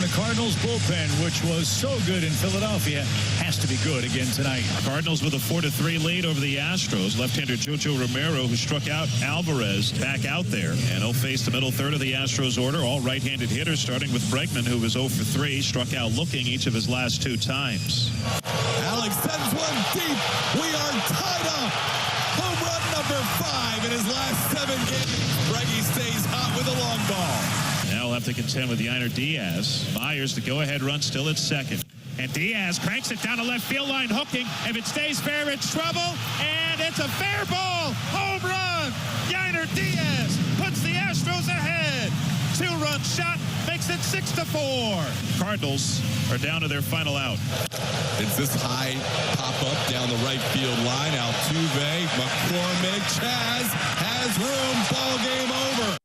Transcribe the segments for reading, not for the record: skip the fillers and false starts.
The Cardinals bullpen, which was so good in Philadelphia, has to be good again tonight. Cardinals with a 4-3 lead over the Astros. Left-hander Jojo Romero, who struck out Alvarez, back out there. And he'll face the middle third of the Astros order. All right-handed hitters, starting with Bregman, who was 0 for 3, struck out looking each of his last 2 times. Alex sends one deep. We are tied up. Home run number 5 in his last 7 games. Breggy stays hot with a long ball. Now we'll have to contend with Yainer Diaz. Myers, the go-ahead run, still at second. And Diaz cranks it down the left field line, hooking. If it stays fair, it's trouble. And it's a fair ball. Home run. Yainer Diaz puts the Astros ahead. 2-run shot makes it 6-4. Cardinals are down to their final out. It's this high pop-up down the right field line. Altuve, McCormick, Chaz has room. Ball game over.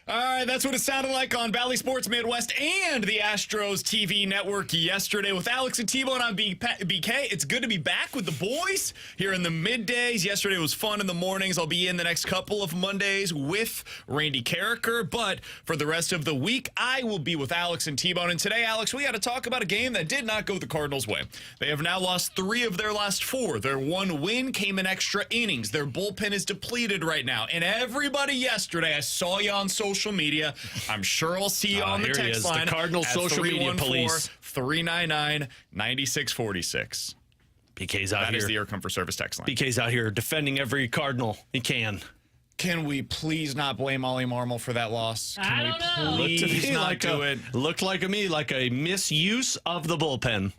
All right, that's what it sounded like on Bally Sports Midwest and the Astros TV network yesterday with Alex and T-Bone on BK. It's good to be back with the boys here in the middays. Yesterday was fun in the mornings. I'll be in the next couple of Mondays with Randy Carricker, but for the rest of the week, I will be with Alex and T-Bone. And today, Alex, we got to talk about a game that did not go the Cardinals' way. They have now lost 3 of their last 4. Their one win came in extra innings. Their bullpen is depleted right now. And everybody yesterday, I saw you on social media. I'm sure I'll see you on the text line. The Cardinals social media police. 399-9646. BK's out here. That is the Air Comfort Service text line. BK's out here defending every Cardinal he can. Can we please not blame Ollie Marmol for that loss? Can we please Looked not do it? Looked like a misuse of the bullpen.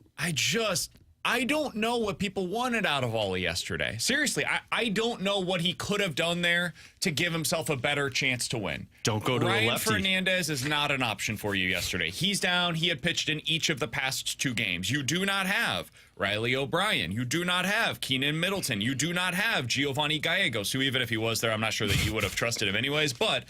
I don't know what people wanted out of Ollie yesterday. Seriously, I don't know what he could have done there to give himself a better chance to win. Don't go to a lefty. Ryan Fernandez is not an option for you yesterday. He's down. He had pitched in each of the past 2 games. You do not have Riley O'Brien. You do not have Keenan Middleton. You do not have Giovanni Gallegos, who even if he was there, I'm not sure that you would have trusted him anyways. But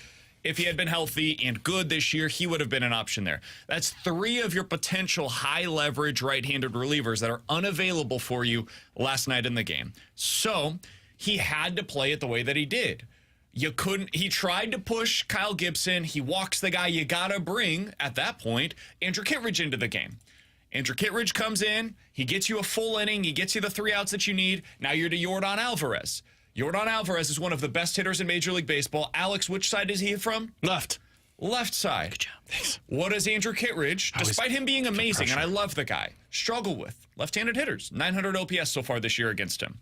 if he had been healthy and good this year, he would have been an option there. That's 3 of your potential high-leverage right-handed relievers that are unavailable for you last night in the game. So he had to play it the way that he did. You couldn't. He tried to push Kyle Gibson. He walks the guy you got to bring, at that point, Andrew Kittredge into the game. Andrew Kittredge comes in. He gets you a full inning. He gets you the 3 outs that you need. Now you're to Yordan Alvarez. Yordan Alvarez is one of the best hitters in Major League Baseball. Alex, which side is he from? Left. Left side. Good job. Thanks. What does Andrew Kittredge, despite him being amazing, and I love the guy, struggle with? Left-handed hitters. 900 OPS so far this year against him.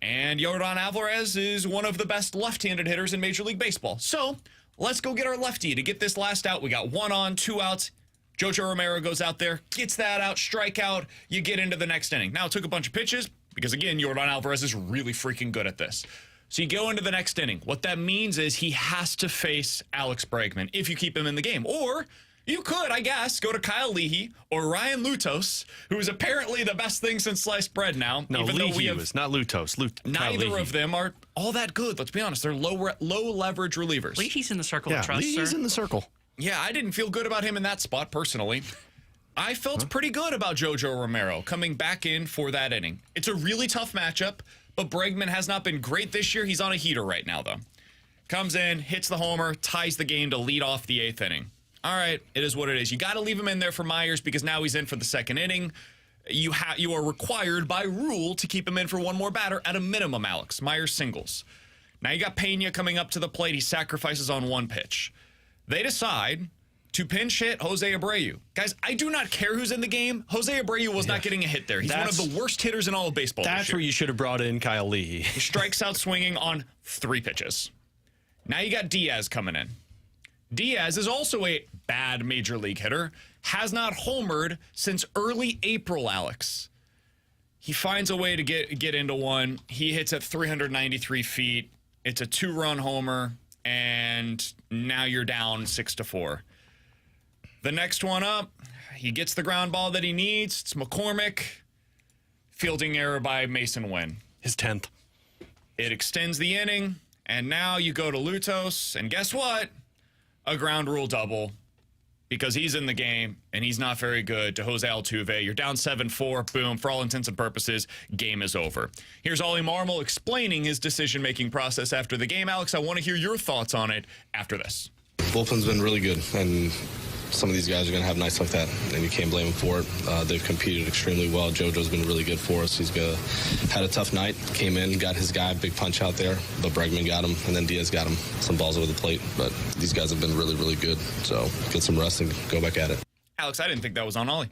And Yordan Alvarez is one of the best left-handed hitters in Major League Baseball. So let's go get our lefty to get this last out. We got 1 on, 2 outs. Jojo Romero goes out there, gets that out, strikeout. You get into the next inning. Now it took a bunch of pitches. Because, again, Yordan Alvarez is really freaking good at this. So you go into the next inning. What that means is he has to face Alex Bregman if you keep him in the game. Or you could, I guess, go to Kyle Leahy or Ryan Lutos, who is apparently the best thing since sliced bread now. No, even Leahy though we have, was, not Lutos. Neither of them are all that good. Let's be honest. They're low-leverage relievers. Leahy's in the circle of trust, Leahy's sir. in the circle. Yeah, I didn't feel good about him in that spot, personally. I felt pretty good about Jojo Romero coming back in for that inning. It's a really tough matchup, but Bregman has not been great this year. He's on a heater right now, though. Comes in, hits the homer, ties the game to lead off the 8th inning. All right, it is what it is. You got to leave him in there for Myers because now he's in for the 2nd inning. You are required by rule to keep him in for one more batter at a minimum, Alex. Myers singles. Now you got Pena coming up to the plate. He sacrifices on 1 pitch. They decide to pinch hit Jose Abreu. Guys, I do not care who's in the game. Jose Abreu was not getting a hit there. He's one of the worst hitters in all of baseball this year. That's where you should have brought in Kyle Leahy. He strikes out swinging on 3 pitches. Now you got Diaz coming in. Diaz is also a bad major league hitter. Has not homered since early April, Alex. He finds a way to get into one. He hits at 393 feet. It's a 2-run homer, and now you're down 6-4. The next one up, he gets the ground ball that he needs. It's McCormick. Fielding error by Mason Wynn. His 10th. It extends the inning, and now you go to Lutos, and guess what? A ground rule double because he's in the game, and he's not very good to Jose Altuve. You're down 7-4. Boom. For all intents and purposes, game is over. Here's Ollie Marmol explaining his decision-making process after the game. Alex, I want to hear your thoughts on it after this. Bullpen's been really good, and some of these guys are going to have nights like that, and you can't blame them for it. They've competed extremely well. JoJo's been really good for us. He's had a tough night, came in, got his guy, big punch out there, but Bregman got him, and then Diaz got him some balls over the plate. But these guys have been really, really good. So get some rest and go back at it. Alex, I didn't think that was on Ollie.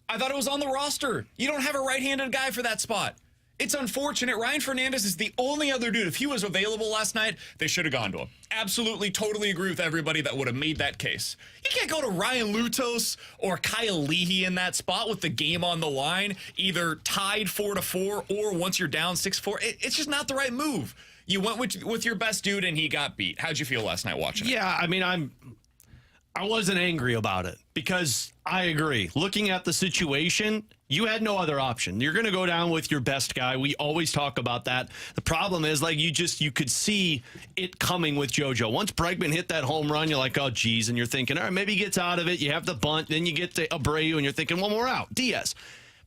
I thought it was on the roster. You don't have a right-handed guy for that spot. It's unfortunate. Ryan Fernandez is the only other dude. If he was available last night, they should have gone to him. Absolutely, totally agree with everybody that would have made that case. You can't go to Ryan Lutos or Kyle Leahy in that spot with the game on the line, either tied 4-4 or once you're down 6-4. It's just not the right move. You went with your best dude and he got beat. How'd you feel last night watching it? Yeah, I mean, I wasn't angry about it because I agree. Looking at the situation, you had no other option. You're going to go down with your best guy. We always talk about that. The problem is, like, you could see it coming with JoJo. Once Bregman hit that home run, you're like, oh, geez. And you're thinking, all right, maybe he gets out of it. You have the bunt. Then you get to Abreu, and you're thinking, well, we're out. Diaz.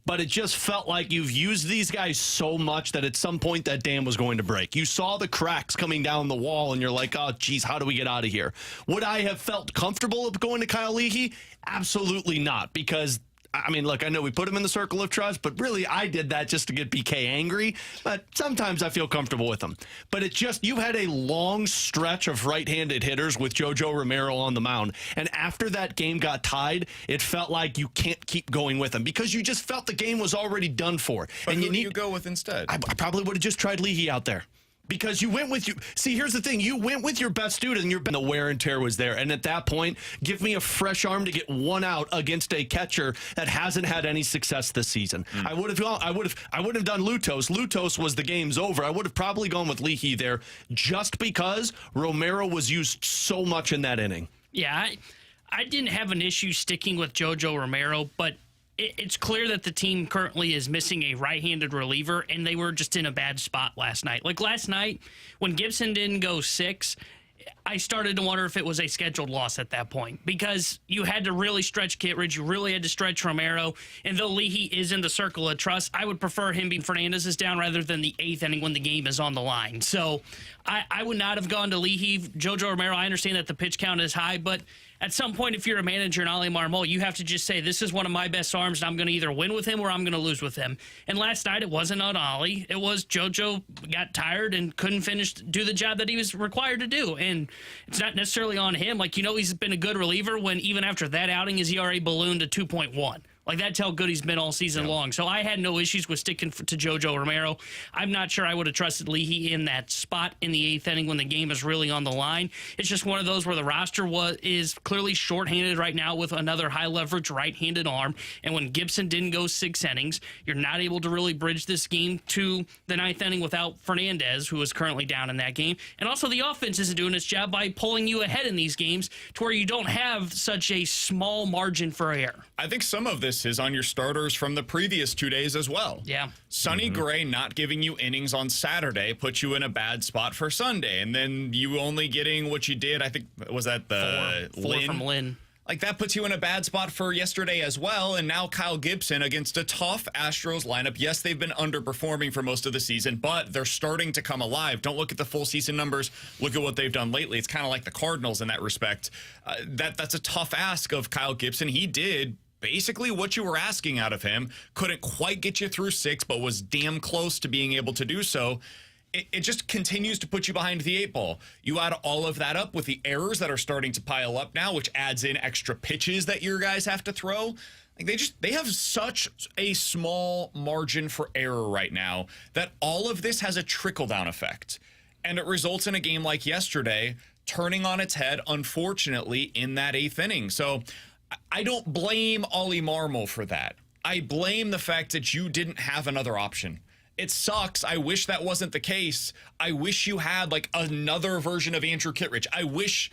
But it just felt like you've used these guys so much that at some point that dam was going to break. You saw the cracks coming down the wall, and you're like, oh, geez, how do we get out of here? Would I have felt comfortable of going to Kyle Leahy? Absolutely not, because I mean, look, I know we put him in the circle of trust, but really I did that just to get BK angry. But sometimes I feel comfortable with him. But it just, you had a long stretch of right-handed hitters with JoJo Romero on the mound. And after that game got tied, it felt like you can't keep going with him because you just felt the game was already done for. But and who do you go with instead? I probably would have just tried Leahy out there. Because you went with you. See, here's the thing. You went with your best student, and the wear and tear was there. And at that point, give me a fresh arm to get one out against a catcher that hasn't had any success this season. I wouldn't have done Lutos. Lutos was the game's over. I would have probably gone with Leahy there just because Romero was used so much in that inning. Yeah, I didn't have an issue sticking with JoJo Romero, but it's clear that the team currently is missing a right-handed reliever, and they were just in a bad spot last night. Like last night, when Gibson didn't go 6, I started to wonder if it was a scheduled loss at that point because you had to really stretch Kittredge, you really had to stretch Romero, and though Leahy is in the circle of trust, I would prefer him being Fernandez is down rather than the 8th inning when the game is on the line. So I would not have gone to Leahy. JoJo Romero, I understand that the pitch count is high, but at some point, if you're a manager in Ali Marmol, you have to just say, this is one of my best arms, and I'm going to either win with him or I'm going to lose with him. And last night, it wasn't on Ali. It was JoJo got tired and couldn't do the job that he was required to do. And it's not necessarily on him. Like, he's been a good reliever when even after that outing, his ERA ballooned to 2.1. Like, that's how good he's been all season long. So I had no issues with sticking to JoJo Romero. I'm not sure I would have trusted Leahy in that spot in the 8th inning when the game is really on the line. It's just one of those where the roster is clearly shorthanded right now with another high-leverage right-handed arm. And when Gibson didn't go 6 innings, you're not able to really bridge this game to the 9th inning without Fernandez, who is currently down in that game. And also the offense isn't doing its job by pulling you ahead in these games to where you don't have such a small margin for error. I think some of this is on your starters from the previous 2 days as well. Yeah. Sonny Gray not giving you innings on Saturday put you in a bad spot for Sunday. And then you only getting what you did, I think, was that the Four from Lynn. Like, that puts you in a bad spot for yesterday as well. And now Kyle Gibson against a tough Astros lineup. Yes, they've been underperforming for most of the season, but they're starting to come alive. Don't look at the full season numbers. Look at what they've done lately. It's kind of like the Cardinals in that respect. That's a tough ask of Kyle Gibson. He did basically what you were asking out of him. Couldn't quite get you through 6, but was damn close to being able to do so. It just continues to put you behind the 8 ball. You add all of that up with the errors that are starting to pile up now, which adds in extra pitches that your guys have to throw. Like, they have such a small margin for error right now that all of this has a trickle-down effect. And it results in a game like yesterday turning on its head, unfortunately, in that 8th inning. So I don't blame Ollie Marmol for that. I blame the fact that you didn't have another option. It sucks. I wish that wasn't the case. I wish you had, like, another version of Andrew Kittredge. I wish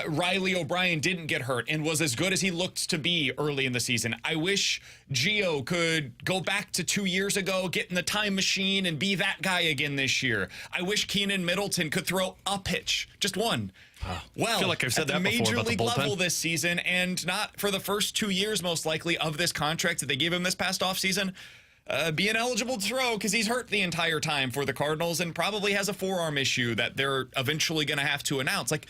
Riley O'Brien didn't get hurt and was as good as he looked to be early in the season. I wish Gio could go back to 2 years ago, get in the time machine, and be that guy again this year. I wish Keenan Middleton could throw a pitch, just one. Well, I feel like I've said that before major about the league bullpen. level this season, and not for the first 2 years, most likely, of this contract that they gave him this past offseason, be ineligible to throw because he's hurt the entire time for the Cardinals and probably has a forearm issue that they're eventually going to have to announce. Like,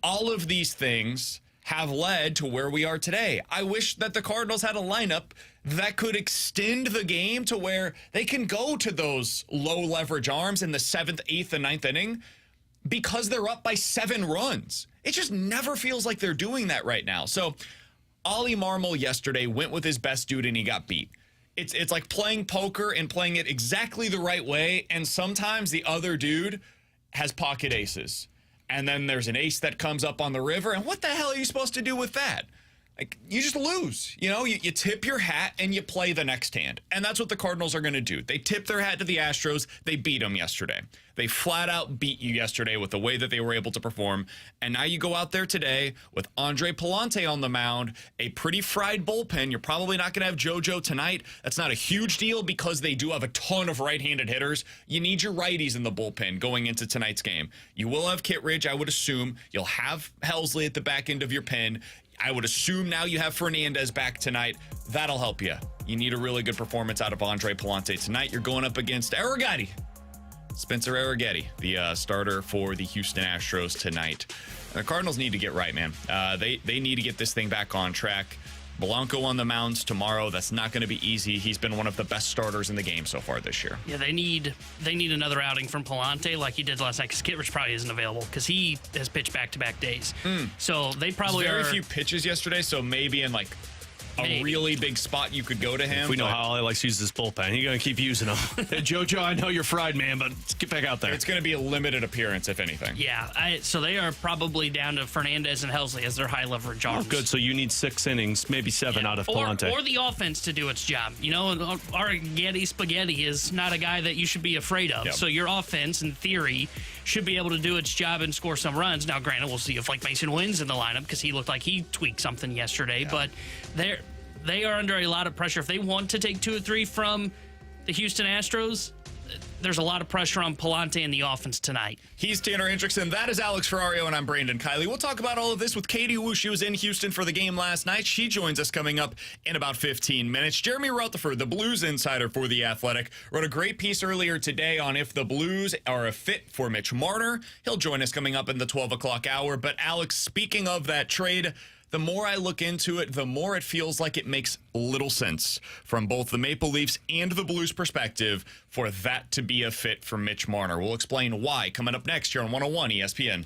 all of these things have led to where we are today. I wish that the Cardinals had a lineup that could extend the game to where they can go to those low leverage arms in the 7th, 8th, and 9th inning because they're up by 7 runs. It just never feels like they're doing that right now. So Ollie Marmol yesterday went with his best dude and he got beat. It's like playing poker and playing it exactly the right way, and sometimes the other dude has pocket aces. And then there's an ace that comes up on the river, and what the hell are you supposed to do with that? Like, you just lose. You know, you tip your hat and you play the next hand. And that's what the Cardinals are going to do. They tip their hat to the Astros. They beat them yesterday. They flat out beat you yesterday with the way that they were able to perform. And now you go out there today with Andre Palante on the mound, a pretty fried bullpen. You're probably not going to have JoJo tonight. That's not a huge deal because they do have a ton of right-handed hitters. You need your righties in the bullpen going into tonight's game. You will have Kittredge, I would assume. You'll have Helsley at the back end of your pen. I would assume now you have Fernandez back tonight. That'll help you. You need a really good performance out of Andre Palante tonight. You're going up against Spencer Arrighetti, the starter for the Houston Astros tonight. The Cardinals need to get right, man. They need to get this thing back on track. Blanco on the mounds tomorrow. That's not going to be easy. He's been one of the best starters in the game so far this year. Yeah, they need another outing from Palante like he did last night, because Kittredge probably isn't available because he has pitched back-to-back days. So they probably very few pitches yesterday, so maybe in like a really big spot you could go to him. We know how I likes to use this bullpen. He's going to keep using them. Hey, JoJo, I know you're fried, man, but let's get back out there. It's going to be a limited appearance, if anything. Yeah, so they are probably down to Fernandez and Helsley as their high leverage arms. Oh, good. So you need 6 innings, maybe 7 out of Palante. Or the offense to do its job. You know, Arrighetti Spaghetti is not a guy that you should be afraid of. Yep. So your offense, in theory, should be able to do its job and score some runs. Now, granted, we'll see if like Mason wins in the lineup because he looked like he tweaked something yesterday. Yeah. But they are under a lot of pressure. If they want to take 2 or 3 from the Houston Astros, there's a lot of pressure on Palante in the offense tonight. He's Tanner Hendrickson. That is Alex Ferrario, and I'm Brandon Kiley. We'll talk about all of this with Katie Wu. She was in Houston for the game last night. She joins us coming up in about 15 minutes. Jeremy Rutherford, the Blues insider for The Athletic, wrote a great piece earlier today on if the Blues are a fit for Mitch Marner. He'll join us coming up in the 12 o'clock hour. But Alex, speaking of that trade, the more I look into it, the more it feels like it makes little sense from both the Maple Leafs and the Blues perspective for that to be a fit for Mitch Marner. We'll explain why coming up next here on 101 ESPN.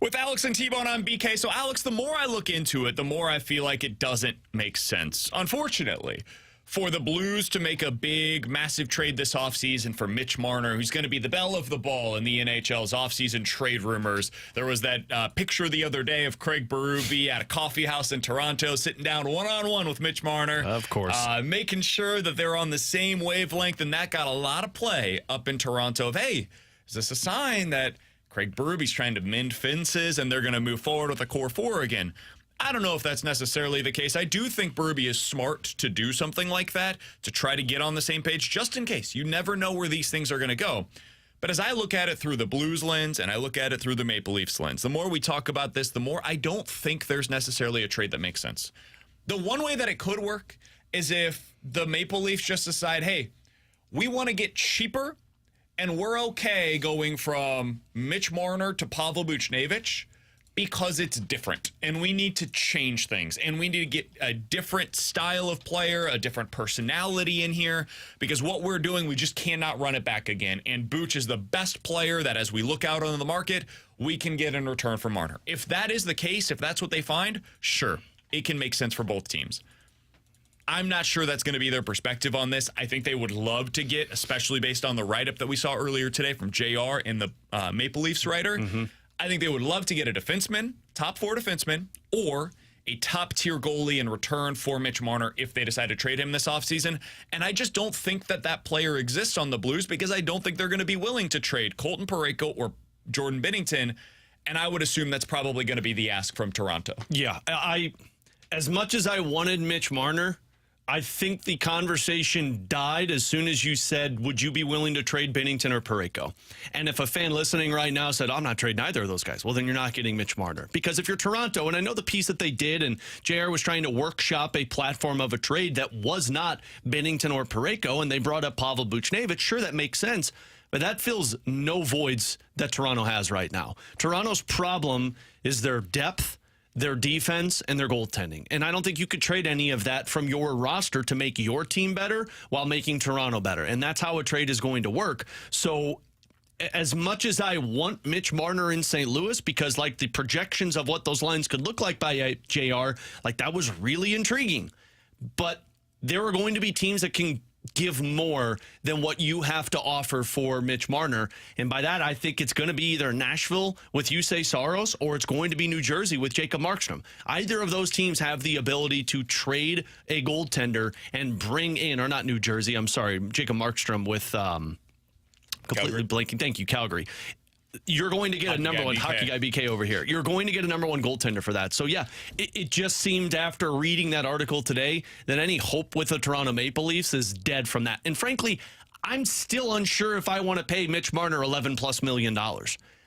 With Alex and T-Bone on BK. So, Alex, the more I look into it, the more I feel like it doesn't make sense. Unfortunately, for the Blues to make a big, massive trade this offseason for Mitch Marner, who's going to be the belle of the ball in the NHL's offseason trade rumors. There was that picture the other day of Craig Berube at a coffee house in Toronto sitting down one-on-one with Mitch Marner. Of course. Making sure that they're on the same wavelength, and that got a lot of play up in Toronto of, hey, is this a sign that Craig Berube's trying to mend fences and they're going to move forward with a core four again? I don't know if that's necessarily the case. I do think Berube is smart to do something like that, to try to get on the same page, just in case. You never know where these things are going to go. But as I look at it through the Blues lens and I look at it through the Maple Leafs lens, the more we talk about this, the more I don't think there's necessarily a trade that makes sense. The one way that it could work is if the Maple Leafs just decide, hey, we want to get cheaper and we're okay going from Mitch Marner to Pavel Buchnevich, because it's different and we need to change things and we need to get a different style of player, a different personality in here, because what we're doing, we just cannot run it back again. And Buch is the best player that as we look out on the market, we can get in return for Marner. If that is the case, if that's what they find, sure, it can make sense for both teams. I'm not sure that's going to be their perspective on this. I think they would love to get, especially based on the write-up that we saw earlier today from JR and the Maple Leafs writer, I think they would love to get a defenseman, top four defenseman, or a top-tier goalie in return for Mitch Marner if they decide to trade him this offseason. And I just don't think that that player exists on the Blues, because I don't think they're going to be willing to trade Colton Parayko or Jordan Binnington. And I would assume that's probably going to be the ask from Toronto. Yeah, as much as I wanted Mitch Marner, I think the conversation died as soon as you said, would you be willing to trade Binnington or Parayko? And if a fan listening right now said, I'm not trading either of those guys, well, then you're not getting Mitch Marner. Because if you're Toronto, and I know the piece that they did, and JR was trying to workshop a platform of a trade that was not Binnington or Parayko, and they brought up Pavel Buchnevich, sure, that makes sense. But that fills no voids that Toronto has right now. Toronto's problem is their depth, their defense, and their goaltending. And I don't think you could trade any of that from your roster to make your team better while making Toronto better. And that's how a trade is going to work. So as much as I want Mitch Marner in St. Louis, because like the projections of what those lines could look like by JR, like that was really intriguing. But there are going to be teams that can give more than what you have to offer for Mitch Marner. And by that, I think it's going to be either Nashville with Yusei Saros or it's going to be New Jersey with Jacob Markstrom. Either of those teams have the ability to trade a goaltender and bring in, or not New Jersey, I'm sorry, Jacob Markstrom with completely blanking. Thank you, Calgary. You're going to get a number one hockey guy BK over here. You're going to get a number one goaltender for that. So, yeah, it just seemed after reading that article today that any hope with the Toronto Maple Leafs is dead from that. And frankly, I'm still unsure if I want to pay Mitch Marner $11+ million.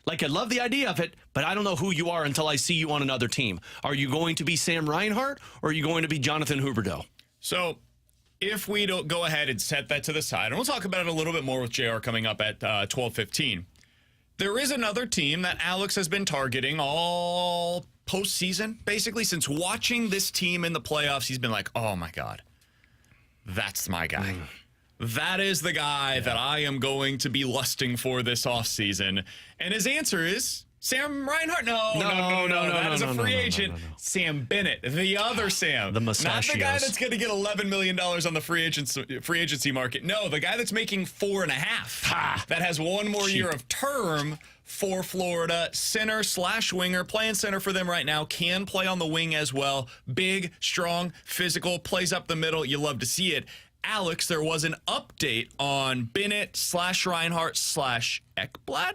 Like, I love the idea of it, but I don't know who you are until I see you on another team. Are you going to be Sam Reinhart or are you going to be Jonathan Huberdeau? So, if we don't go ahead and set that to the side, and we'll talk about it a little bit more with JR coming up at 12:15. There is another team that Alex has been targeting all postseason, basically. Since watching this team in the playoffs, he's been like, oh, my God, that's my guy. That is the guy that I am going to be lusting for this offseason. And his answer is Sam Reinhart. No. That is a free agent. Sam Bennett, the other Sam. The mustachios. Not the guy that's going to get $11 million on the free agency market. No, the guy that's making $4.5. That has one more year of term for Florida. Center/winger, playing center for them right now. Can play on the wing as well. Big, strong, physical, plays up the middle. You love to see it. Alex, there was an update on Bennett/Reinhart/Ekblad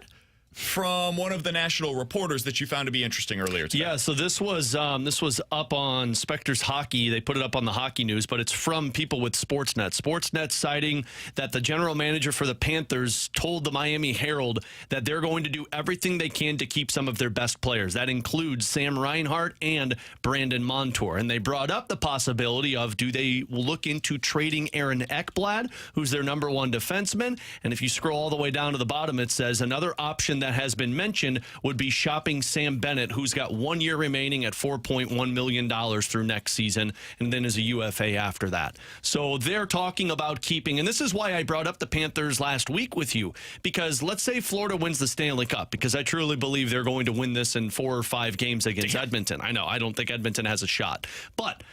from one of the national reporters that you found to be interesting earlier today. Yeah, so this was up on Spectre's Hockey. They put it up on the Hockey News, but it's from people with Sportsnet. Sportsnet citing that the general manager for the Panthers told the Miami Herald that they're going to do everything they can to keep some of their best players. That includes Sam Reinhart and Brandon Montour. And they brought up the possibility of, do they look into trading Aaron Ekblad, who's their number one defenseman? And if you scroll all the way down to the bottom, it says another option that has been mentioned would be shopping Sam Bennett, who's got 1 year remaining at $4.1 million through next season, and then is a UFA after that. So they're talking about keeping, and this is why I brought up the Panthers last week with you, because let's say Florida wins the Stanley Cup, because I truly believe they're going to win this in 4 or 5 games against Edmonton. I know, I don't think Edmonton has a shot. But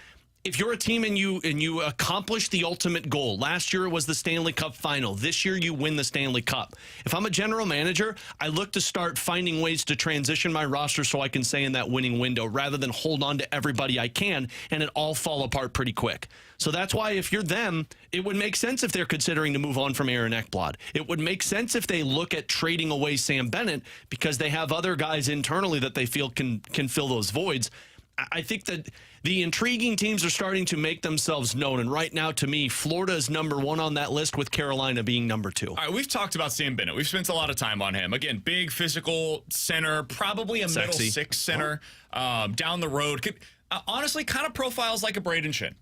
if you're a team and you accomplish the ultimate goal, last year it was the Stanley Cup final. This year you win the Stanley Cup. If I'm a general manager, I look to start finding ways to transition my roster so I can stay in that winning window rather than hold on to everybody I can and it all fall apart pretty quick. So that's why if you're them, it would make sense if they're considering to move on from Aaron Ekblad. It would make sense if they look at trading away Sam Bennett because they have other guys internally that they feel can fill those voids. I think that the intriguing teams are starting to make themselves known. And right now, to me, Florida is number 1 on that list with Carolina being number 2. All right, we've talked about Sam Bennett. We've spent a lot of time on him. Again, big physical center, probably a middle 6 center down the road. Honestly, kind of profiles like a Braden Shin.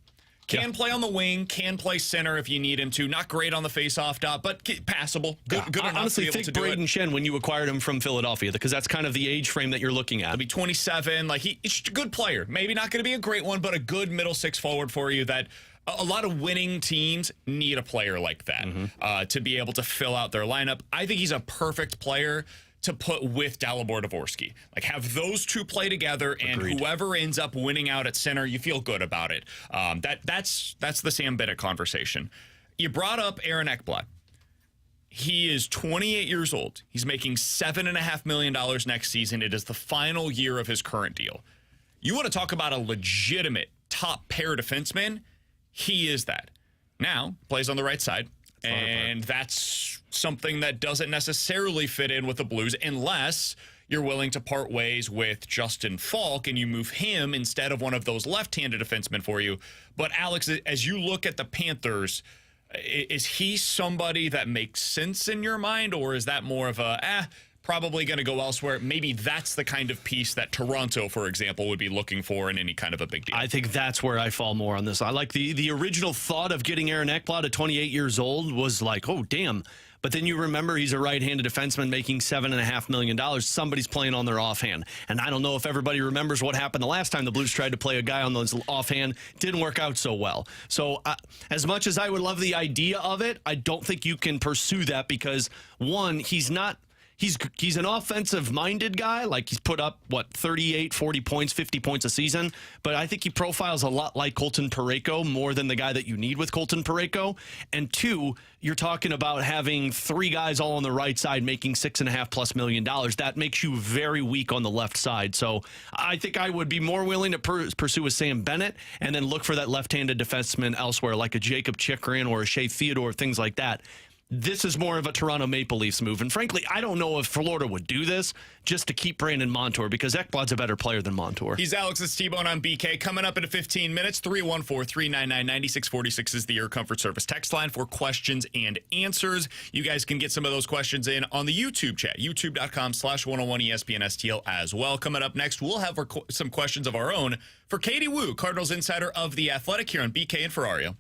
Can play on the wing, can play center if you need him to. Not great on the face-off dot, but passable. Good enough honestly, to be able to do Braden it. Shen when you acquired him from Philadelphia, because that's kind of the age frame that you're looking at. He'll be 27. Like he's a good player. Maybe not going to be a great one, but a good middle 6 forward for you that a lot of winning teams need a player like that to be able to fill out their lineup. I think he's a perfect player to put with Dalibor Dvorsky. Like, have those two play together, and whoever ends up winning out at center, you feel good about it. That's the Sam Bennett conversation. You brought up Aaron Ekblad. He is 28 years old. He's making $7.5 million next season. It is the final year of his current deal. You want to talk about a legitimate top pair defenseman? He is that. Now, plays on the right side. And that's something that doesn't necessarily fit in with the Blues unless you're willing to part ways with Justin Falk and you move him instead of one of those left-handed defensemen for you. But, Alex, as you look at the Panthers, is he somebody that makes sense in your mind, or is that more of a, probably going to go elsewhere? Maybe that's the kind of piece that Toronto, for example, would be looking for in any kind of a big deal. I think that's where I fall more on this. I like the original thought of getting Aaron Ekblad at 28 years old was like, oh, damn. But then you remember he's a right-handed defenseman making $7.5 million. Somebody's playing on their offhand. And I don't know if everybody remembers what happened the last time the Blues tried to play a guy on those offhand. Didn't work out so well. So as much as I would love the idea of it, I don't think you can pursue that because, one, he's not... He's an offensive-minded guy. Like, he's put up, 38, 40 points, 50 points a season. But I think he profiles a lot like Colton Parayko, more than the guy that you need with Colton Parayko. And 2, you're talking about having 3 guys all on the right side making $6.5+ million. That makes you very weak on the left side. So I think I would be more willing to pursue a Sam Bennett and then look for that left-handed defenseman elsewhere, like a Jacob Chikrin or a Shea Theodore, things like that. This is more of a Toronto Maple Leafs move. And frankly, I don't know if Florida would do this just to keep Brandon Montour because Ekblad's a better player than Montour. He's Alex's T-Bone on BK. Coming up in 15 minutes, 314-399-9646 is the Air Comfort Service text line for questions and answers. You guys can get some of those questions in on the YouTube chat, youtube.com/101ESPN STL as well. Coming up next, we'll have some questions of our own for Katie Wu, Cardinals insider of The Athletic, here on BK and Ferrario.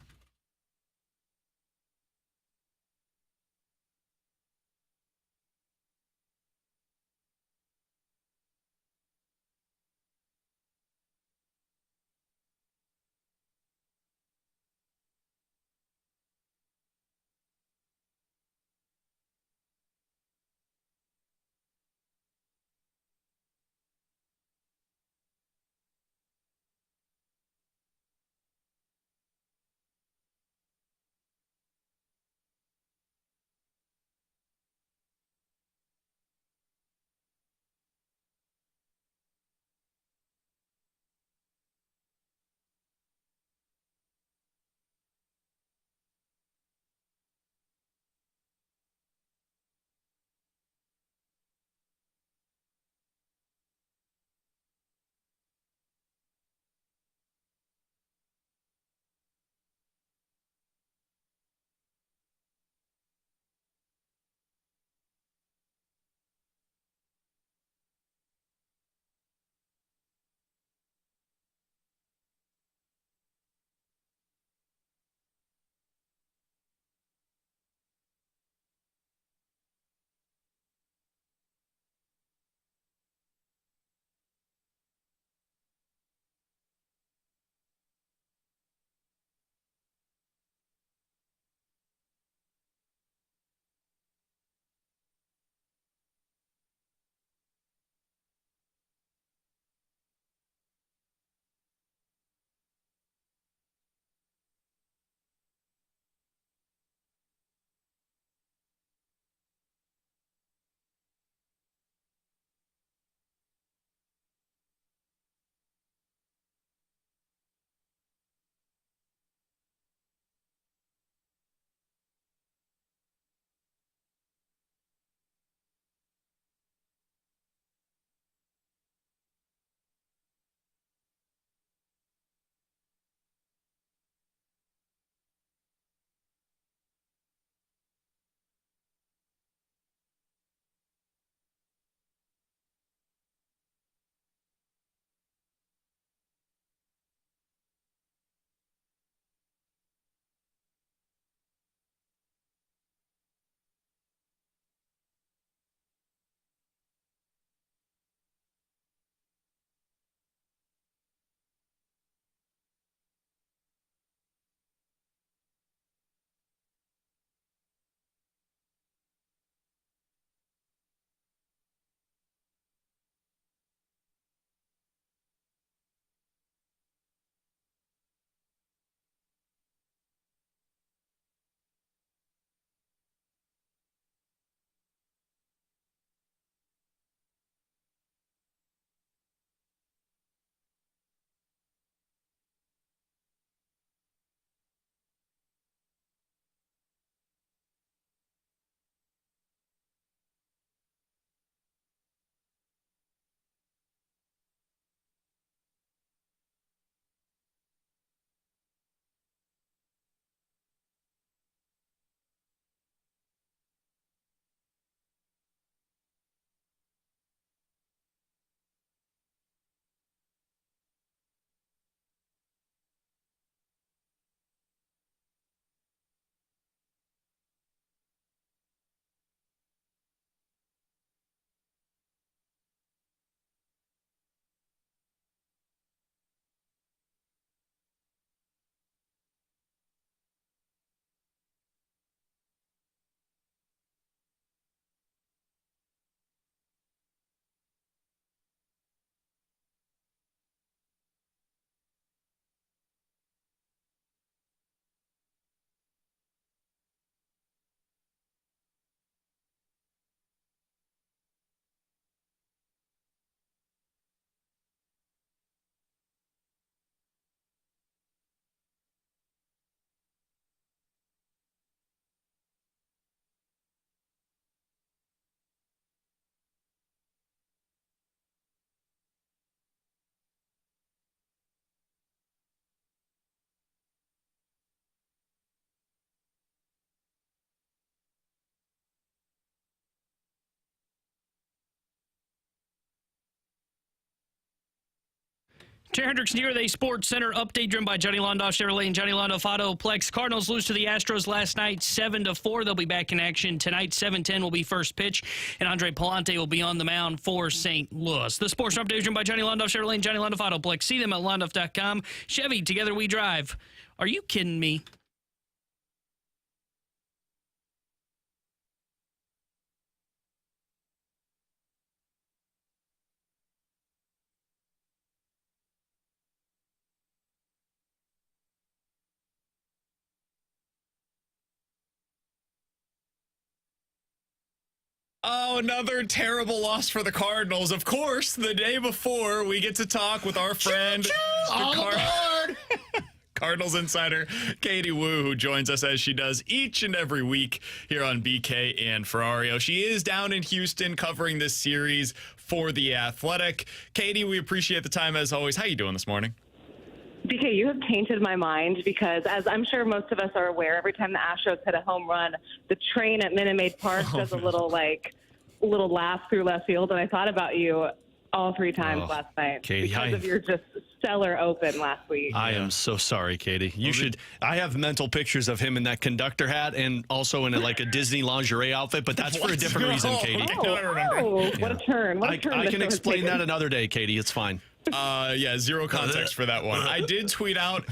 Terry Hendricks near the Sports Center update driven by Johnny Londoff Chevrolet and Johnny Londoff Autoplex. Cardinals lose to the Astros last night 7-4. They'll be back in action tonight. 7:10 will be first pitch, and Andre Palante will be on the mound for St. Louis. The Sports update driven by Johnny Londoff Chevrolet and Johnny Londoff Autoplex. See them at londoff.com. Chevy, together we drive. Are you kidding me? Oh, another terrible loss for the Cardinals. Of course, the day before, we get to talk with our friend, Cardinals insider Katie Wu, who joins us as she does each and every week here on BK and Ferrario. She is down in Houston covering this series for The Athletic. Katie, we appreciate the time as always. How you doing this morning? BK, you have tainted my mind because, as I'm sure most of us are aware, every time the Astros hit a home run, the train at Minute Maid Park does a little laugh through left field. And I thought about you all three times last night Katie, because of your just stellar open last week. I am so sorry, Katie. You should. I have mental pictures of him in that conductor hat and also in a Disney lingerie outfit, but that's for a different reason, Katie. What a turn! What a turn! I can explain that another day, Katie. It's fine. Zero context for that one. I did tweet out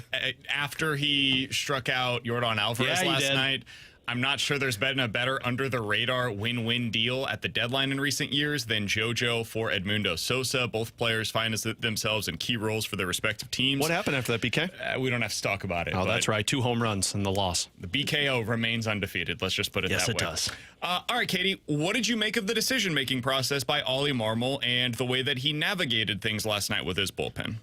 after he struck out Yordan Alvarez last night. I'm not sure there's been a better under-the-radar win-win deal at the deadline in recent years than JoJo for Edmundo Sosa. Both players find themselves in key roles for their respective teams. What happened after that, BK? We don't have to talk about it. Oh, that's right. 2 home runs and the loss. The BKO remains undefeated. Let's just put it that way. Yes, it does. All right, Katie, what did you make of the decision-making process by Ollie Marmol and the way that he navigated things last night with his bullpen?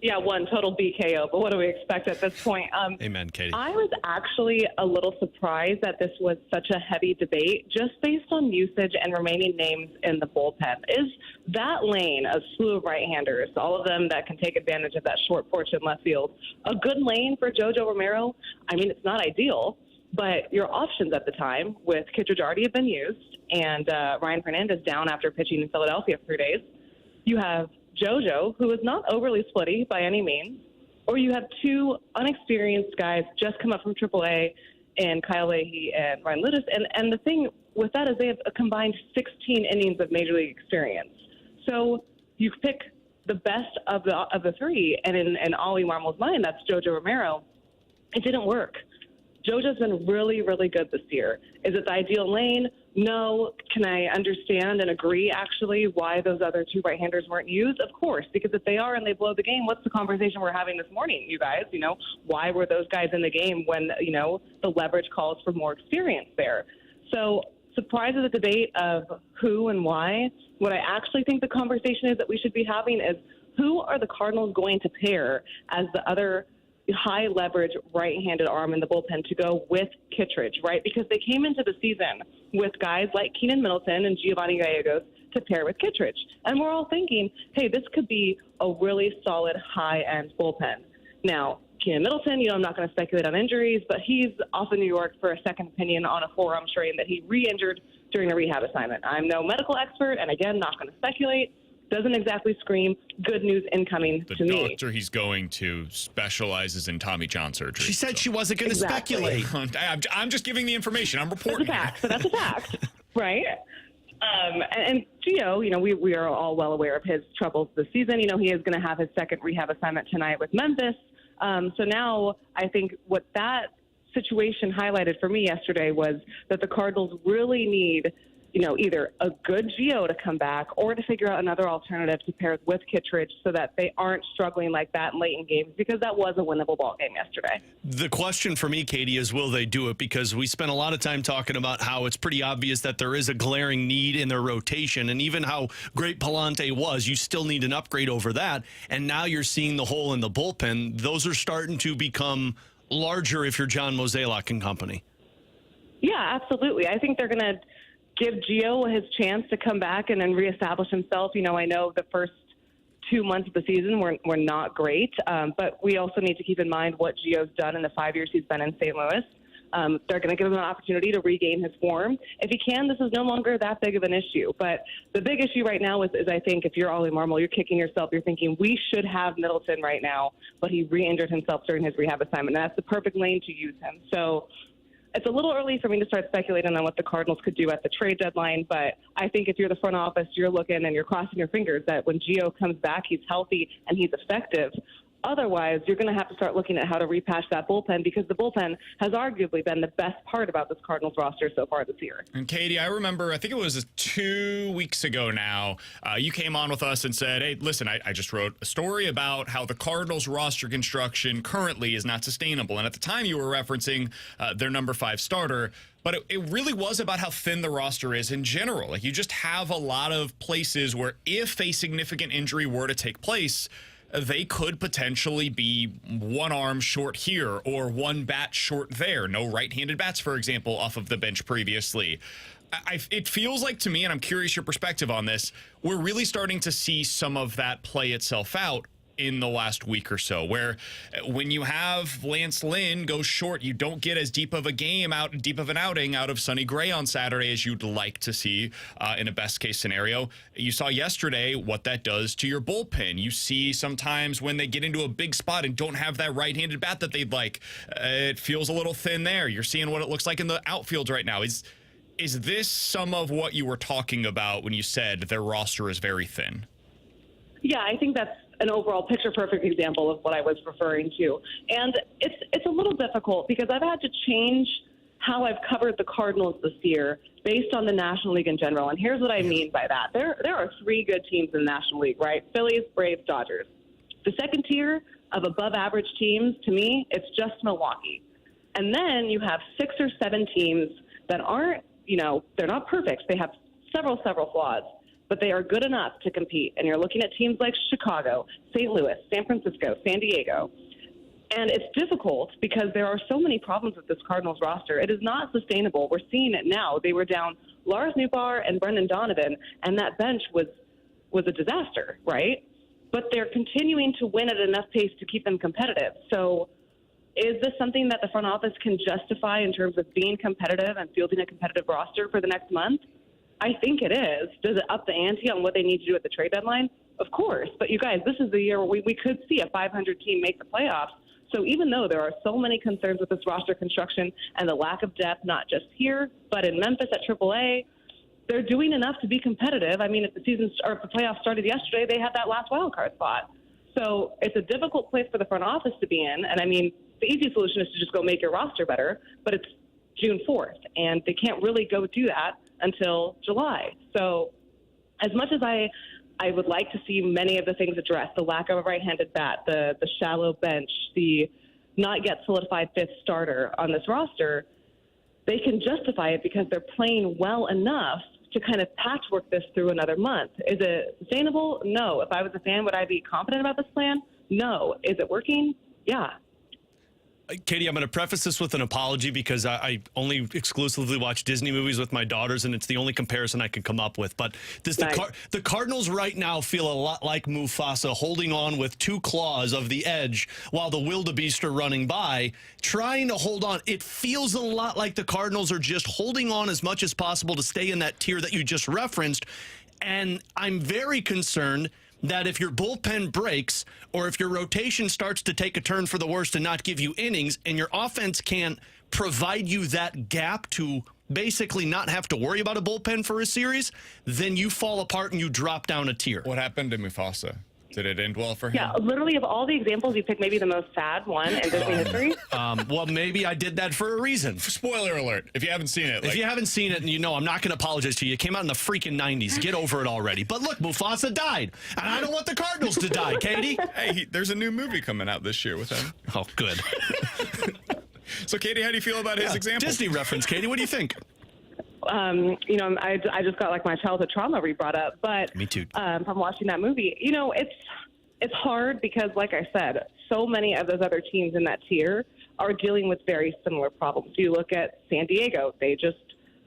Yeah, one total BKO, but what do we expect at this point? Amen, Katie. I was actually a little surprised that this was such a heavy debate just based on usage and remaining names in the bullpen. Is that lane, a slew of right-handers, all of them that can take advantage of that short porch in left field, a good lane for JoJo Romero? I mean, it's not ideal, but your options at the time with Kittredge already have been used and Ryan Fernandez down after pitching in Philadelphia for 3 days. You have JoJo, who is not overly splitty by any means, or you have 2 unexperienced guys just come up from AAA and Kyle Leahy and Ryan Ludus. And the thing with that is they have a combined 16 innings of major league experience. So you pick the best of the 3, and in Ollie Marmol's mind, that's JoJo Romero. It didn't work. JoJo's been really, really good this year. Is it the ideal lane? No. Can I understand and agree, actually, why those other 2 right-handers weren't used? Of course, because if they are and they blow the game, what's the conversation we're having this morning, you guys? Why were those guys in the game when, the leverage calls for more experience there? So surprised at the debate of who and why. What I actually think the conversation is that we should be having is who are the Cardinals going to pair as the other high leverage right-handed arm in the bullpen to go with Kittredge, right? Because they came into the season with guys like Keenan Middleton and Giovanni Gallegos to pair with Kittredge. And we're all thinking, hey, this could be a really solid high-end bullpen. Now, Keenan Middleton, I'm not going to speculate on injuries, but he's off in New York for a second opinion on a forearm strain that he re-injured during a rehab assignment. I'm no medical expert, and again, not going to speculate. Doesn't exactly scream good news incoming to me. The doctor he's going to specializes in Tommy John surgery. She said she wasn't going to speculate. I'm just giving the information. I'm reporting. That's a fact. So that's a fact, right? And Gio, we are all well aware of his troubles this season. He is going to have his second rehab assignment tonight with Memphis. So now I think what that situation highlighted for me yesterday was that the Cardinals really need either a good Gio to come back or to figure out another alternative to pair with Kittredge so that they aren't struggling like that late in games, because that was a winnable ball game yesterday. The question for me, Katie, is will they do it? Because we spent a lot of time talking about how it's pretty obvious that there is a glaring need in their rotation, and even how great Palante was, you still need an upgrade over that. And now you're seeing the hole in the bullpen. Those are starting to become larger if you're John Mozeliak and company. Yeah, absolutely. I think they're going to give Gio his chance to come back and then reestablish himself. I know the first 2 months of the season were not great, but we also need to keep in mind what Gio's done in the 5 years he's been in St. Louis. They're going to give him an opportunity to regain his form. If he can, this is no longer that big of an issue. But the big issue right now is I think if you're Ollie Marmol, you're kicking yourself. You're thinking, we should have Middleton right now, but he re-injured himself during his rehab assignment. And that's the perfect lane to use him. So it's a little early for me to start speculating on what the Cardinals could do at the trade deadline, but I think if you're the front office, you're looking and you're crossing your fingers that when Gio comes back, he's healthy and he's effective. Otherwise, you're going to have to start looking at how to repatch that bullpen because the bullpen has arguably been the best part about this Cardinals roster so far this year. And Katie, I remember, I think it was 2 weeks ago now, you came on with us and said, hey, listen, I just wrote a story about how the Cardinals roster construction currently is not sustainable. And at the time you were referencing their number 5 starter. But it really was about how thin the roster is in general. Like, you just have a lot of places where if a significant injury were to take place, they could potentially be one arm short here or one bat short there. No right-handed bats, for example, off of the bench previously. It feels like to me, and I'm curious your perspective on this, we're really starting to see some of that play itself out in the last week or so, where when you have Lance Lynn go short, you don't get as deep of a game deep of an outing out of Sonny Gray on Saturday as you'd like to see in a best case scenario. You saw yesterday what that does to your bullpen. You see sometimes when they get into a big spot and don't have that right-handed bat that they'd like, it feels a little thin there. You're seeing what it looks like in the outfield right now. Is this some of what you were talking about when you said their roster is very thin? Yeah, I think that's an overall picture-perfect example of what I was referring to. And it's a little difficult because I've had to change how I've covered the Cardinals this year based on the National League in general. And here's what I mean by that. There are 3 good teams in the National League, right? Phillies, Braves, Dodgers. The second tier of above-average teams, to me, it's just Milwaukee. And then you have 6 or 7 teams that aren't, they're not perfect. They have several flaws, but they are good enough to compete. And you're looking at teams like Chicago, St. Louis, San Francisco, San Diego. And it's difficult because there are so many problems with this Cardinals roster. It is not sustainable. We're seeing it now. They were down Lars Nootbaar and Brendan Donovan, and that bench was a disaster, right? But they're continuing to win at enough pace to keep them competitive. So is this something that the front office can justify in terms of being competitive and fielding a competitive roster for the next month? I think it is. Does it up the ante on what they need to do at the trade deadline? Of course. But you guys, this is the year where we could see a 500 team make the playoffs. So even though there are so many concerns with this roster construction and the lack of depth, not just here, but in Memphis at AAA, they're doing enough to be competitive. I mean, if the playoffs started yesterday, they had that last wild card spot. So it's a difficult place for the front office to be in. And I mean, the easy solution is to just go make your roster better, but it's June 4th, and they can't really go do that until July. So as much as I would like to see many of the things addressed, the lack of a right-handed bat, the shallow bench, the not yet solidified 5th starter on this roster, they can justify it because they're playing well enough to kind of patchwork this through another month. Is it sustainable? No. If I was a fan, would I be confident about this plan? No. Is it working? Yeah. Katie, I'm going to preface this with an apology because I only exclusively watch Disney movies with my daughters, and it's the only comparison I can come up with. But the Cardinals right now feel a lot like Mufasa holding on with 2 claws of the edge while the wildebeest are running by, trying to hold on. It feels a lot like the Cardinals are just holding on as much as possible to stay in that tier that you just referenced. And I'm very concerned that if your bullpen breaks or if your rotation starts to take a turn for the worst and not give you innings and your offense can't provide you that gap to basically not have to worry about a bullpen for a series, then you fall apart and you drop down a tier. What happened to Mufasa? Did it end well for him? Yeah, literally of all the examples, you picked maybe the most sad one in Disney history. Well, maybe I did that for a reason. Spoiler alert, if you haven't seen it. If you haven't seen it, and I'm not going to apologize to you. It came out in the freaking 90s. Get over it already. But look, Mufasa died. And I don't want the Cardinals to die, Katie. Hey, there's a new movie coming out this year with him. Oh, good. So, Katie, how do you feel about his example? Disney reference, Katie. What do you think? I just got like my childhood trauma re-brought up. But me too. From watching that movie, it's hard because, like I said, so many of those other teams in that tier are dealing with very similar problems. You look at San Diego, they just,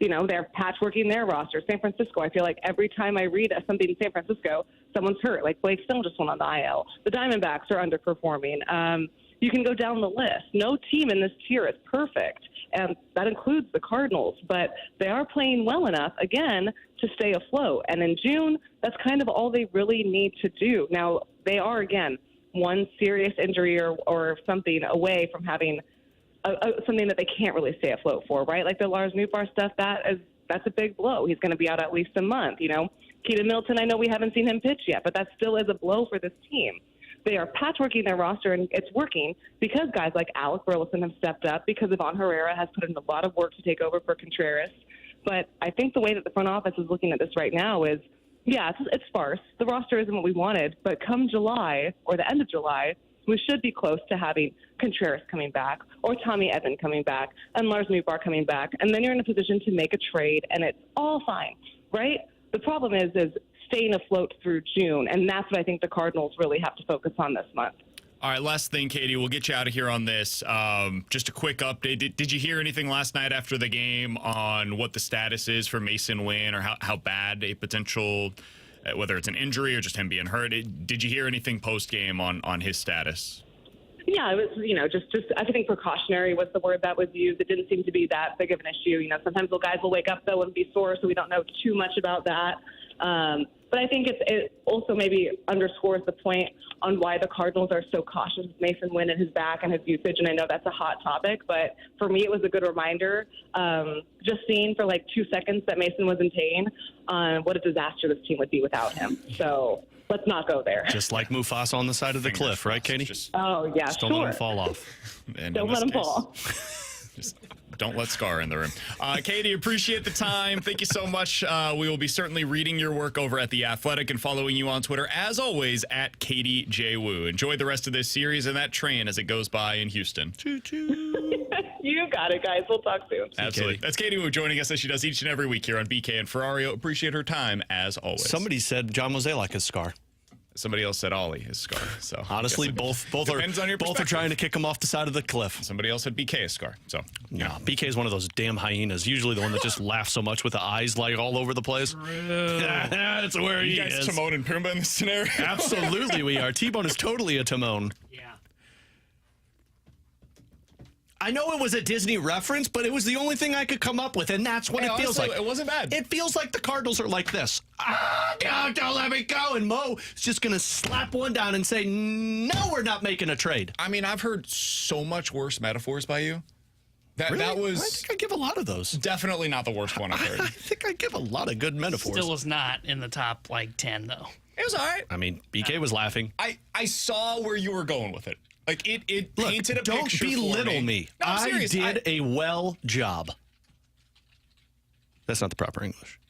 they're patchworking their roster. San Francisco, I feel like every time I read something in San Francisco, someone's hurt. Like Blake Snell just went on the IL. The Diamondbacks are underperforming. You can go down the list. No team in this tier is perfect. and that includes the Cardinals. But they are playing well enough, again, to stay afloat. And in June, that's kind of all they really need to do. Now, they are, again, one serious injury or something away from having something that they can't really stay afloat for, right? Like the Lars Nootbaar stuff, that's a big blow. He's going to be out at least a month, you know. Keaton Middleton, I know we haven't seen him pitch yet, but that still is a blow for this team. They are patchworking their roster, and it's working because guys like Alec Burleson have stepped up, because Ivan Herrera has put in a lot of work to take over for Contreras. But I think the way that the front office is looking at this right now is, yeah, it's sparse. The roster isn't what we wanted, but come July or the end of July, we should be close to having Contreras coming back or Tommy Edman coming back and Lars Nootbaar coming back. And then you're in a position to make a trade, and it's all fine, right? The problem is staying afloat through June, and that's what I think the Cardinals really have to focus on this month. All right, last thing, Katie, we'll get you out of here on this. Just a quick update. Did you hear anything last night after the game on what the status is for Mason Wynn, or how bad a potential, whether it's an injury or just him being hurt? Did you hear anything post-game on his status? Yeah, it was, just I think precautionary was the word that was used. It didn't seem to be that big of an issue. Sometimes the guys will wake up, though, and be sore, so we don't know too much about that. But I think it also maybe underscores the point on why the Cardinals are so cautious with Mason Wynn and his back and his usage. And I know that's a hot topic, but for me, it was a good reminder, just seeing for like 2 seconds that Mason was in pain, what a disaster this team would be without him. So let's not go there. Just like Mufasa on the side of the cliff, right, Katie? Oh, yeah, just sure. Don't let him fall off. And don't let him fall. Just don't let Scar in the room. Katie, appreciate the time. Thank you so much. We will be certainly reading your work over at The Athletic and following you on Twitter, as always, at Katie J. Wu. Enjoy the rest of this series and that train as it goes by in Houston. You got it, guys. We'll talk soon. Absolutely. That's Katie Wu joining us as she does each and every week here on BK and Ferrario. Appreciate her time, as always. Somebody said John Mozeliak is Scar. Somebody else said Ollie is Scar. So honestly, both are trying to kick him off the side of the cliff. Somebody else said BK is Scar. So no, BK is one of those damn hyenas. Usually the one that just laughs so much with the eyes like all over the place. That's where he is. Timon and Pumbaa in this scenario. Absolutely, we are. T-Bone is totally a Timon. Yeah. I know it was a Disney reference, but it was the only thing I could come up with, and that's what it feels like. It wasn't bad. It feels like the Cardinals are like this. Don't let me go. And Mo is just going to slap one down and say, no, we're not making a trade. I mean, I've heard so much worse metaphors by you. Really? That was... I think I give a lot of those. Definitely not the worst one I've heard. I think I give a lot of good metaphors. Still was not in the top, 10, though. It was all right. I mean, BK was laughing. I saw where you were going with it. Like, it painted a picture Don't belittle me. No, I'm I serious. did a well job. That's not the proper English.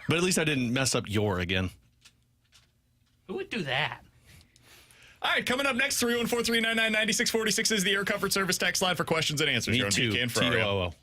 But at least I didn't mess up your again. Who would do that? All right, coming up next, 314-399-9646 is the Air Comfort Service text line for questions and answers. Me here on too. BK and Ferrario. T-O-O.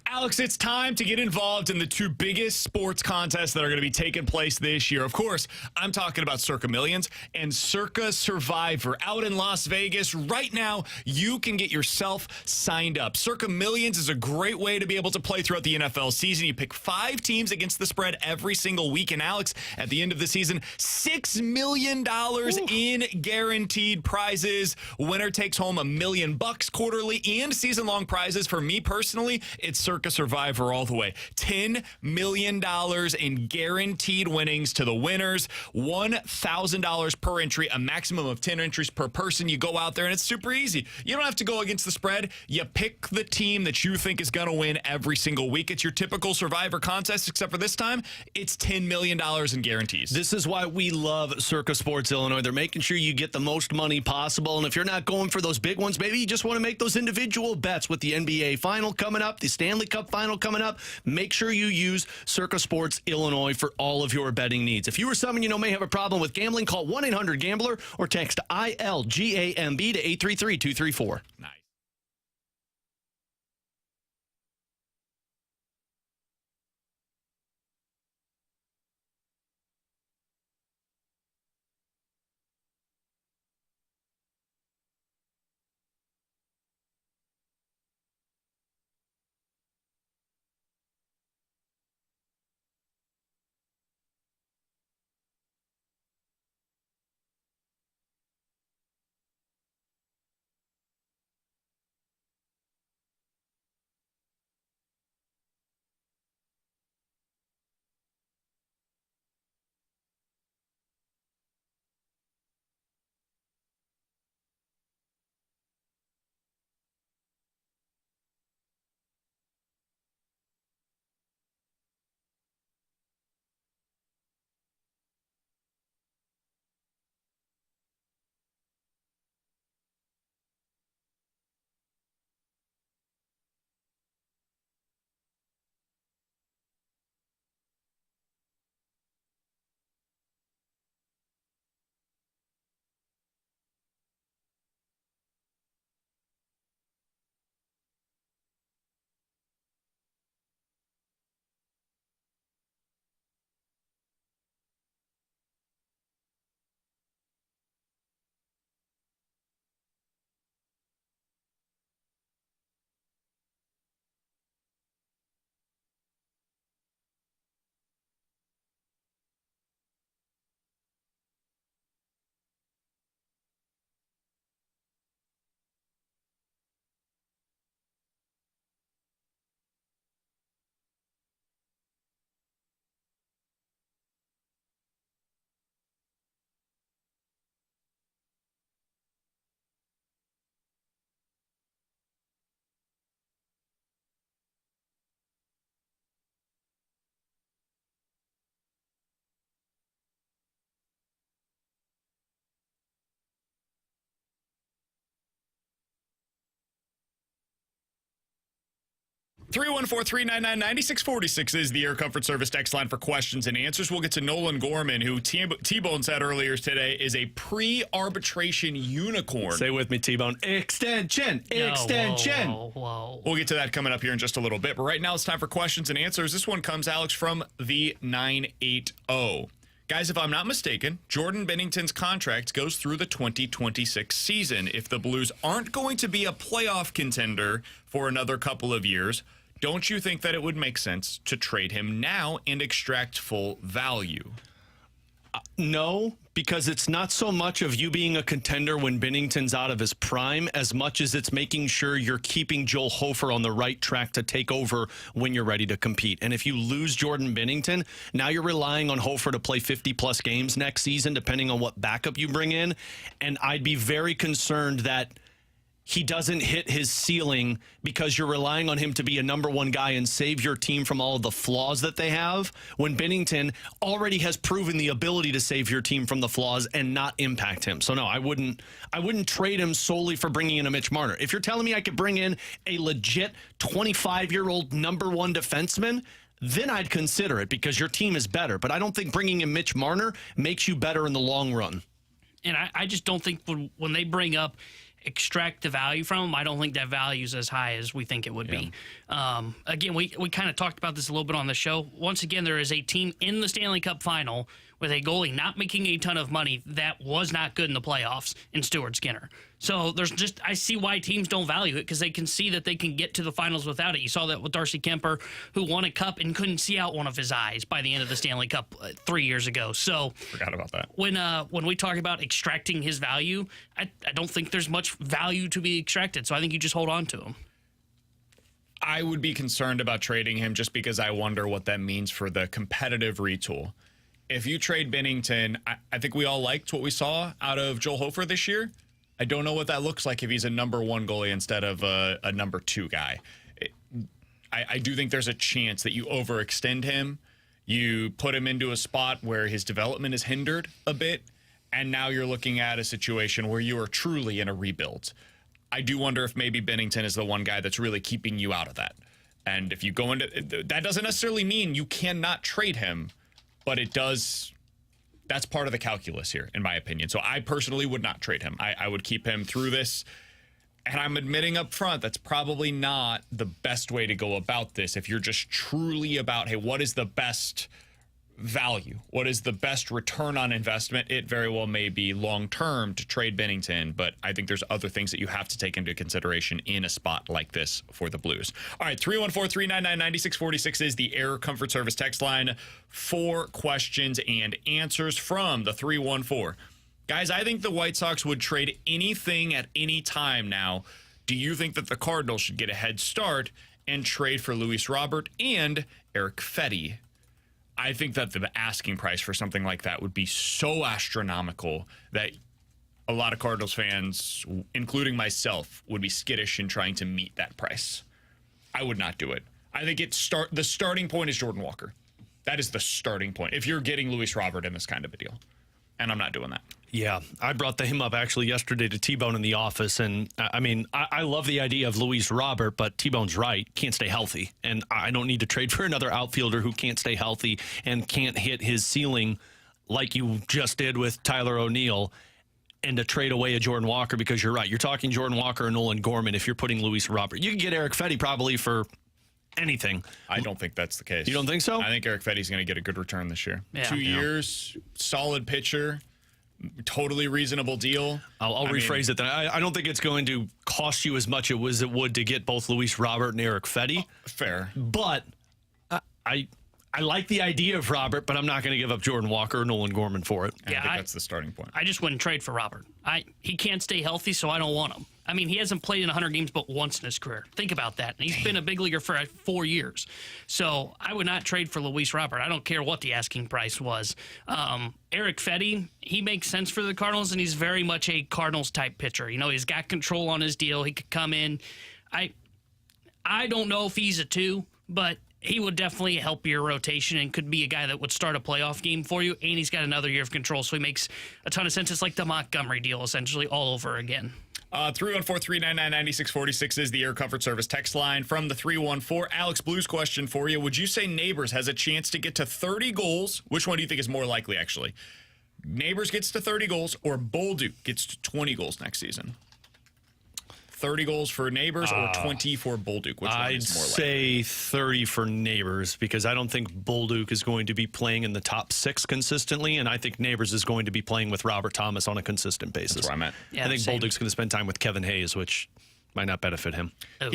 Alex, it's time to get involved in the two biggest sports contests that are going to be taking place this year. Of course, I'm talking about Circa Millions and Circa Survivor out in Las Vegas. Right now, you can get yourself signed up. Circa Millions is a great way to be able to play throughout the NFL season. You pick 5 teams against the spread every single week. And Alex, at the end of the season, $6 million in guaranteed prizes. Winner takes home $1 million quarterly and season-long prizes. For me personally, it's Circa Survivor all the way. $10 million in guaranteed winnings to the winners. $1,000 per entry, a maximum of 10 entries per person. You go out there and it's super easy. You don't have to go against the spread. You pick the team that you think is going to win every single week. It's your typical Survivor contest, except for this time, it's $10 million in guarantees. This is why we love Circa Sports Illinois. They're making sure you get the most money possible. And if you're not going for those big ones, maybe you just want to make those individual bets with the NBA final coming up, the Stanley Cup final coming up. Make sure you use Circa Sports Illinois for all of your betting needs. If you or someone you know may have a problem with gambling, call 1-800-GAMBLER or text ILGAMB to 833-234. Nice. (314-399-9646) is the Air Comfort Service text line for questions and answers. We'll get to Nolan Gorman, who T-Bone said earlier today is a pre-arbitration unicorn. Say with me, T-Bone. Extension. Whoa. We'll get to that coming up here in just a little bit. But right now it's time for questions and answers. This one comes, Alex, from the 980. Guys, if I'm not mistaken, Jordan Bennington's contract goes through the 2026 season. If the Blues aren't going to be a playoff contender for another couple of years, don't you think that it would make sense to trade him now and extract full value? No, because it's not so much of you being a contender when Bennington's out of his prime as much as it's making sure you're keeping Joel Hofer on the right track to take over when you're ready to compete. And if you lose Jordan Bennington, now you're relying on Hofer to play 50-plus games next season, depending on what backup you bring in. And I'd be very concerned that he doesn't hit his ceiling because you're relying on him to be a number one guy and save your team from all of the flaws that they have, when Bennington already has proven the ability to save your team from the flaws and not impact him. So no, I wouldn't trade him solely for bringing in a Mitch Marner. If you're telling me I could bring in a legit 25-year-old number one defenseman, then I'd consider it because your team is better. But I don't think bringing in Mitch Marner makes you better in the long run. And I just don't think when they bring up extract the value from him, I don't think that value is as high as we think it would be. Again, we kind of talked about this a little bit on the show. Once again, there is a team in the Stanley Cup final with a goalie not making a ton of money that was not good in the playoffs in Stuart Skinner. So I see why teams don't value it, because they can see that they can get to the finals without it. You saw that with Darcy Kemper, who won a cup and couldn't see out one of his eyes by the end of the Stanley Cup 3 years ago. So Forgot about that. When we talk about extracting his value, I don't think there's much value to be extracted. So I think you just hold on to him. I would be concerned about trading him just because I wonder what that means for the competitive retool. If you trade Binnington, I think we all liked what we saw out of Joel Hofer this year. I don't know what that looks like if he's a number one goalie instead of a number two guy. I do think there's a chance that you overextend him. You put him into a spot where his development is hindered a bit, and now you're looking at a situation where you are truly in a rebuild. I do wonder if maybe Binnington is the one guy that's really keeping you out of that. And if you go into that, doesn't necessarily mean you cannot trade him, but it does. That's part of the calculus here, in my opinion. So I personally would not trade him. I would keep him through this. And I'm admitting up front, that's probably not the best way to go about this. If you're just truly about, hey, what is the best value? What is the best return on investment? It very well may be long-term to trade Binnington, but I think there's other things that you have to take into consideration in a spot like this for the Blues. All right, 314-399-9646 is the Air Comfort Service text line. 4 questions and answers from the 314. Guys, I think the White Sox would trade anything at any time now. Do you think that the Cardinals should get a head start and trade for Luis Robert and Eric Fetty? I think that the asking price for something like that would be so astronomical that a lot of Cardinals fans, including myself, would be skittish in trying to meet that price. I would not do it. I think the starting point is Jordan Walker. That is the starting point if you're getting Luis Robert in this kind of a deal. And I'm not doing that. Yeah, I brought him up actually yesterday to T-Bone in the office. And I mean, I love the idea of Luis Robert, but T-Bone's right. Can't stay healthy. And I don't need to trade for another outfielder who can't stay healthy and can't hit his ceiling like you just did with Tyler O'Neill, and to trade away a Jordan Walker, because you're right. You're talking Jordan Walker and Nolan Gorman if you're putting Luis Robert. You can get Eric Fetty probably for anything. I don't think that's the case. You don't think so? I think Eric Fetty's going to get a good return this year. Yeah. 2 years, solid pitcher, totally reasonable deal. I'll rephrase it then. I don't think it's going to cost you as much as it would to get both Luis Robert and Eric Fetty. Fair. But I like the idea of Robert, but I'm not going to give up Jordan Walker or Nolan Gorman for it. I think that's the starting point. I just wouldn't trade for Robert. He can't stay healthy, so I don't want him. I mean, he hasn't played in 100 games but once in his career. Think about that. And he's been a big leaguer for 4 years. So I would not trade for Luis Robert. I don't care what the asking price was. Eric Fetty, he makes sense for the Cardinals, and he's very much a Cardinals-type pitcher. You know, he's got control on his deal. He could come in. I don't know if he's a 2, but he would definitely help your rotation and could be a guy that would start a playoff game for you, and he's got another year of control, so he makes a ton of sense. It's like the Montgomery deal, essentially, all over again. 314-399-9646 is the Air Comfort Service text line. From the 314, Alex, Blues question for you. Would you say Neighbors has a chance to get to 30 goals? Which one do you think is more likely, actually? Neighbors gets to 30 goals or Bolduc gets to 20 goals next season? 30 goals for Neighbors or 20 for Bolduc? Which one is more likely? I'd say 30 for Neighbors, because I don't think Bolduc is going to be playing in the top 6 consistently, and I think Neighbors is going to be playing with Robert Thomas on a consistent basis. That's where I'm at. Yeah, I think same. Bolduc's going to spend time with Kevin Hayes, which might not benefit him. Oh.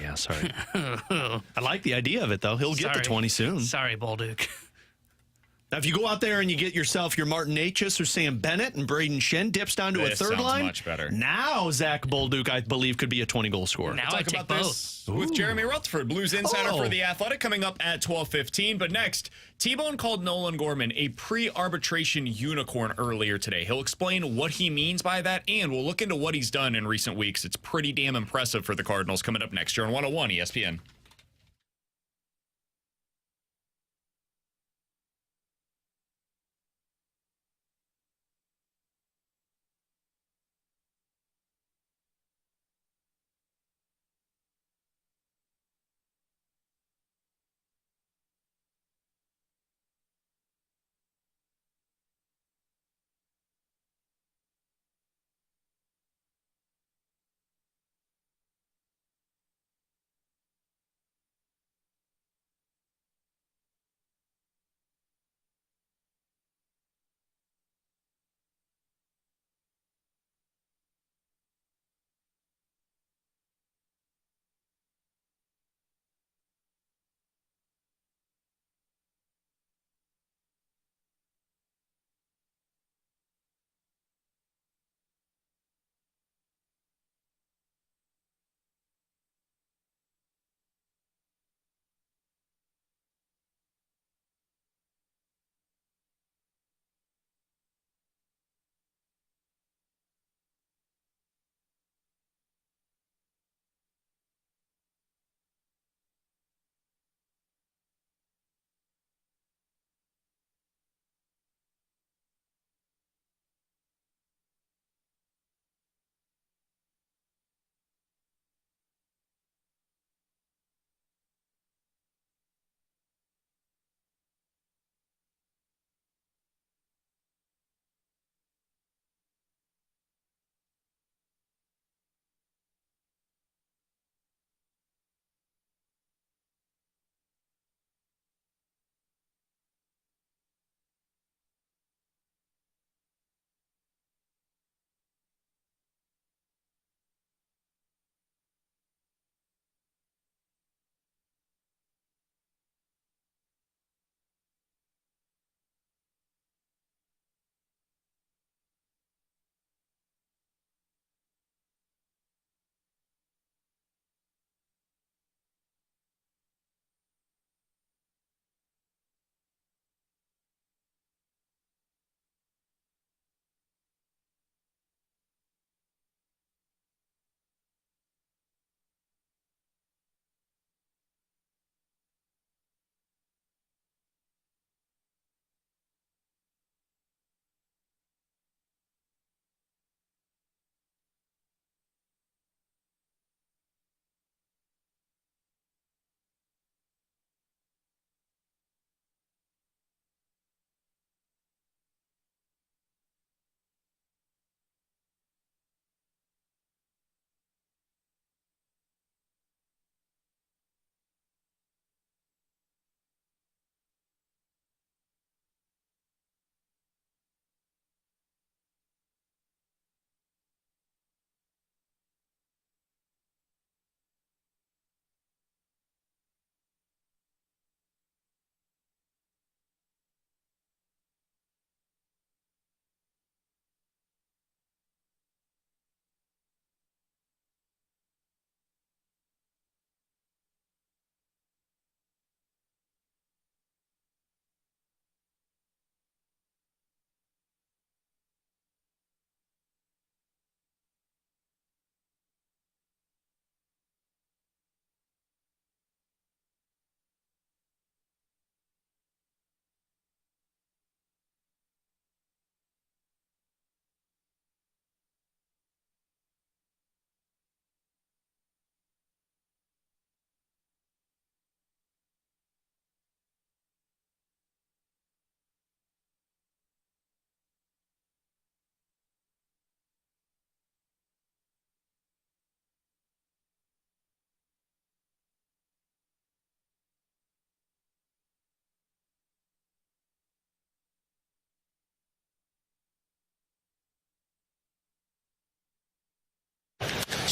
Yeah, sorry. I like the idea of it, though. He'll get to 20 soon. Sorry, Bolduc. Now, if you go out there and you get yourself your Martin Necas or Sam Bennett and Braden Shen dips down to This a third sounds line, much better. Now Zach Bolduc, I believe, could be a 20-goal scorer. Now I Talk take about both. this with Jeremy Rutherford, Blues insider Oh. for The Athletic, coming up at 12:15. But next, T-Bone called Nolan Gorman a pre-arbitration unicorn earlier today. He'll explain what he means by that, and we'll look into what he's done in recent weeks. It's pretty damn impressive for the Cardinals, coming up next year on 101 ESPN.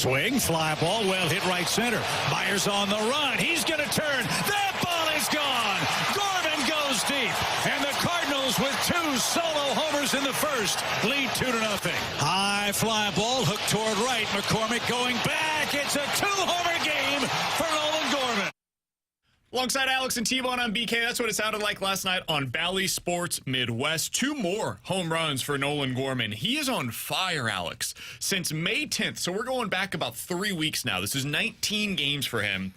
Swing, fly ball, well hit right center. Myers on the run. He's going to turn. That ball is gone. Gorman goes deep. And the Cardinals with 2 solo homers in the first lead 2-0. High fly ball, hooked toward right. McCormick going back. It's a 2-homer game for Nolan Gorman. Alongside Alex and T-Bone on BK, that's what it sounded like last night on Bally Sports Midwest. 2 more home runs for Nolan Gorman. He is on fire, Alex, since May 10th. So we're going back about 3 weeks now. This is 19 games for him.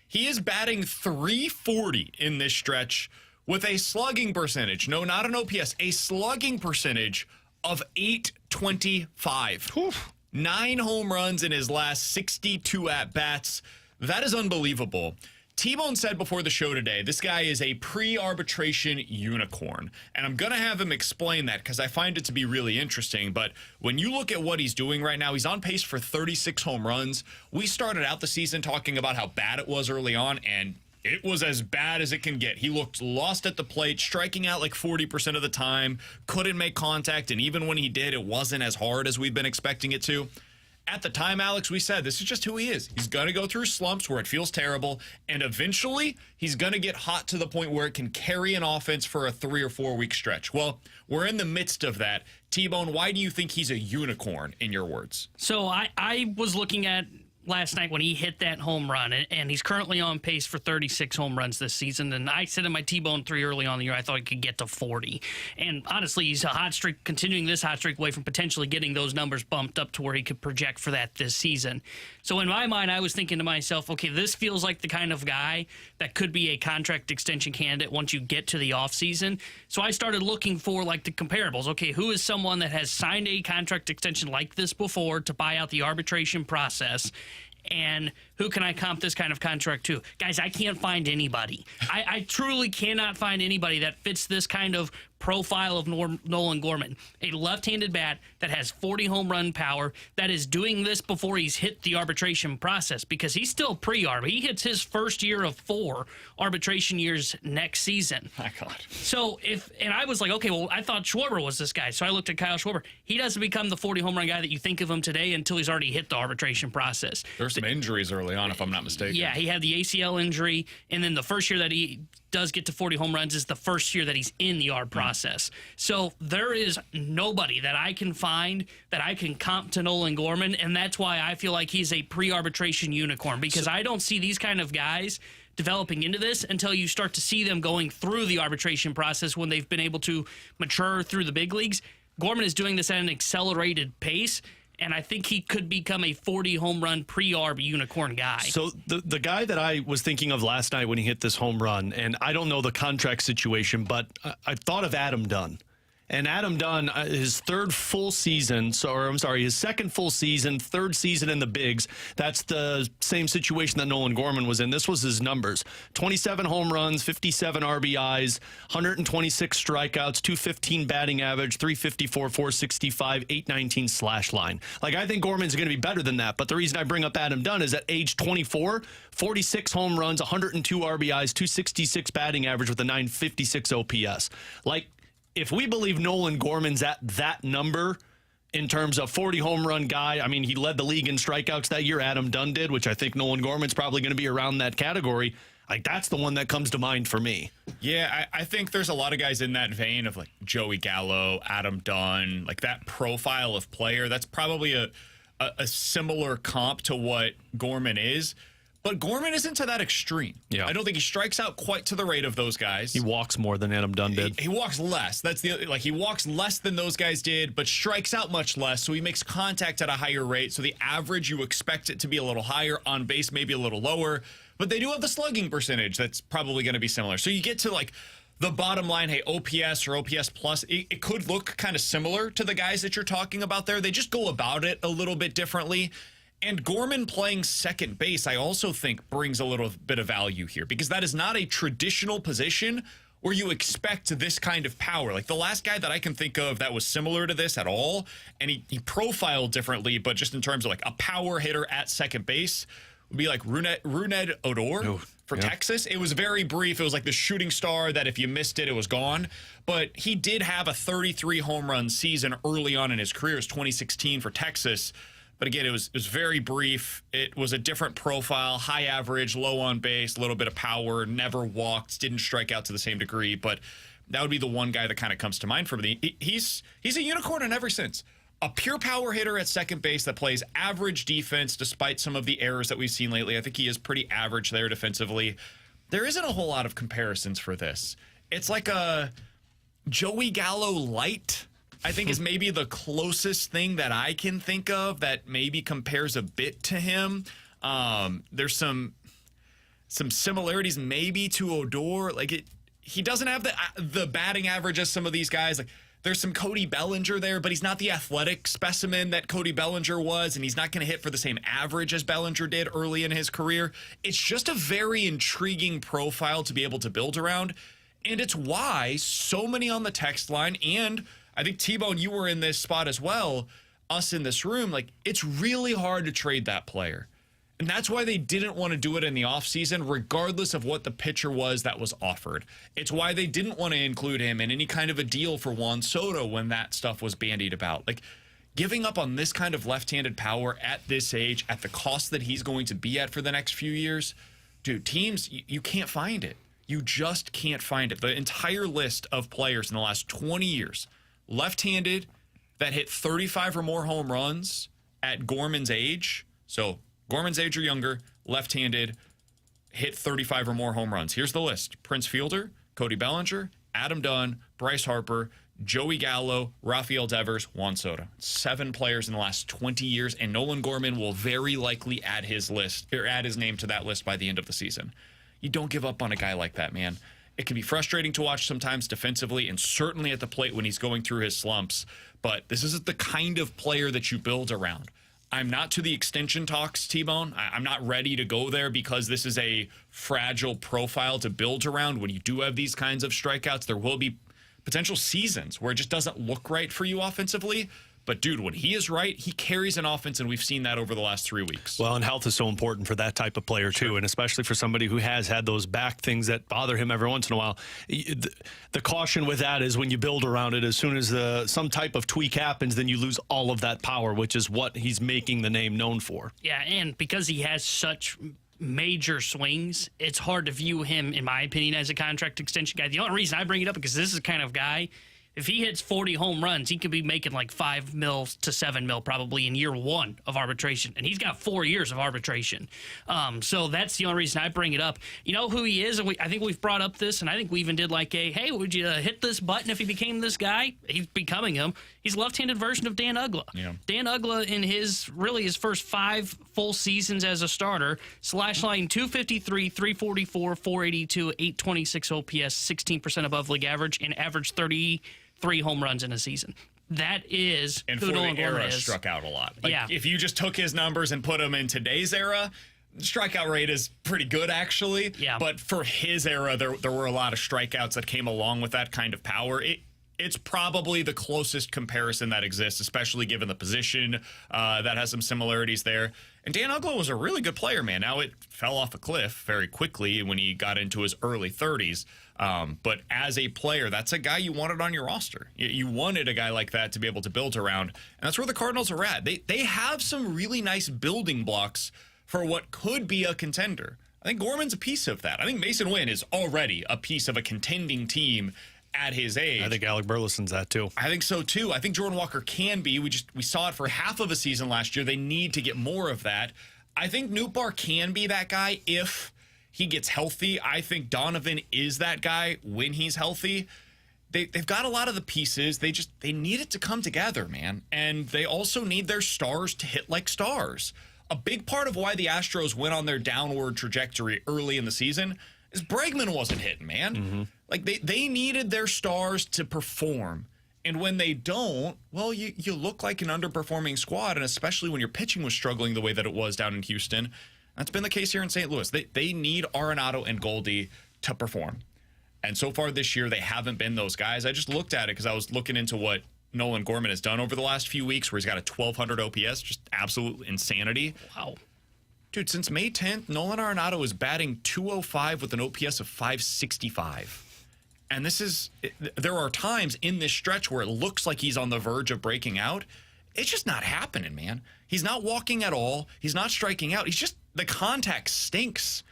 He is batting .340 in this stretch with a slugging percentage. No, not an OPS. A slugging percentage of .825. Oof. 9 home runs in his last 62 at-bats. That is unbelievable. T-Bone said before the show today, this guy is a pre-arbitration unicorn. And I'm going to have him explain that because I find it to be really interesting. But when you look at what he's doing right now, he's on pace for 36 home runs. We started out the season talking about how bad it was early on, and it was as bad as it can get. He looked lost at the plate, striking out like 40% of the time, couldn't make contact, and even when he did, it wasn't as hard as we've been expecting it to. At the time, Alex, we said this is just who he is. He's going to go through slumps where it feels terrible, and eventually he's going to get hot to the point where it can carry an offense for a 3 or 4 week stretch. Well, we're in the midst of that. T-Bone, why do you think he's a unicorn, in your words? So I was looking at last night when he hit that home run, and he's currently on pace for 36 home runs this season. And I said in my T-Bone 3 early on in the year, I thought he could get to 40. And honestly, he's a hot streak, continuing this hot streak away from potentially getting those numbers bumped up to where he could project for that this season. So in my mind, I was thinking to myself, okay, this feels like the kind of guy that could be a contract extension candidate once you get to the offseason. So I started looking for like the comparables. Okay, who is someone that has signed a contract extension like this before to buy out the arbitration process? And who can I comp this kind of contract to? Guys, I can't find anybody. I truly cannot find anybody that fits this kind of profile of Nolan Gorman. A left-handed bat that has 40 home run power, that is doing this before he's hit the arbitration process, because he's still pre-arb. He hits his first year of 4 arbitration years next season. My God. So and I was like, okay, well, I thought Schwarber was this guy. So I looked at Kyle Schwarber. He doesn't become the 40 home run guy that you think of him today until he's already hit the arbitration process. There's some injuries early on, if I'm not mistaken. Yeah, he had the ACL injury, and then the first year that he does get to 40 home runs is the first year that he's in the ARB process. So there is nobody that I can find that I can comp to Nolan Gorman, and that's why I feel like he's a pre-arbitration unicorn, because I don't see these kind of guys developing into this until you start to see them going through the arbitration process when they've been able to mature through the big leagues. Gorman is doing this at an accelerated pace, and I think he could become a 40 home run pre-arb unicorn guy. So the guy that I was thinking of last night when he hit this home run, and I don't know the contract situation, but I thought of Adam Dunn. And Adam Dunn, his third full season, his second full season, third season in the bigs. That's the same situation that Nolan Gorman was in. This was his numbers. 27 home runs, 57 RBIs, 126 strikeouts, 215 batting average, 354, 465, 819 slash line. Like, I think Gorman's going to be better than that. But the reason I bring up Adam Dunn is at age 24, 46 home runs, 102 RBIs, 266 batting average with a 956 OPS. Like, if we believe Nolan Gorman's at that number in terms of 40 home run guy, I mean, he led the league in strikeouts that year. Adam Dunn did, which I think Nolan Gorman's probably going to be around that category. Like, that's the one that comes to mind for me. Yeah, I think there's a lot of guys in that vein of like Joey Gallo, Adam Dunn, like that profile of player. That's probably a similar comp to what Gorman is. But Gorman isn't to that extreme. Yeah. I don't think he strikes out quite to the rate of those guys. He walks more than Adam Dunn did. He walks less. He walks less than those guys did, but strikes out much less. So he makes contact at a higher rate. So the average, you expect it to be a little higher, on base maybe a little lower. But they do have the slugging percentage that's probably going to be similar. So you get to like the bottom line, hey, OPS or OPS plus, it could look kind of similar to the guys that you're talking about there. They just go about it a little bit differently. And Gorman playing second base, I also think, brings a little bit of value here, because that is not a traditional position where you expect this kind of power. Like, the last guy that I can think of that was similar to this at all, and he profiled differently, but just in terms of like a power hitter at second base, would be like Rougned Odor for Texas. It was very brief. It was like the shooting star that if you missed it, it was gone. But he did have a 33 home run season early on in his career. It was 2016 for Texas. But again, it was very brief. It was a different profile, high average, low on base, a little bit of power, never walked, didn't strike out to the same degree. But that would be the one guy that kind of comes to mind for me. He's a unicorn in every sense. A pure power hitter at second base that plays average defense despite some of the errors that we've seen lately. I think he is pretty average there defensively. There isn't a whole lot of comparisons for this. It's like a Joey Gallo light, I think, is maybe the closest thing that I can think of that maybe compares a bit to him. There's some similarities maybe to Odor. Like he doesn't have the batting average as some of these guys. Like there's some Cody Bellinger there, but he's not the athletic specimen that Cody Bellinger was, and he's not going to hit for the same average as Bellinger did early in his career. It's just a very intriguing profile to be able to build around, and it's why so many on the text line, and I think, T-Bone, you were in this spot as well, us in this room, like, it's really hard to trade that player. And that's why they didn't want to do it in the offseason, regardless of what the pitcher was that was offered. It's why they didn't want to include him in any kind of a deal for Juan Soto when that stuff was bandied about. Like, giving up on this kind of left-handed power at this age, at the cost that he's going to be at for the next few years, dude, teams, you can't find it. You just can't find it. The entire list of players in the last 20 years, left-handed, that hit 35 or more home runs at Gorman's age. So Gorman's age or younger, left-handed, hit 35 or more home runs. Here's the list. Prince Fielder, Cody Bellinger, Adam Dunn, Bryce Harper, Joey Gallo, Rafael Devers, Juan Soto. 7 players in the last 20 years, and Nolan Gorman will very likely add his name to that list by the end of the season. You don't give up on a guy like that, man. It can be frustrating to watch sometimes defensively and certainly at the plate when he's going through his slumps, but this isn't the kind of player that you build around. I'm not to the extension talks, T-Bone. I'm not ready to go there because this is a fragile profile to build around. When you do have these kinds of strikeouts, there will be potential seasons where it just doesn't look right for you offensively. But, dude, when he is right, he carries an offense, and we've seen that over the last 3 weeks. Well, and health is so important for that type of player, too, and especially for somebody who has had those back things that bother him every once in a while. The caution with that is when you build around it, as soon as some type of tweak happens, then you lose all of that power, which is what he's making the name known for. Yeah, and because he has such major swings, it's hard to view him, in my opinion, as a contract extension guy. The only reason I bring it up is because this is the kind of guy, if he hits 40 home runs, he could be making like $5 million to $7 million probably in year 1 of arbitration. And he's got 4 years of arbitration. So that's the only reason I bring it up. You know who he is? And I think we've brought up this, and I think we even did like hey, would you hit this button if he became this guy? He's becoming him. He's a left-handed version of Dan Uggla. Yeah. Dan Uggla, in his first 5 full seasons as a starter, slash line 253, 344, 482, 826 OPS, 16% above league average, and average 33 home runs in a season. That is and who for Nolan the era Gorman is. Struck out a lot. Like, yeah. If you just took his numbers and put them in today's era, the strikeout rate is pretty good, actually. Yeah. But for his era, there were a lot of strikeouts that came along with that kind of power. It's probably the closest comparison that exists, especially given the position that has some similarities there. And Dan Uggla was a really good player, man. Now it fell off a cliff very quickly when he got into his early 30s. But as a player, that's a guy you wanted on your roster. You wanted a guy like that to be able to build around. And that's where the Cardinals are at. They have some really nice building blocks for what could be a contender. I think Gorman's a piece of that. I think Mason Wynn is already a piece of a contending team at his age. I think Alec Burleson's that too. I think so too. I think Jordan Walker can be. We saw it for half of a season last year. They need to get more of that. I think Nootbaar can be that guy if he gets healthy. I think Donovan is that guy when he's healthy. They've got a lot of the pieces. They need it to come together, man. And they also need their stars to hit like stars. A big part of why the Astros went on their downward trajectory early in the season is Bregman wasn't hitting, man. Mm-hmm. Like, they needed their stars to perform. And when they don't, well, you look like an underperforming squad, and especially when your pitching was struggling the way that it was down in Houston. That's been the case here in St. Louis. They need Arenado and Goldie to perform. And so far this year, they haven't been those guys. I just looked at it because I was looking into what Nolan Gorman has done over the last few weeks, where he's got a 1,200 OPS, just absolute insanity. Wow. Dude, since May 10th, Nolan Arenado is batting .205 with an OPS of .565. And there are times in this stretch where it looks like he's on the verge of breaking out. It's just not happening, man. He's not walking at all. He's not striking out. The contact stinks.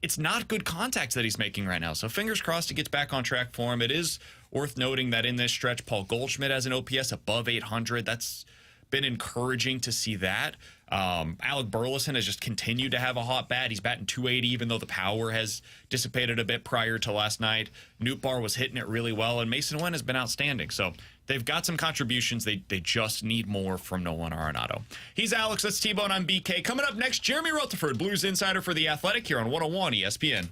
It's not good contacts that he's making right now. So fingers crossed he gets back on track for him. It is worth noting that in this stretch, Paul Goldschmidt has an OPS above 800. That's been encouraging to see that. Alec Burleson has just continued to have a hot bat. He's batting 280, even though the power has dissipated a bit prior to last night. Nootbaar was hitting it really well, and Mason Wynn has been outstanding. So they've got some contributions. They just need more from Nolan Arenado. He's Alex. That's T-Bone. I'm BK. Coming up next, Jeremy Rutherford, Blues insider for The Athletic here on 101 ESPN.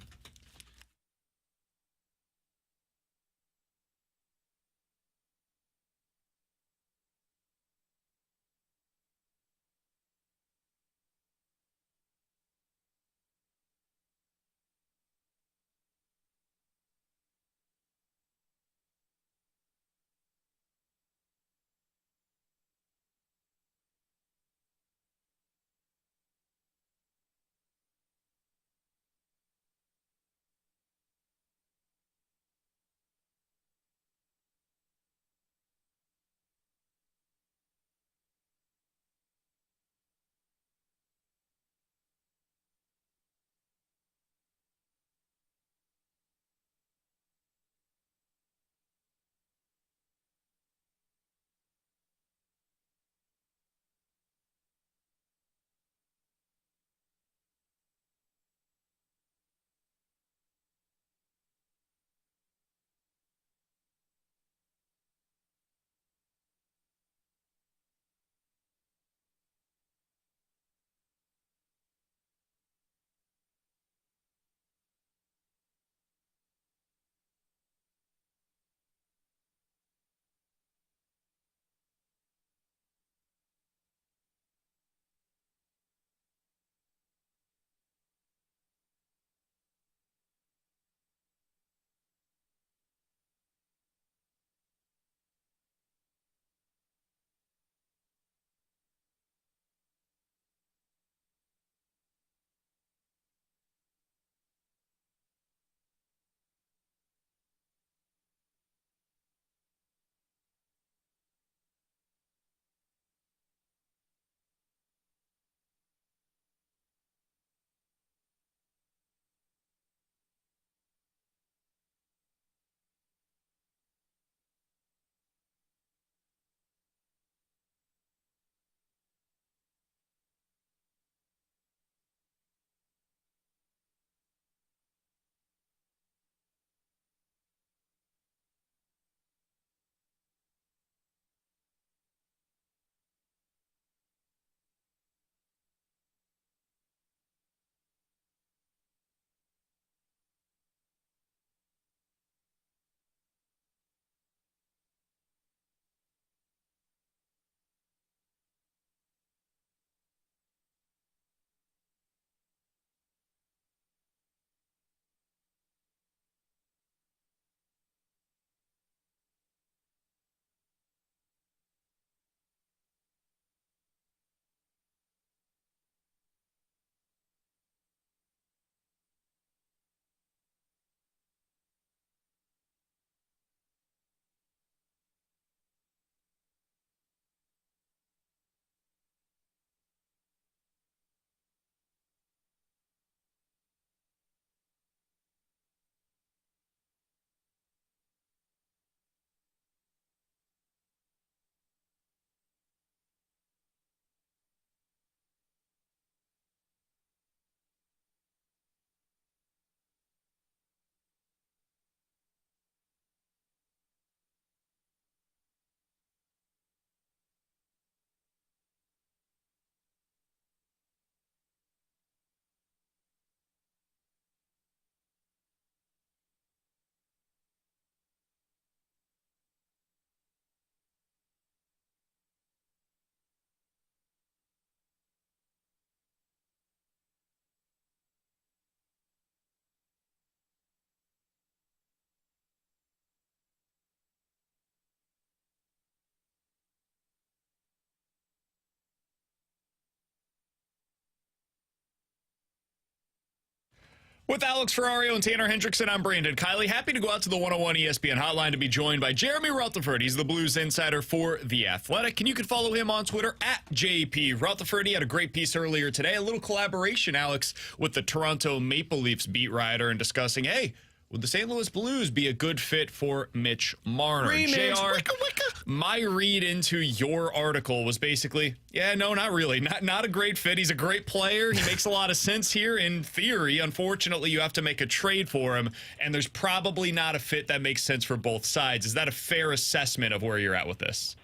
With Alex Ferrario and Tanner Hendrickson, I'm Brandon Kiley. Happy to go out to the 101 ESPN hotline to be joined by Jeremy Rutherford. He's the Blues insider for The Athletic, and you can follow him on Twitter at JP Rutherford. He had a great piece earlier today, a little collaboration, Alex, with the Toronto Maple Leafs beat writer and discussing, hey, would the St. Louis Blues be a good fit for Mitch Marner? Remix, JR, wicka, wicka. my read into your article was basically, yeah, no, not really. Not a great fit. He's a great player. He makes a lot of sense here in theory. Unfortunately, you have to make a trade for him, and there's probably not a fit that makes sense for both sides. Is that a fair assessment of where you're at with this?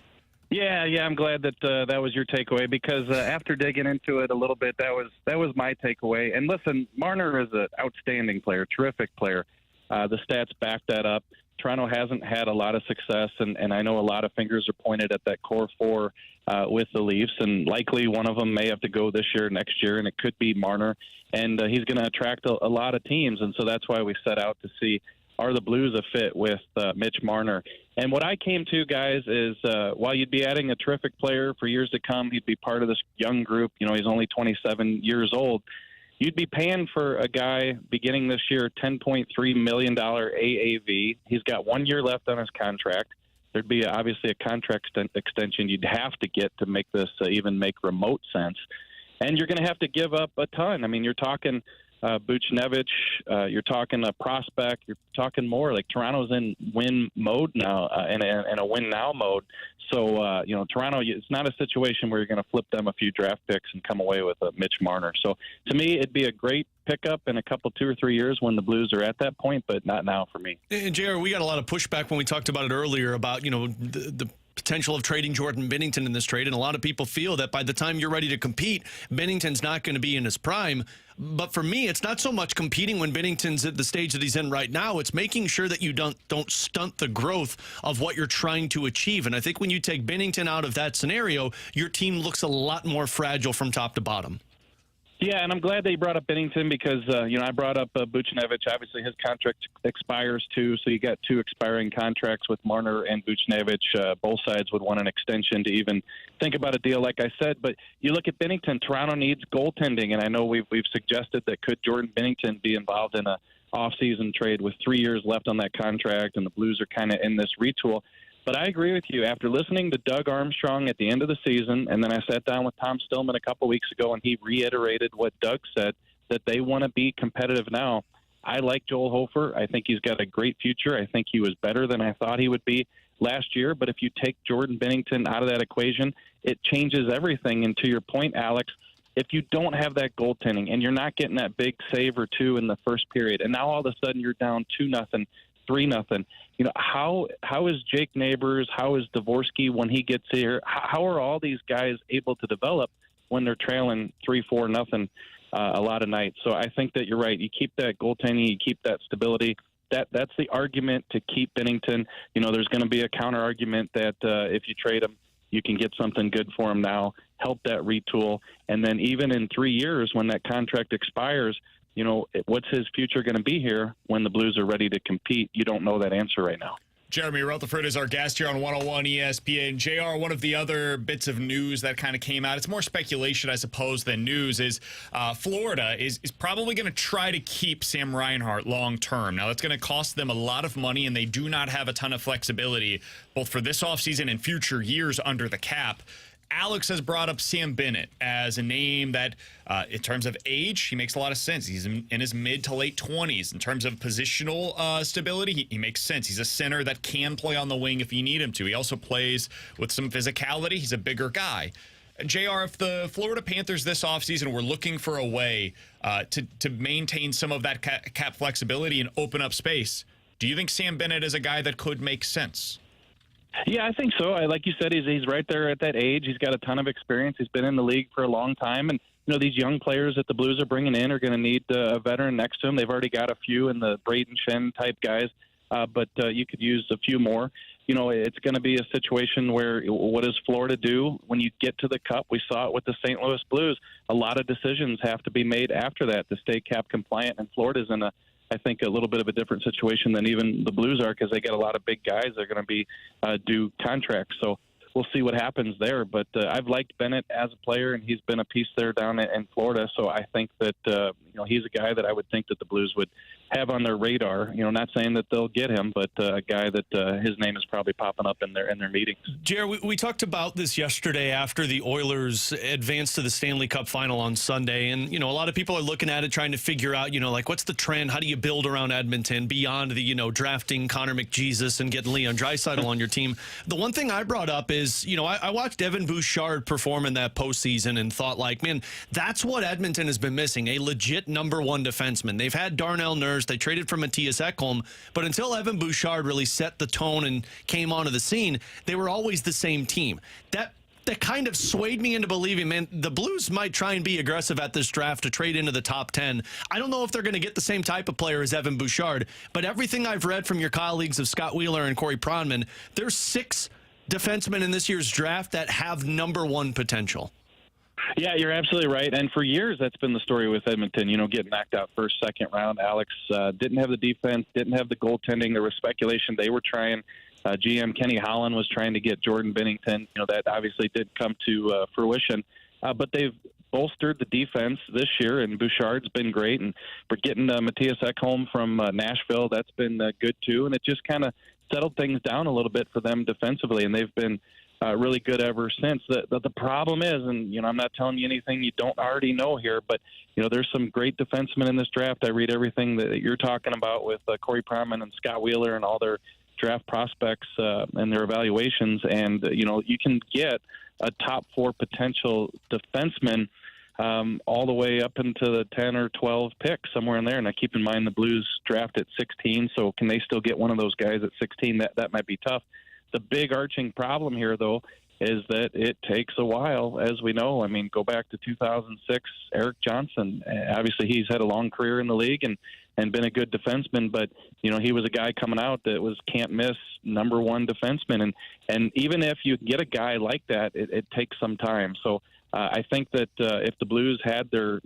Yeah, I'm glad that that was your takeaway because after digging into it a little bit, that was my takeaway. And listen, Marner is an outstanding player, terrific player. The stats back that up. Toronto hasn't had a lot of success, and I know a lot of fingers are pointed at that core four with the Leafs, and likely one of them may have to go this year, next year, and it could be Marner. And he's going to attract a lot of teams, and so that's why we set out to see, are the Blues a fit with Mitch Marner? And what I came to, guys, is while you'd be adding a terrific player for years to come, he'd be part of this young group. You know, he's only 27 years old. You'd be paying for a guy beginning this year $10.3 million AAV. He's got 1 year left on his contract. There'd be obviously a contract extension you'd have to get to make this even make remote sense. And you're going to have to give up a ton. I mean, you're talking Buchnevich, you're talking a prospect, you're talking more. Like Toronto's in win mode now, and a win now mode. So, Toronto, it's not a situation where you're going to flip them a few draft picks and come away with a Mitch Marner. So, to me, it'd be a great pickup in a couple, 2 or 3 years when the Blues are at that point, but not now for me. And, JR, we got a lot of pushback when we talked about it earlier about, the potential of trading Jordan Binnington in this trade, and a lot of people feel that by the time you're ready to compete, Binnington's not going to be in his prime. But for me, it's not so much competing when Binnington's at the stage that he's in right now. It's making sure that you don't stunt the growth of what you're trying to achieve. And I think when you take Binnington out of that scenario, your team looks a lot more fragile from top to bottom. Yeah, and I'm glad they brought up Binnington because, I brought up Buchnevich. Obviously, his contract expires too, so you got 2 expiring contracts with Marner and Buchnevich. Both sides would want an extension to even think about a deal, like I said. But you look at Binnington, Toronto needs goaltending, and I know we've suggested that could Jordan Binnington be involved in a offseason trade with 3 years left on that contract, and the Blues are kind of in this retool. But I agree with you. After listening to Doug Armstrong at the end of the season, and then I sat down with Tom Stillman a couple weeks ago, and he reiterated what Doug said, that they want to be competitive now. I like Joel Hofer. I think he's got a great future. I think he was better than I thought he would be last year. But if you take Jordan Binnington out of that equation, it changes everything. And to your point, Alex, if you don't have that goaltending and you're not getting that big save or two in the first period, and now all of a sudden you're down 2-0, 3-0. How is Jake Neighbors? How is Dvorsky when he gets here? How are all these guys able to develop when they're trailing 3-4-0 a lot of nights? So I think that you're right. You keep that goaltending, you keep that stability. That's the argument to keep Binnington. There's going to be a counter argument that if you trade him, you can get something good for him now, help that retool, and then even in 3 years when that contract expires, what's his future going to be here when the Blues are ready to compete? You don't know that answer right now. Jeremy Rutherford is our guest here on 101 ESPN. JR, one of the other bits of news that kind of came out, it's more speculation, I suppose, than news, is Florida is probably going to try to keep Sam Reinhart long term. Now, that's going to cost them a lot of money, and they do not have a ton of flexibility, both for this offseason and future years under the cap. Alex has brought up Sam Bennett as a name that, in terms of age, he makes a lot of sense. He's in his mid to late 20s. In terms of positional stability, he makes sense. He's a center that can play on the wing if you need him to. He also plays with some physicality. He's a bigger guy. JR, if the Florida Panthers this offseason were looking for a way to maintain some of that cap flexibility and open up space, do you think Sam Bennett is a guy that could make sense? Yeah, I think so. Like you said, he's right there at that age. He's got a ton of experience. He's been in the league for a long time. And, these young players that the Blues are bringing in are going to need a veteran next to him. They've already got a few in the Braden Shen type guys, but you could use a few more. It's going to be a situation where what does Florida do when you get to the Cup? We saw it with the St. Louis Blues. A lot of decisions have to be made after that to stay cap compliant, and Florida's in I think a little bit of a different situation than even the Blues are because they get a lot of big guys. They're going to be due contracts. So we'll see what happens there. But I've liked Bennett as a player, and he's been a piece there down in Florida. So I think that he's a guy that I would think that the Blues would have on their radar. Not saying that they'll get him, but a guy that his name is probably popping up in their meetings. Jer, we talked about this yesterday after the Oilers advanced to the Stanley Cup final on Sunday. And, a lot of people are looking at it, trying to figure out, what's the trend? How do you build around Edmonton beyond the, drafting Connor McJesus and getting Leon Draisaitl on your team? The one thing I brought up is, I watched Evan Bouchard perform in that postseason and thought, man, that's what Edmonton has been missing, a legit number one defenseman. They've had Darnell Nurse. They traded for Matthias Ekholm. But until Evan Bouchard really set the tone and came onto the scene, they were always the same team. That kind of swayed me into believing, man, the Blues might try and be aggressive at this draft to trade into the top 10. I don't know if they're going to get the same type of player as Evan Bouchard, but everything I've read from your colleagues of Scott Wheeler and Corey Pronman, there's 6 defensemen in this year's draft that have number one potential. Yeah, you're absolutely right. And for years, that's been the story with Edmonton, getting knocked out first, second round. Alex didn't have the defense, didn't have the goaltending. There was speculation they were trying. GM Kenny Holland was trying to get Jordan Binnington. That obviously did come to fruition. But they've bolstered the defense this year, and Bouchard's been great. And for getting Matthias Ekholm from Nashville, that's been good too. And it just kind of settled things down a little bit for them defensively, and they've been really good ever since. The problem is, and I'm not telling you anything you don't already know here, but there's some great defensemen in this draft. I read everything that you're talking about with Corey Pronman and Scott Wheeler and all their draft prospects and their evaluations, and you can get a top 4 potential defenseman all the way up into the 10 or 12 pick, somewhere in there. And I keep in mind the Blues draft at 16, so can they still get one of those guys at 16? That might be tough. The big arching problem here, though, is that it takes a while, as we know. I mean, go back to 2006, Eric Johnson. Obviously, he's had a long career in the league and been a good defenseman, but, he was a guy coming out that was can't-miss number one defenseman. And even if you get a guy like that, it takes some time. So I think that if the Blues had their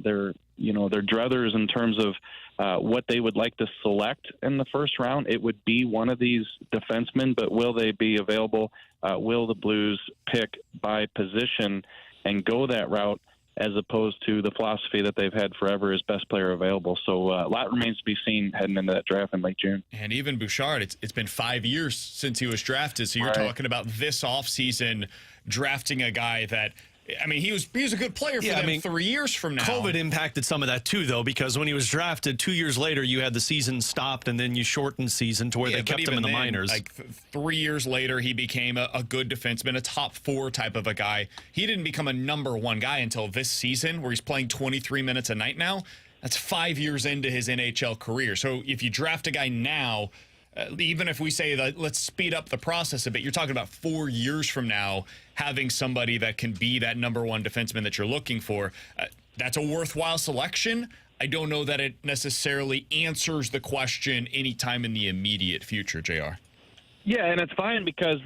druthers in terms of what they would like to select in the first round, it would be one of these defensemen. But will they be available? Will the Blues pick by position and go that route, as opposed to the philosophy that they've had forever as best player available? So a lot remains to be seen heading into that draft in late June. And even Bouchard, it's been 5 years since he was drafted. So you're talking about this offseason drafting a guy that, I mean, he was a good player for them 3 years from now. COVID impacted some of that too, though, because when he was drafted 2 years later, you had the season stopped, and then you shortened season to where they kept him in the minors. 3 years later, he became a good defenseman, a top 4 type of a guy. He didn't become a number 1 guy until this season, where he's playing 23 minutes a night now. That's 5 years into his NHL career. So if you draft a guy now, even if we say that let's speed up the process a bit, you're talking about 4 years from now having somebody that can be that number 1 defenseman that you're looking for. That's a worthwhile selection. I don't know that it necessarily answers the question anytime in the immediate future, JR. Yeah, and it's fine because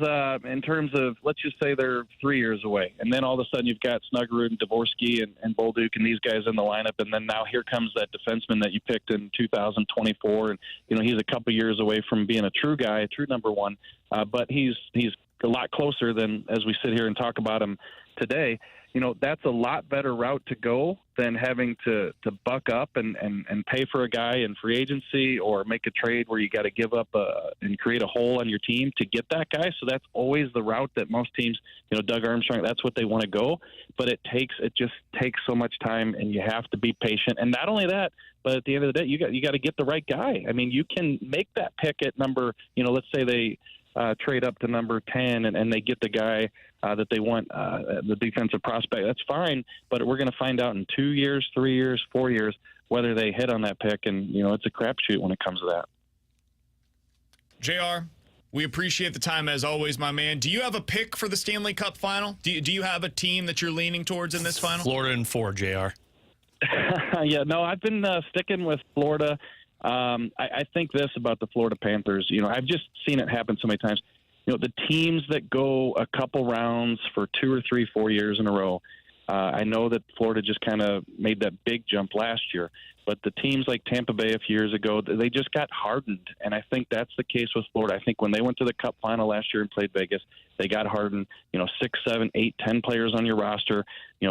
in terms of, let's just say they're 3 years away, and then all of a sudden you've got Snuggerud and Dvorsky and Bolduc and these guys in the lineup, and then now here comes that defenseman that you picked in 2024, and he's a couple years away from being a true guy, a true number 1, but he's a lot closer than as we sit here and talk about him today. That's a lot better route to go than having to buck up and pay for a guy in free agency or make a trade where you got to give up and create a hole on your team to get that guy. So that's always the route that most teams, Doug Armstrong, that's what they want to go. But it just takes so much time, and you have to be patient. And not only that, but at the end of the day, you got to get the right guy. I mean, you can make that pick at number, let's say they trade up to number 10 and they get the guy that they want, the defensive prospect. That's fine, but we're going to find out in 2 years, 3 years, 4 years whether they hit on that pick, and it's a crapshoot when it comes to that. JR, we appreciate the time as always, my man. Do you have a pick for the Stanley Cup final? Do you have a team that you're leaning towards in this final? Florida in 4, JR. Yeah, no, I've been sticking with Florida. I think this about the Florida Panthers. I've just seen it happen so many times. The teams that go a couple rounds for 2 or 3, 4 years in a row, I know that Florida just kind of made that big jump last year, but the teams like Tampa Bay a few years ago, they just got hardened, and I think that's the case with Florida. I think when they went to the Cup final last year and played Vegas, they got hardened. 6, 7, 8, 10 players on your roster,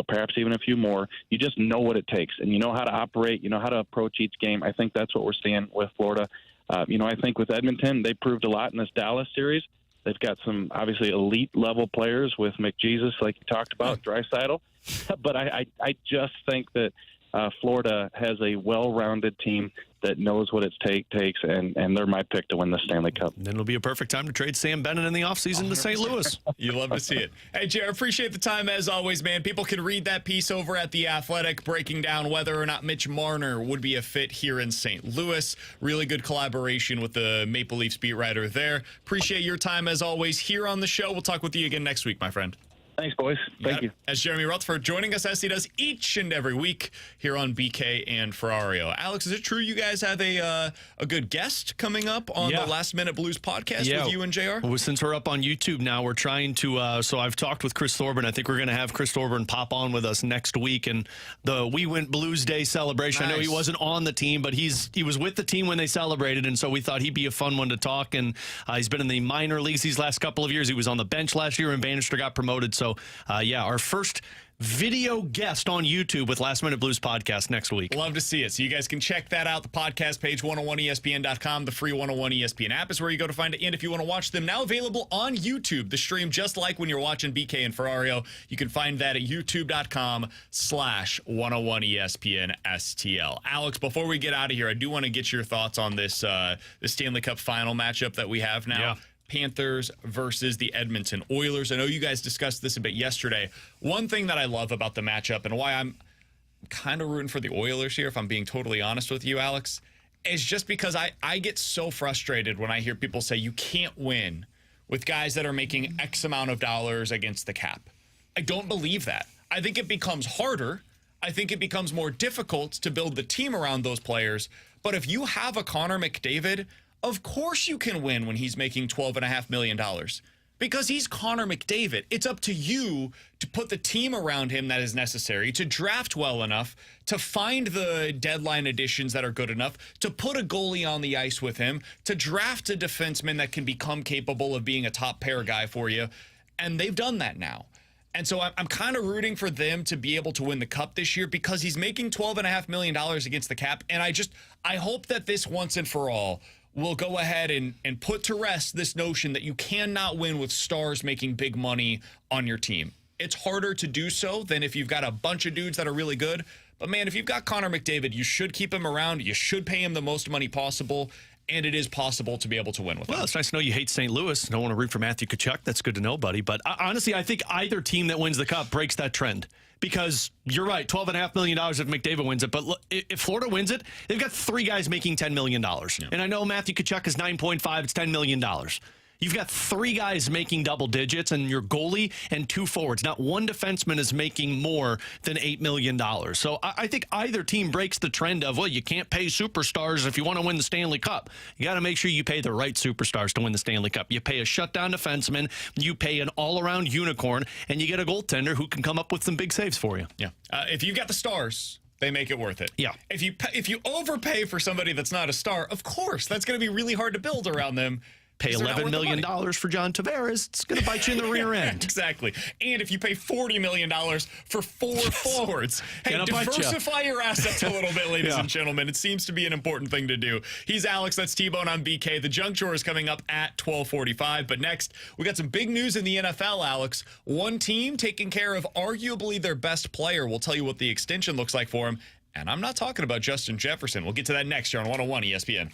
perhaps even a few more. You just know what it takes, and you know how to operate, you know how to approach each game. I think that's what we're seeing with Florida. I think with Edmonton, they proved a lot in this Dallas series. They've got some obviously elite level players with McJesus, like you talked about, Draisaitl. But I just think that Florida has a well-rounded team that knows what it takes, and they're my pick to win the Stanley Cup. Then it'll be a perfect time to trade Sam Bennett in the offseason to St. Louis. You love to see it. Hey, Jer, appreciate the time as always, man. People can read that piece over at The Athletic breaking down whether or not Mitch Marner would be a fit here in St. Louis. Really good collaboration with the Maple Leafs beat writer there. Appreciate your time as always here on the show. We'll talk with you again next week, my friend. Thanks, boys. Thank you. As Jeremy Rutherford joining us as he does each and every week here on BK and Ferrario. Alex, is it true you guys have a good guest coming up on the Last Minute Blues podcast with you and JR? Well, since we're up on YouTube now, we're trying to, so I've talked with Chris Thorburn. I think we're going to have Chris Thorburn pop on with us next week. And the We Went Blues Day celebration, I know he wasn't on the team, but he was with the team when they celebrated. And so we thought he'd be a fun one to talk. And he's been in the minor leagues these last couple of years. He was on the bench last year when Bannister got promoted. So, our first video guest on YouTube with Last Minute Blues podcast next week. Love to see it. So you guys can check that out. The podcast page, 101ESPN.com. The free 101 ESPN app is where you go to find it. And if you want to watch them, now available on YouTube. The stream, just like when you're watching BK and Ferrario, you can find that at youtube.com/101ESPN STL. Alex, before we get out of here, I do want to get your thoughts on this the Stanley Cup final matchup that we have now. Yeah. Panthers versus the Edmonton Oilers. I know you guys discussed this a bit yesterday. One thing that I love about the matchup and why I'm kind of rooting for the Oilers here, if I'm being totally honest with you, Alex, is just because I get so frustrated when I hear people say you can't win with guys that are making X amount of dollars against the cap. I don't believe that. I think it becomes harder. I think it becomes more difficult to build the team around those players. But if you have a Connor McDavid, of course you can win when he's making $12.5 million because he's Connor McDavid. It's up to you to put the team around him that is necessary, to draft well enough, to find the deadline additions that are good enough, to put a goalie on the ice with him, to draft a defenseman that can become capable of being a top pair guy for you. And they've done that now. And so I'm kind of rooting for them to be able to win the Cup this year because he's making $12.5 million against the cap. And I hope that this once and for all will go ahead and put to rest this notion that you cannot win with stars making big money on your team. It's harder to do so than if you've got a bunch of dudes that are really good. But, man, if you've got Connor McDavid, you should keep him around. You should pay him the most money possible. And it is possible to be able to win with him. Well, it's nice to know you hate St. Louis. Don't want to root for Matthew Tkachuk. That's good to know, buddy. But honestly, I think either team that wins the Cup breaks that trend. Because you're right, $12.5 million if McDavid wins it. But look, if Florida wins it, they've got three guys making $10 million. Yeah. And I know Matthew Tkachuk is 9.5. It's $10 million. You've got three guys making double digits and your goalie and two forwards. Not one defenseman is making more than $8 million. So I think either team breaks the trend of, well, you can't pay superstars if you want to win the Stanley Cup. You got to make sure you pay the right superstars to win the Stanley Cup. You pay a shutdown defenseman, you pay an all-around unicorn, and you get a goaltender who can come up with some big saves for you. Yeah. If you got the stars, they make it worth it. Yeah. If you overpay for somebody that's not a star, of course, that's going to be really hard to build around them. Pay $11 million for John Tavares, it's going to bite you in the rear end. Exactly. And if you pay $40 million for four forwards, hey, diversify your assets a little bit, ladies and gentlemen. It seems to be an important thing to do. He's Alex, that's T-Bone, I'm BK. The Junk Drawer is coming up at 12:45. But next, we got some big news in the NFL, Alex. One team taking care of arguably their best player. We'll tell you what the extension looks like for him. And I'm not talking about Justin Jefferson. We'll get to that next here on 101 ESPN.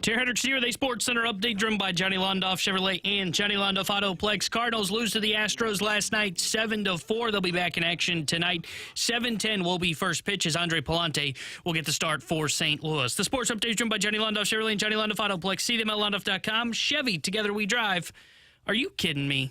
Terry Hendricks here with a Sports Center update driven by Johnny Londoff Chevrolet and Johnny Londoff Autoplex. Cardinals lose to the Astros last night 7-4. They'll be back in action tonight. 7:10 will be first pitch as Andre Palante will get the start for St. Louis. The Sports Update is driven by Johnny Londoff Chevrolet and Johnny Londoff Autoplex. See them at londoff.com. Chevy, together we drive. Are you kidding me?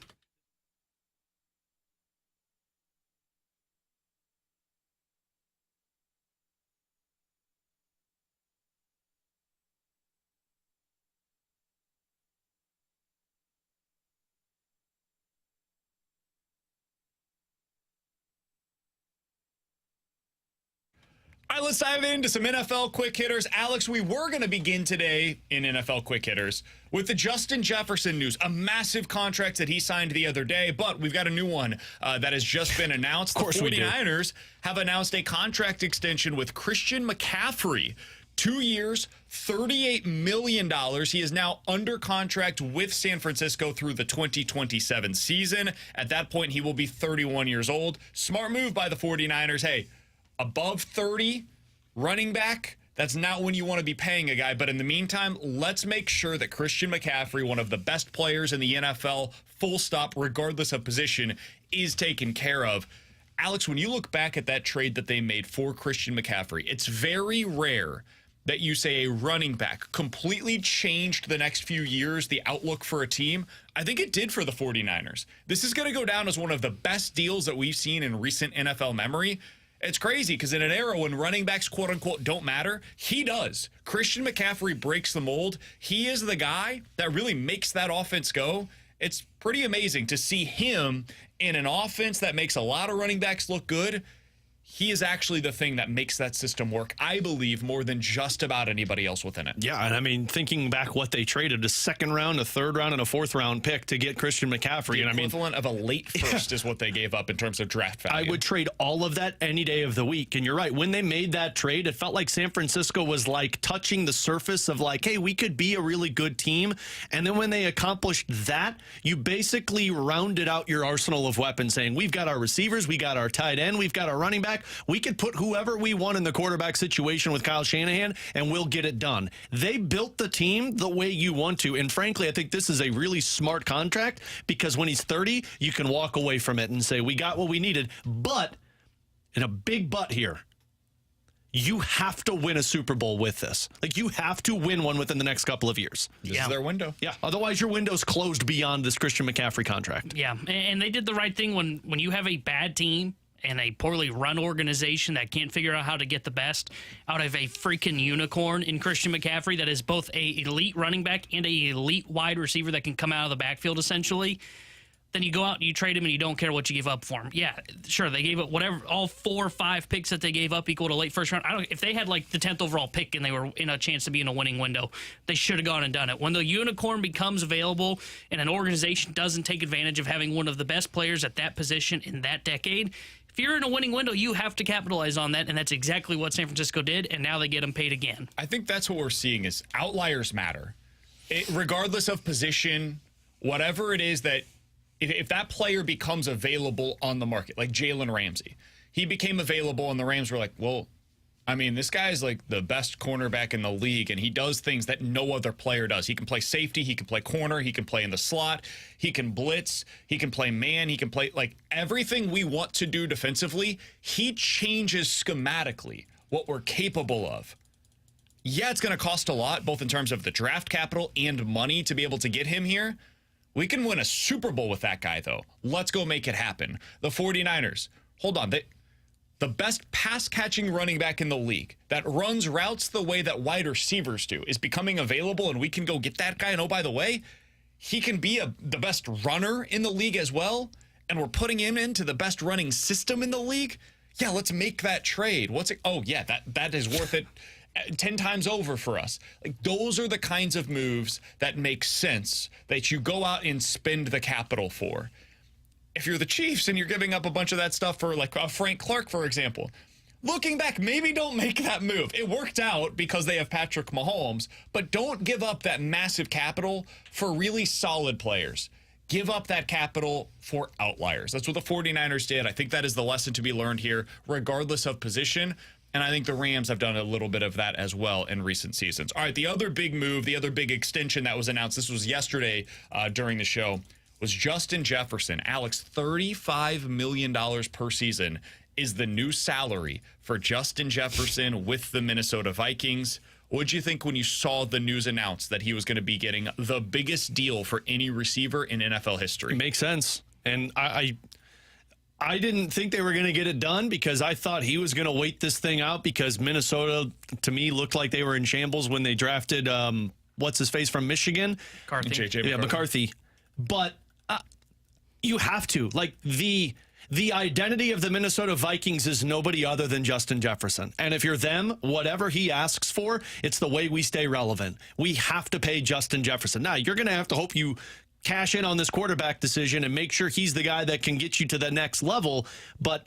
All right, let's dive into some NFL quick hitters. Alex, we were going to begin today in NFL quick hitters with the Justin Jefferson news, a massive contract that he signed the other day, but we've got a new one that has just been announced. Of course the 49ers have announced a contract extension with Christian McCaffrey. 2 years, $38 million. He is now under contract with San Francisco through the 2027 season. At that point, he will be 31 years old. Smart move by the 49ers. Hey, above 30, running back, that's not when you want to be paying a guy. But in the meantime, let's make sure that Christian McCaffrey, one of the best players in the NFL, full stop, regardless of position, is taken care of. Alex, when you look back at that trade that they made for Christian McCaffrey, it's very rare that you say a running back completely changed the next few years, the outlook for a team. I think it did for the 49ers. This is going to go down as one of the best deals that we've seen in recent NFL memory. It's crazy because in an era when running backs, quote unquote, don't matter, he does. Christian McCaffrey breaks the mold. He is the guy that really makes that offense go. It's pretty amazing to see him in an offense that makes a lot of running backs look good. He is actually the thing that makes that system work, I believe, more than just about anybody else within it. Yeah, and I mean, thinking back what they traded, a second round, a third round, and a fourth round pick to get Christian McCaffrey. The equivalent of a late first is what they gave up in terms of draft value. I would trade all of that any day of the week. And you're right, when they made that trade, it felt like San Francisco was like touching the surface of like, hey, we could be a really good team. And then when they accomplished that, you basically rounded out your arsenal of weapons, saying, we've got our receivers, we got our tight end, we've got our running back. We could put whoever we want in the quarterback situation with Kyle Shanahan, and we'll get it done. They built the team the way you want to. And frankly, I think this is a really smart contract because when he's 30, you can walk away from it and say, we got what we needed. But, and a big but here, you have to win a Super Bowl with this. Like, you have to win one within the next couple of years. This is their window. Yeah. Otherwise, your window's closed beyond this Christian McCaffrey contract. Yeah, and they did the right thing when you have a bad team and a poorly run organization that can't figure out how to get the best out of a freaking unicorn in Christian McCaffrey that is both a elite running back and a elite wide receiver that can come out of the backfield essentially, then you go out and you trade him and you don't care what you give up for him. Yeah, sure, they gave up whatever, all 4 or 5 picks that they gave up equal to late first round. If they had like the 10th overall pick and they were in a chance to be in a winning window, they should have gone and done it. When the unicorn becomes available and an organization doesn't take advantage of having one of the best players at that position in that decade, if you're in a winning window, you have to capitalize on that, and that's exactly what San Francisco did, and now they get them paid again. I think that's what we're seeing is outliers matter. Regardless of position, whatever it is that if that player becomes available on the market, like Jalen Ramsey, he became available and the Rams were like, well, I mean, this guy's like the best cornerback in the league, and he does things that no other player does. He can play safety, he can play corner, he can play in the slot, he can blitz, he can play man, he can play like everything we want to do defensively. He changes schematically what we're capable of. Yeah, it's going to cost a lot, both in terms of the draft capital and money to be able to get him here. We can win a Super Bowl with that guy, though. Let's go make it happen. The 49ers, hold on, the best pass-catching running back in the league that runs routes the way that wide receivers do is becoming available, and we can go get that guy. And oh, by the way, he can be the best runner in the league as well, and we're putting him into the best running system in the league. Yeah, let's make that trade. What's it? Oh, yeah, that is worth it 10 times over for us. Like, those are the kinds of moves that make sense that you go out and spend the capital for. If you're the Chiefs and you're giving up a bunch of that stuff for like Frank Clark, for example, looking back, maybe don't make that move. It worked out because they have Patrick Mahomes, but don't give up that massive capital for really solid players. Give up that capital for outliers. That's what the 49ers did. I think that is the lesson to be learned here, regardless of position. And I think the Rams have done a little bit of that as well in recent seasons. All right, the other big move, the other big extension that was announced, this was yesterday during the show, was Justin Jefferson. Alex, $35 million per season is the new salary for Justin Jefferson with the Minnesota Vikings. What did you think when you saw the news announced that he was going to be getting the biggest deal for any receiver in NFL history? It makes sense. And I didn't think they were going to get it done because I thought he was going to wait this thing out because Minnesota, to me, looked like they were in shambles when they drafted, what's-his-face from Michigan? McCarthy. JJ McCarthy. Yeah, McCarthy. But you have to. Like, the identity of the Minnesota Vikings is nobody other than Justin Jefferson. And if you're them, whatever he asks for, it's the way we stay relevant. We have to pay Justin Jefferson. Now, you're going to have to hope you cash in on this quarterback decision and make sure he's the guy that can get you to the next level. But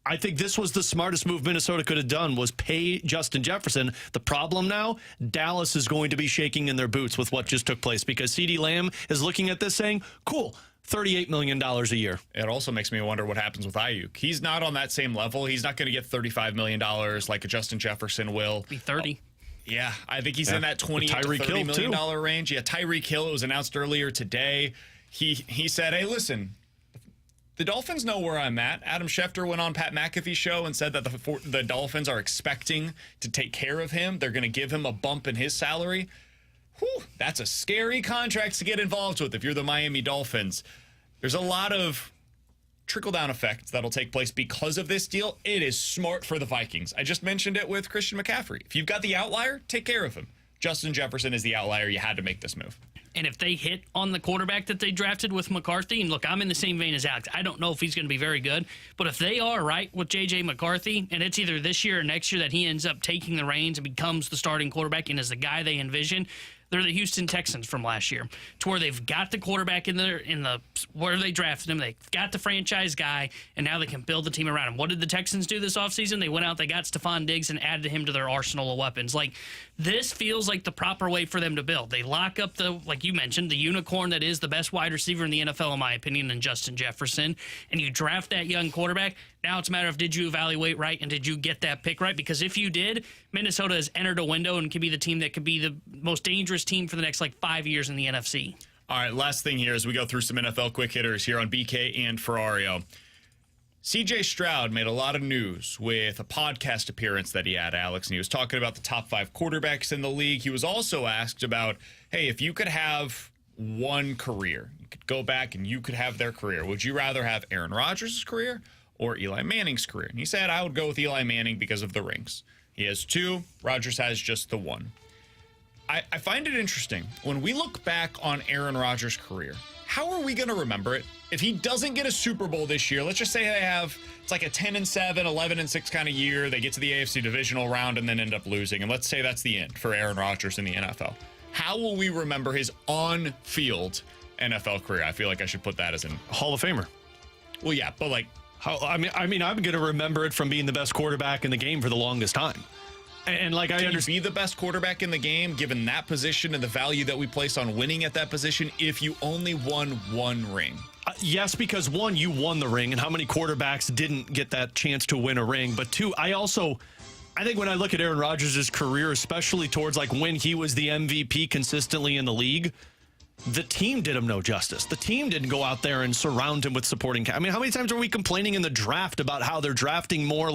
I think this was the smartest move Minnesota could have done, was pay Justin Jefferson. The problem now, Dallas is going to be shaking in their boots with what just took place because CeeDee Lamb is looking at this saying, cool, $38 million a year. It also makes me wonder what happens with Ayuk. He's not on that same level. He's not going to get $35 million like a Justin Jefferson will. Be 30. Yeah, I think he's in that $20 to $30 million range. Yeah, Tyreek Hill, it was announced earlier today. He said, hey, listen, the Dolphins know where I'm at. Adam Schefter went on Pat McAfee's show and said that the Dolphins are expecting to take care of him. They're going to give him a bump in his salary. Whew, that's a scary contract to get involved with if you're the Miami Dolphins. There's a lot of trickle-down effects that'll take place because of this deal. It is smart for the Vikings. I just mentioned it with Christian McCaffrey. If you've got the outlier, take care of him. Justin Jefferson is the outlier. You had to make this move. And if they hit on the quarterback that they drafted with McCarthy, and look, I'm in the same vein as Alex. I don't know if he's going to be very good, but if they are right with J.J. McCarthy, and it's either this year or next year that he ends up taking the reins and becomes the starting quarterback and is the guy they envision, they're the Houston Texans from last year, to where they've got the quarterback in the where they drafted him. They've got the franchise guy, and now they can build the team around him. What did the Texans do this offseason? They went out, they got Stephon Diggs, and added him to their arsenal of weapons. Like, this feels like the proper way for them to build. They lock up like you mentioned, the unicorn that is the best wide receiver in the NFL, in my opinion, in Justin Jefferson, and you draft that young quarterback. Now it's a matter of, did you evaluate right and did you get that pick right? Because if you did, Minnesota has entered a window and can be the team that could be the most dangerous team for the next 5 years in the NFC. All right, last thing here as we go through some NFL quick hitters here on BK and Ferrario. C.J. Stroud made a lot of news with a podcast appearance that he had, Alex, and he was talking about the top 5 quarterbacks in the league. He was also asked about, hey, if you could have one career, you could go back and you could have their career, would you rather have Aaron Rodgers' career or Eli Manning's career? And he said, I would go with Eli Manning because of the rings. He has 2. Rodgers has just the 1. I find it interesting. When we look back on Aaron Rodgers' career, how are we going to remember it? If he doesn't get a Super Bowl this year, let's just say it's like a 10-7, 11-6 kind of year. They get to the AFC divisional round and then end up losing. And let's say that's the end for Aaron Rodgers in the NFL. How will we remember his on-field NFL career? I feel like I should put that as an Hall of Famer. Well, yeah, but I mean, I'm going to remember it from being the best quarterback in the game for the longest time. And I understand, be the best quarterback in the game, given that position and the value that we place on winning at that position, if you only won 1 ring? Yes, because 1, you won the ring, and how many quarterbacks didn't get that chance to win a ring? But 2, I think when I look at Aaron Rodgers' career, especially towards when he was the MVP consistently in the league, the team did him no justice. The team didn't go out there and surround him with supporting. I mean, how many times are we complaining in the draft about how they're drafting more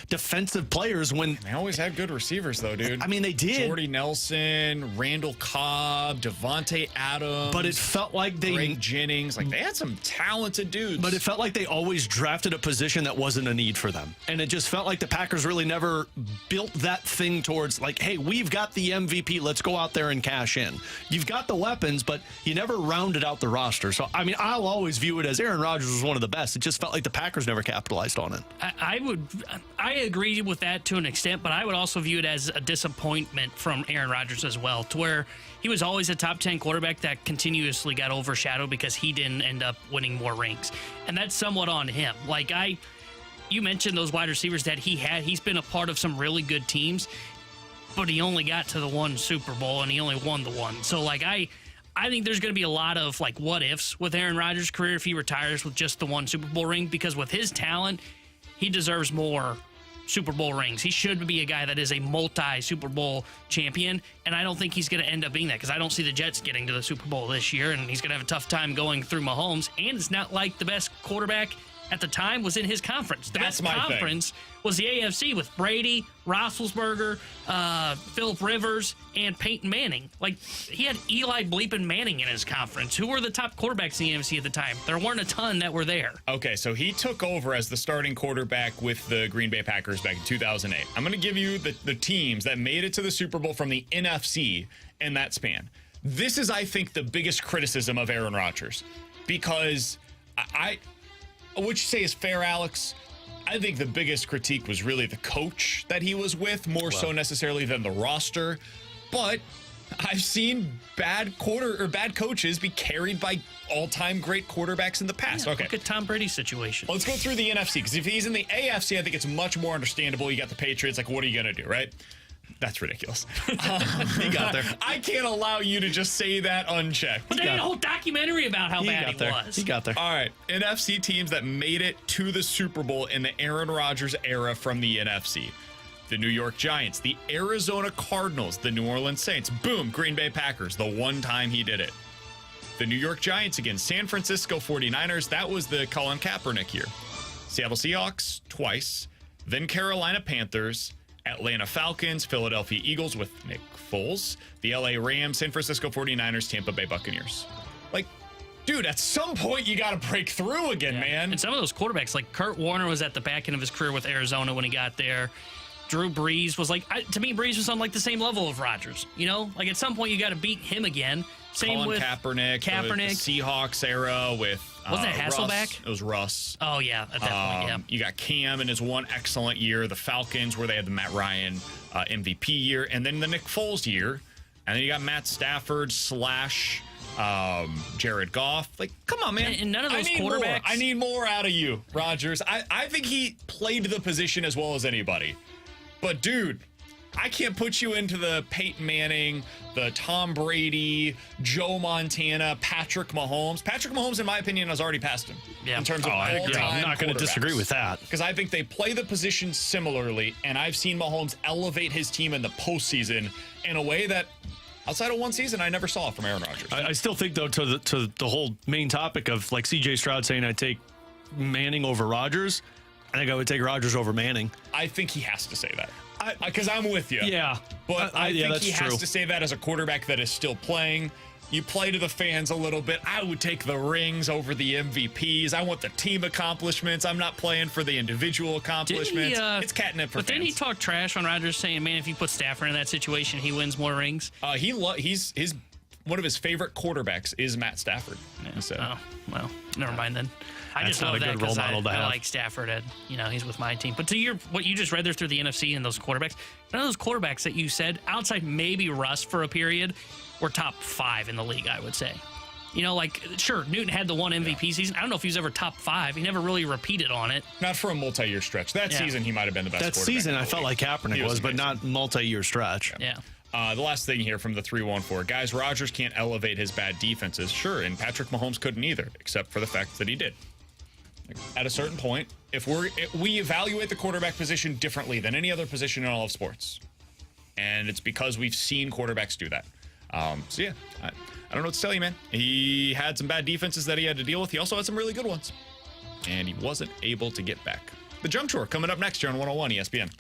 defensive players when they always had good receivers, though, dude? I mean, they did. Jordy Nelson, Randall Cobb, Devontae Adams. But it felt like Greg Jennings. They had some talented dudes. But it felt like they always drafted a position that wasn't a need for them. And it just felt like the Packers really never built that thing towards hey, we've got the MVP. Let's go out there and cash in. You've got the weapons, but you never rounded out the roster. So, I mean, I'll always view it as Aaron Rodgers was one of the best. It just felt like the Packers never capitalized on it. I agree with that to an extent, but I would also view it as a disappointment from Aaron Rodgers as well, to where he was always a top 10 quarterback that continuously got overshadowed because he didn't end up winning more rings. And that's somewhat on him. You mentioned those wide receivers that he had. He's been a part of some really good teams, but he only got to the 1 Super Bowl and he only won the 1. So, I think there's going to be a lot of what ifs with Aaron Rodgers' career if he retires with just the 1 Super Bowl ring, because with his talent, he deserves more Super Bowl rings. He should be a guy that is a multi-Super Bowl champion, and I don't think he's going to end up being that because I don't see the Jets getting to the Super Bowl this year, and he's going to have a tough time going through Mahomes, and it's not like the best quarterback at the time was in his conference. The That's best my conference was the AFC with Brady, Roethlisberger, Phillip Rivers, and Peyton Manning. Like, he had Eli Bleepin Manning in his conference. Who were the top quarterbacks in the NFC at the time? There weren't a ton that were there. Okay, so he took over as the starting quarterback with the Green Bay Packers back in 2008. I'm going to give you the teams that made it to the Super Bowl from the NFC in that span. This is, I think, the biggest criticism of Aaron Rodgers because what you say is fair, Alex. I think the biggest critique was really the coach that he was with, more so necessarily than the roster. But I've seen bad coaches be carried by all-time great quarterbacks in the past. Yeah, okay, look at Tom Brady's situation. let's go through the NFC because if he's in the AFC, I think it's much more understandable. You got the Patriots. Like, what are you going to do, right? That's ridiculous. He got there. I can't allow you to just say that unchecked. But they made a whole documentary about how bad he was. He got there. All right, NFC teams that made it to the Super Bowl in the Aaron Rodgers era from the NFC. The New York Giants, the Arizona Cardinals, the New Orleans Saints. Boom, Green Bay Packers, the one time he did it. The New York Giants again, San Francisco 49ers. That was the Colin Kaepernick year. Seattle Seahawks twice. Then Carolina Panthers. Atlanta Falcons, Philadelphia Eagles with Nick Foles, the LA Rams, San Francisco 49ers, Tampa Bay Buccaneers. Like, dude, at some point you got to break through again, man. And some of those quarterbacks, like Kurt Warner was at the back end of his career with Arizona when he got there. Drew Brees was like, to me, Brees was on like the same level of Rodgers. You know, like at some point you got to beat him again. Same Colin with Kaepernick, the Seahawks era with wasn't it Hasselbeck? Russ. It was Russ. Oh yeah, at that point, yeah. You got Cam in his one excellent year, the Falcons where they had the Matt Ryan MVP year, and then the Nick Foles year, and then you got Matt Stafford / Jared Goff. Like, come on, man. And none of those quarterbacks. I need more out of you, Rodgers. I think he played the position as well as anybody. But, dude, I can't put you into the Peyton Manning, the Tom Brady, Joe Montana, Patrick Mahomes. Patrick Mahomes, in my opinion, has already passed him in terms of I agree. I'm not going to disagree with that. Because I think they play the position similarly, and I've seen Mahomes elevate his team in the postseason in a way that, outside of one season, I never saw from Aaron Rodgers. I still think, though, to the whole main topic of, like, C.J. Stroud saying I'd take Manning over Rodgers, I think I would take Rodgers over Manning. I think he has to say that. Because I'm with you. Yeah. But I think he has to say that as a quarterback that is still playing. You play to the fans a little bit. I would take the rings over the MVPs. I want the team accomplishments. I'm not playing for the individual accomplishments. It's catnip for fans. But then he talked trash on Rodgers saying, man, if you put Stafford in that situation, he wins more rings. He's one of his favorite quarterbacks is Matt Stafford. Yeah. So. Oh, well, never mind then. I That's just not know a that good role because model to I have. like Stafford, and he's with my team. But to what you just read there through the NFC and those quarterbacks, none of those quarterbacks that you said, outside maybe Russ for a period, were top 5 in the league, I would say. Sure, Newton had the one MVP season. I don't know if he was ever top 5. He never really repeated on it. Not for a multi-year stretch. That season, he might have been the best That quarterback season, in the I felt league. like Kaepernick was, but not multi-year stretch. Yeah. The last thing here from the 314. Guys, Rodgers can't elevate his bad defenses. Sure, and Patrick Mahomes couldn't either, except for the fact that he did. At a certain point, if we evaluate the quarterback position differently than any other position in all of sports. And it's because we've seen quarterbacks do that. I don't know what to tell you, man. He had some bad defenses that he had to deal with. He also had some really good ones. And he wasn't able to get back. The Junk Drawer coming up next year on 101 ESPN.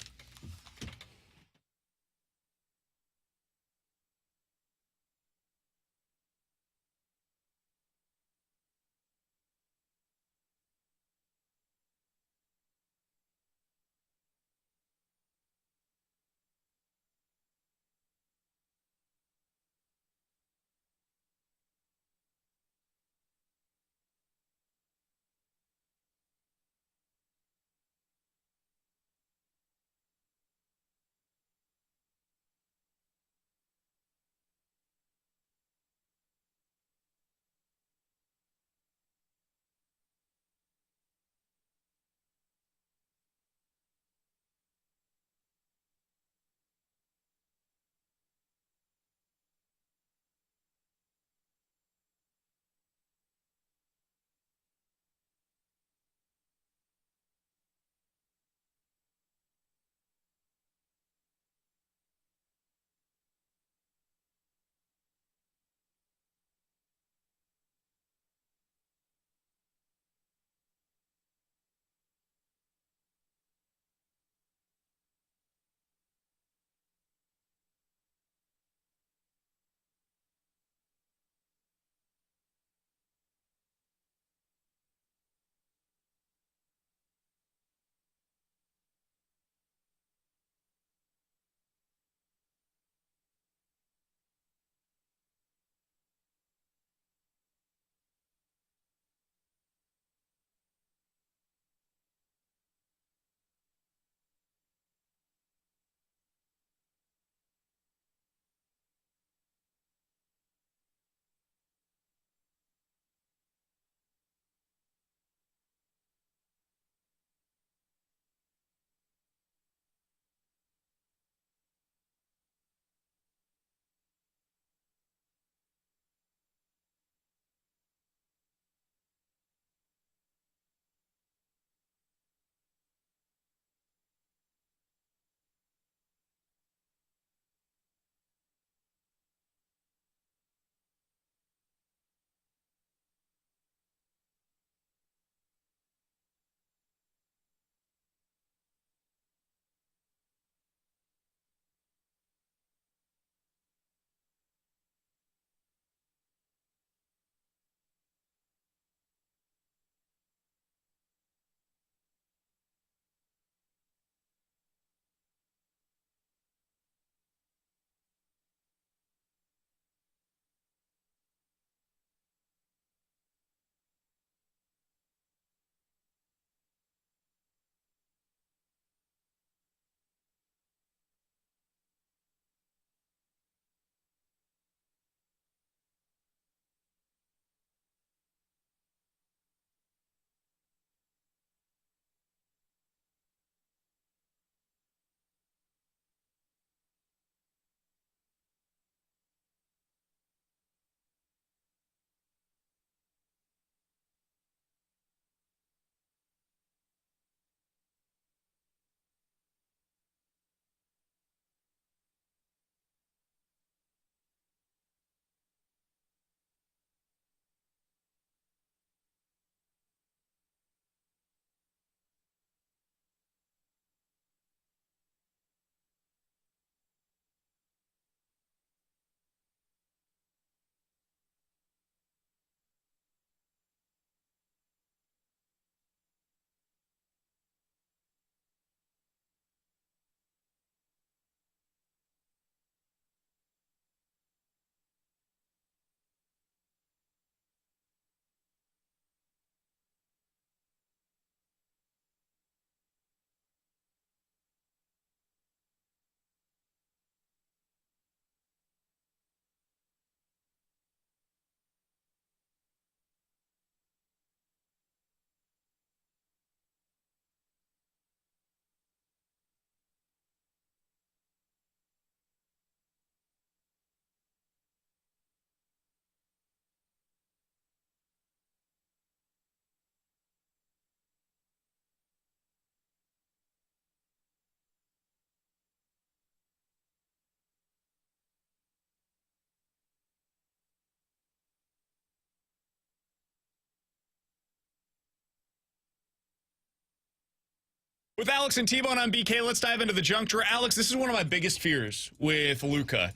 With Alex and T-Bone on BK, let's dive into the junk drawer. Alex, this is one of my biggest fears with Luka.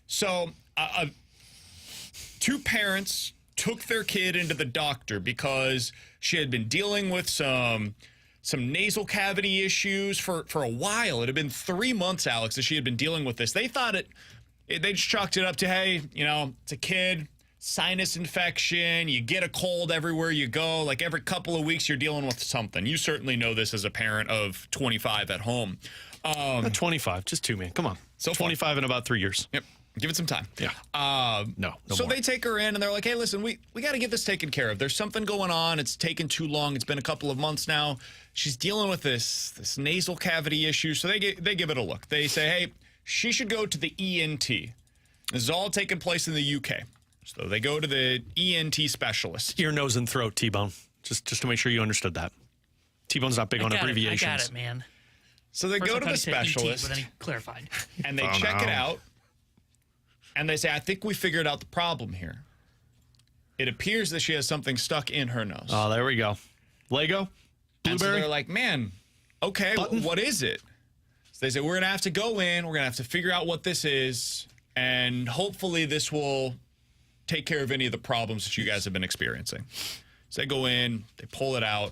So, two parents took their kid into the doctor because she had been dealing with some nasal cavity issues for a while. It had been 3 months, Alex, that she had been dealing with this. They thought they just chalked it up to, hey, it's a kid, sinus infection, you get a cold everywhere you go. Like every couple of weeks you're dealing with something. You certainly know this as a parent of 25 at home. Not 25, just 2, man. Come on. So 25 in about 3 years. Yep. Give it some time. Yeah. No so more. they take her in and they're like, hey, listen, we got to get this taken care of. There's something going on. It's taken too long. It's been a couple of months now. She's dealing with this nasal cavity issue. So they give it a look. They say, hey, she should go to the ENT. This is all taking place in the UK. So they go to the ENT specialist. Ear, nose, and throat, T-Bone. Just to make sure you understood that. T-Bone's not big on abbreviations. I got it, man. So they go to the specialist. ET, but then he clarified. And they check it out. And they say, I think we figured out the problem here. It appears that she has something stuck in her nose. Oh, there we go. Lego? Blueberry? And so they're like, man, okay, what is it? So they say, we're going to have to go in. We're going to have to figure out what this is. And hopefully this will take care of any of the problems that you guys have been experiencing. So they go in, they pull it out.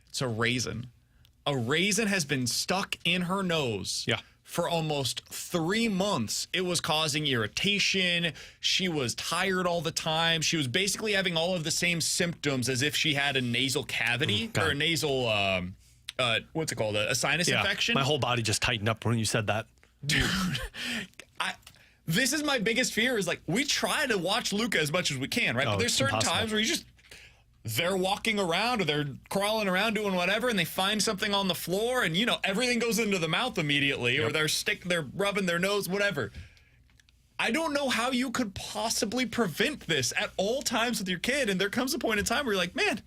It's a raisin. A raisin has been stuck in her nose. Yeah. For almost 3 months. It was causing irritation. She was tired all the time. She was basically having all of the same symptoms as if she had a nasal cavity or a nasal, what's it called? A sinus infection. My whole body just tightened up when you said that. Dude, this is my biggest fear is like, we try to watch Luka as much as we can, right? But there's certain times where they're walking around or they're crawling around doing whatever and they find something on the floor and, everything goes into the mouth immediately or they're rubbing their nose, whatever. I don't know how you could possibly prevent this at all times with your kid. And there comes a point in time where you're like, man,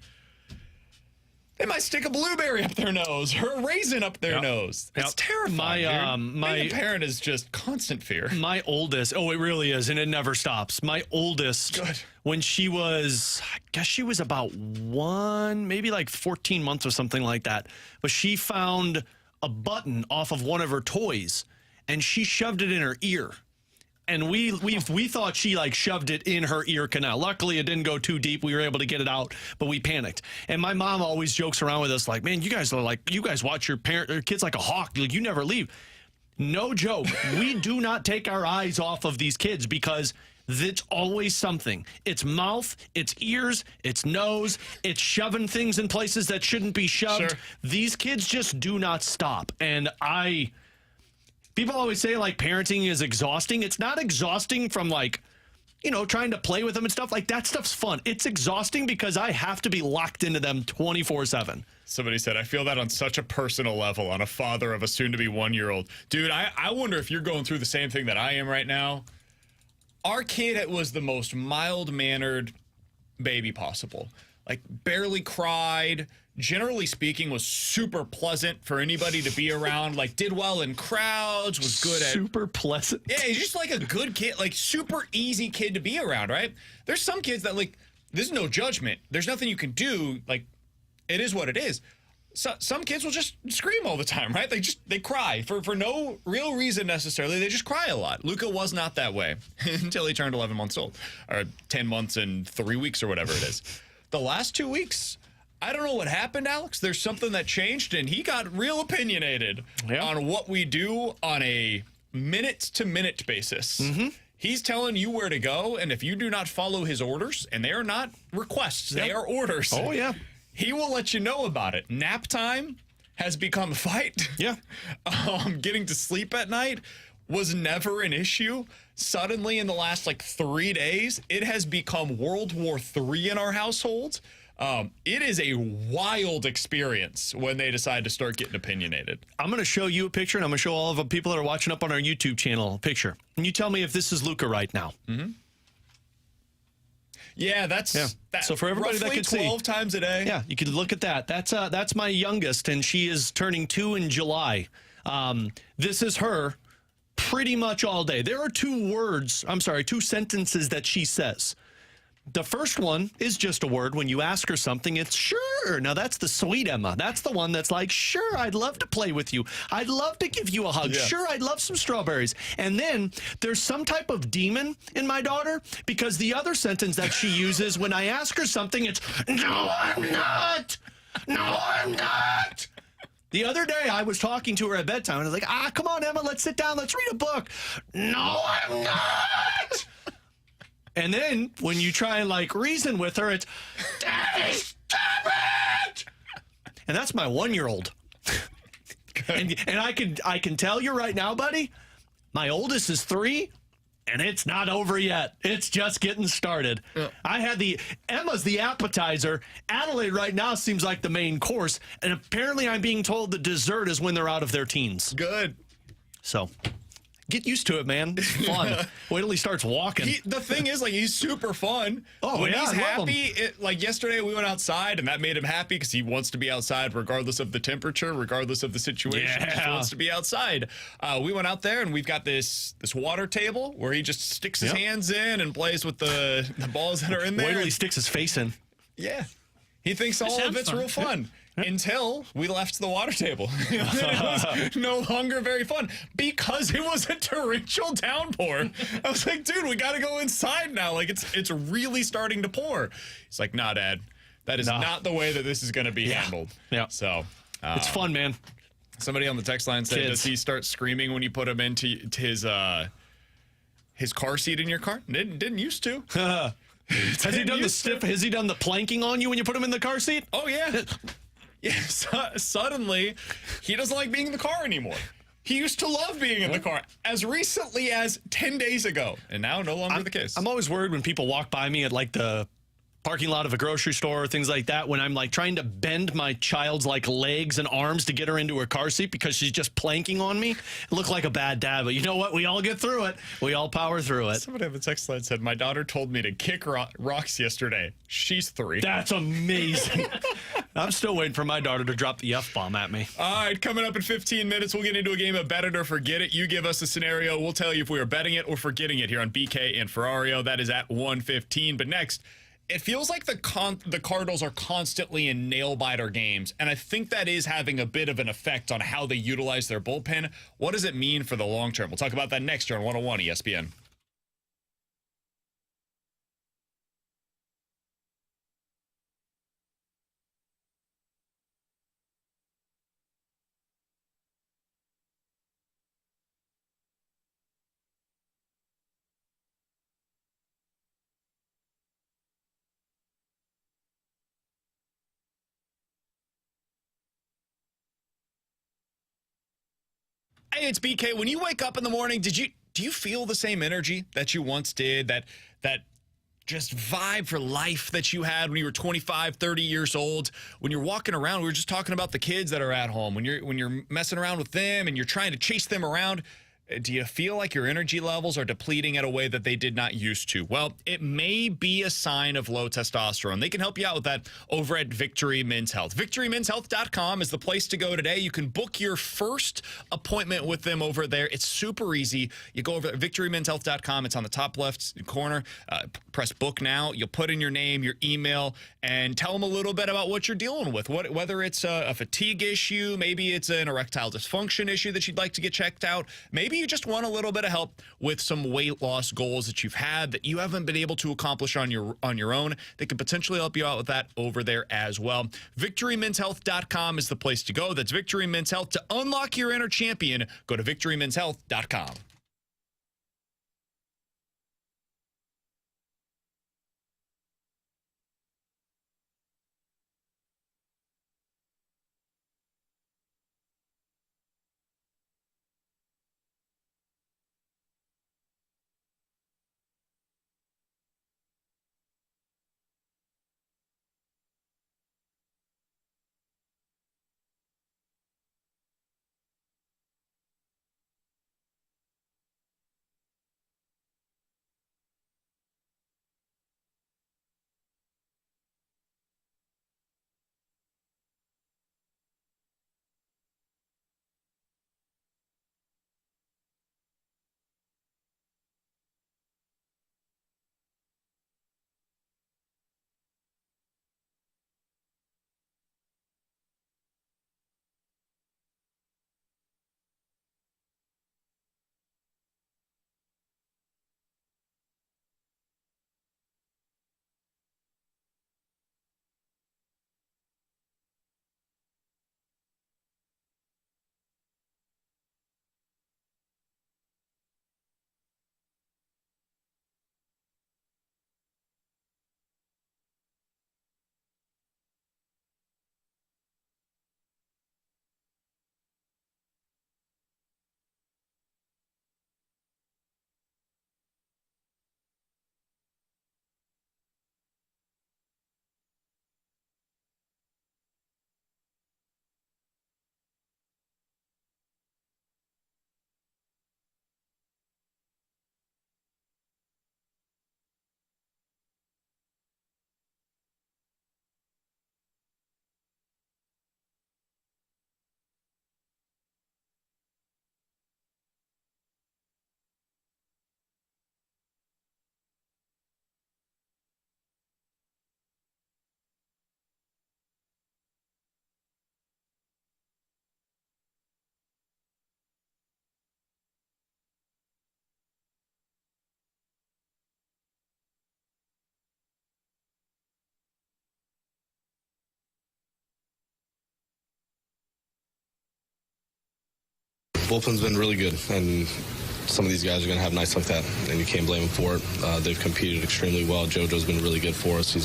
they might stick a blueberry up their nose or a raisin up their nose. It's terrifying. Being a parent is just constant fear. My oldest, it really is, and it never stops. My oldest, when she was, I guess she was about 1, maybe like 14 months or something like that, but she found a button off of one of her toys, and she shoved it in her ear. And we thought she shoved it in her ear canal. Luckily, it didn't go too deep. We were able to get it out, but we panicked. And my mom always jokes around with us like, man, you guys watch your kids like a hawk. You never leave. No joke. We do not take our eyes off of these kids because it's always something. It's mouth, it's ears, it's nose, it's shoving things in places that shouldn't be shoved. Sure. These kids just do not stop. And people always say parenting is exhausting. It's not exhausting from trying to play with them and stuff. That stuff's fun. It's exhausting because I have to be locked into them 24/7. Somebody said, I feel that on such a personal level, on a father of a soon-to-be 1-year-old. Dude, I wonder if you're going through the same thing that I am right now. Our kid was the most mild-mannered baby possible. Barely cried. Generally speaking, was super pleasant for anybody to be around. Did well in crowds, was good at... Super pleasant? Yeah, he's just a good kid. Super easy kid to be around, right? There's some kids that, there's no judgment. There's nothing you can do. It is what it is. So, some kids will just scream all the time, right? They cry for no real reason necessarily. They just cry a lot. Luka was not that way until he turned 11 months old, or 10 months and 3 weeks or whatever it is. The last 2 weeks... I don't know what happened, Alex. There's something that changed, and he got real opinionated on what we do on a minute-to-minute basis. Mm-hmm. He's telling you where to go, and if you do not follow his orders, and they are not requests, they are orders. Oh, yeah. He will let you know about it. Nap time has become a fight. Yeah. Getting to sleep at night was never an issue. Suddenly, in the last 3 days, it has become World War III in our household. It is a wild experience when they decide to start getting opinionated. I'm going to show you a picture, and I'm going to show all of the people that are watching up on our YouTube channel a picture. And you tell me if this is Luka right now. Mm-hmm. Yeah, that's so for everybody that can see 12 times a day. Yeah, you can look at that. That's my youngest, and she is turning 2 in July. This is her pretty much all day. There are 2 sentences that she says. The first one is just a word. When you ask her something, it's sure. Now, that's the sweet Emma. That's the one that's like, sure, I'd love to play with you. I'd love to give you a hug. Yes. Sure, I'd love some strawberries. And then there's some type of demon in my daughter, because the other sentence that she uses when I ask her something, it's, no, I'm not. No, I'm not. The other day, I was talking to her at bedtime, and I was like, come on, Emma, let's sit down. Let's read a book. No, I'm not. And then when you try and like reason with her, it's, Daddy, stop it! And that's my 1-year-old. and I can tell you right now, buddy, my oldest is 3, and it's not over yet. It's just getting started. Yeah. Emma's the appetizer. Adelaide right now seems like the main course, and apparently I'm being told the dessert is when they're out of their teens. Good. So get used to it, man. It's fun. Wait till he starts walking. The thing is, like, he's super fun. Oh, when yeah, he's I love happy, like yesterday we went outside, and that made him happy because he wants to be outside regardless of the temperature, regardless of the situation. Yeah. He just wants to be outside. We went out there, and we've got this water table where he just sticks his hands in and plays with the balls that are in there. Wait till he sticks his face in. Yeah. He thinks all of it's real fun. Until we left the water table. It was no longer very fun because it was a torrential downpour. I was like, dude, we got to go inside now. Like, it's really starting to pour. He's like, nah, Dad, that is not the way that this is going to be handled. Yeah. So it's fun, man. Somebody on the text line said, does he start screaming when you put him into his car seat in your car? Didn't used to. Has he done the planking on you when you put him in the car seat? Oh, yeah. Yeah, suddenly, he doesn't like being in the car anymore. He used to love being in the car as recently as 10 days ago, and now no longer the case. I'm always worried when people walk by me at like the parking lot of a grocery store or things like that, when I'm like trying to bend my child's like legs and arms to get her into her car seat because she's just planking on me. I look like a bad dad, but you know what? We all get through it. We all power through it. Somebody on the text line said, my daughter told me to kick rocks yesterday. She's 3. That's amazing. I'm still waiting for my daughter to drop the F-bomb at me. All right, coming up in 15 minutes, we'll get into a game of Bet It or Forget It. You give us a scenario. We'll tell you if we are betting it or forgetting it here on BK and Ferrario. That is at 1:15. But next, it feels like the Cardinals are constantly in nail-biter games, and I think that is having a bit of an effect on how they utilize their bullpen. What does it mean for the long term? We'll talk about that next year on 101 ESPN. Hey, it's BK. When you wake up in the morning, do you feel the same energy that you once did? That just vibe for life that you had when you were 25, 30 years old? When you're walking around, we were just talking about the kids that are at home. When you're messing around with them and you're trying to chase them around, do you feel like your energy levels are depleting at a way that they did not used to? Well, it may be a sign of low testosterone. They can help you out with that over at Victory Men's Health. VictoryMen'sHealth.com is the place to go today. You can book your first appointment with them over there. It's super easy. You go over at VictoryMen'sHealth.com. It's on the top left corner. Press book now. You'll put in your name, your email, and tell them a little bit about what you're dealing with. Whether it's a fatigue issue, maybe it's an erectile dysfunction issue that you'd like to get checked out. Maybe you just want a little bit of help with some weight loss goals that you've had that you haven't been able to accomplish on your own. They could potentially help you out with that over there as well. VictoryMen'sHealth.com is the place to go. That's Victory Men's Health. To unlock your inner champion, go to VictoryMen'sHealth.com. bullpen's been really good, and some of these guys are going to have nights like that, and you can't blame them for it. They've competed extremely well. JoJo's been really good for us. He's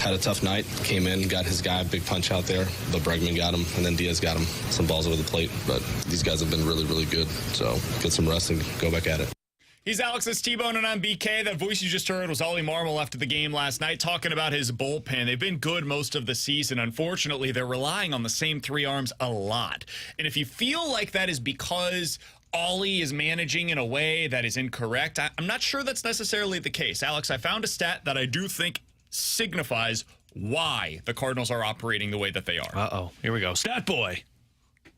had a tough night, came in, got his guy, big punch out there, but Bregman got him, and then Diaz got him some balls over the plate. But these guys have been really, really good. So get some rest and go back at it. He's Alex's T-Bone, and I'm BK. That voice you just heard was Ollie Marmol after the game last night, talking about his bullpen. They've been good most of the season. Unfortunately, they're relying on the same three arms a lot. And if you feel like that is because Ollie is managing in a way that is incorrect, I'm not sure that's necessarily the case. Alex, I found a stat that I do think signifies why the Cardinals are operating the way that they are. Uh-oh. Here we go. Stat boy.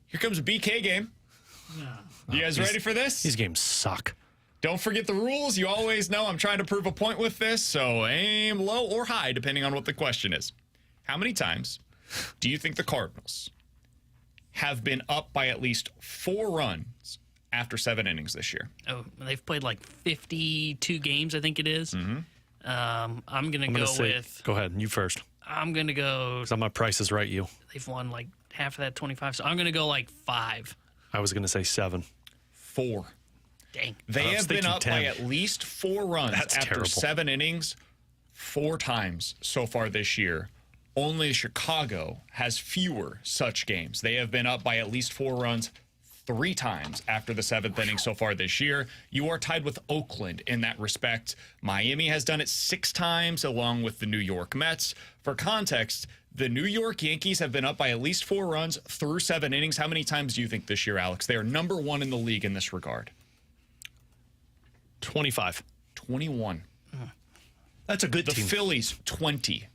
Here comes a BK game. You guys ready for this? These games suck. Don't forget the rules. You always know I'm trying to prove a point with this, so aim low or high, depending on what the question is. How many times do you think the Cardinals have been up by at least 4 runs after 7 innings this year? Oh, they've played like 52 games, I think it is. Mm-hmm. I'm going to go with... Go ahead. You first. I'm going to go... Because my Price is Right you. They've won like half of that 25, so I'm going to go like 5. I was going to say 7. 4. Dang. They have been up 10. by at least 4 runs after terrible. 7 innings 4 times so far this year. Only Chicago has fewer such games. They have been up by at least 4 runs 3 times after the 7th inning so far this year. You are tied with Oakland in that respect. Miami has done it 6 times, along with the New York Mets. For context, the New York Yankees have been up by at least 4 runs through 7 innings. How many times do you think this year, Alex? They are number 1 in the league in this regard. 25. 21. That's a good The team. Phillies, 20.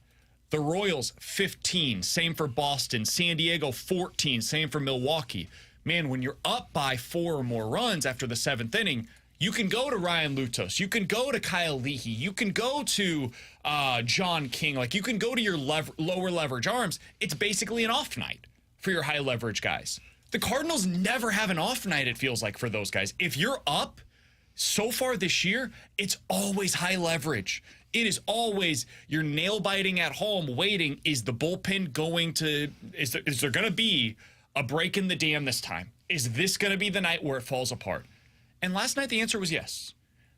The Royals, 15. Same for Boston. San Diego, 14. Same for Milwaukee. Man, when you're up by 4 or more runs after the 7th inning, you can go to Ryan Lutos. You can go to Kyle Leahy. You can go to John King. Like, you can go to your lower leverage arms. It's basically an off night for your high leverage guys. The Cardinals never have an off night, it feels like, for those guys. If you're up, so far this year, it's always high leverage. It is always you're nail biting at home, waiting. Is the bullpen going to? Is there going to be a break in the dam this time? Is this going to be the night where it falls apart? And last night the answer was yes.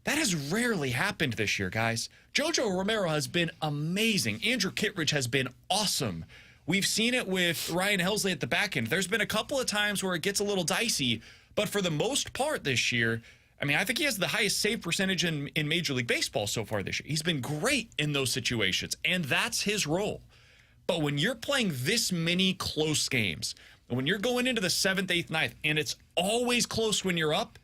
That has rarely happened this year, guys. JoJo Romero has been amazing. Andrew Kittredge has been awesome. We've seen it with Ryan Helsley at the back end. There's been a couple of times where it gets a little dicey, but for the most part this year, I mean, I think he has the highest save percentage in Major League Baseball so far this year. He's been great in those situations, and that's his role. But when you're playing this many close games, and when you're going into the 7th, 8th, 9th, and it's always close when you're up,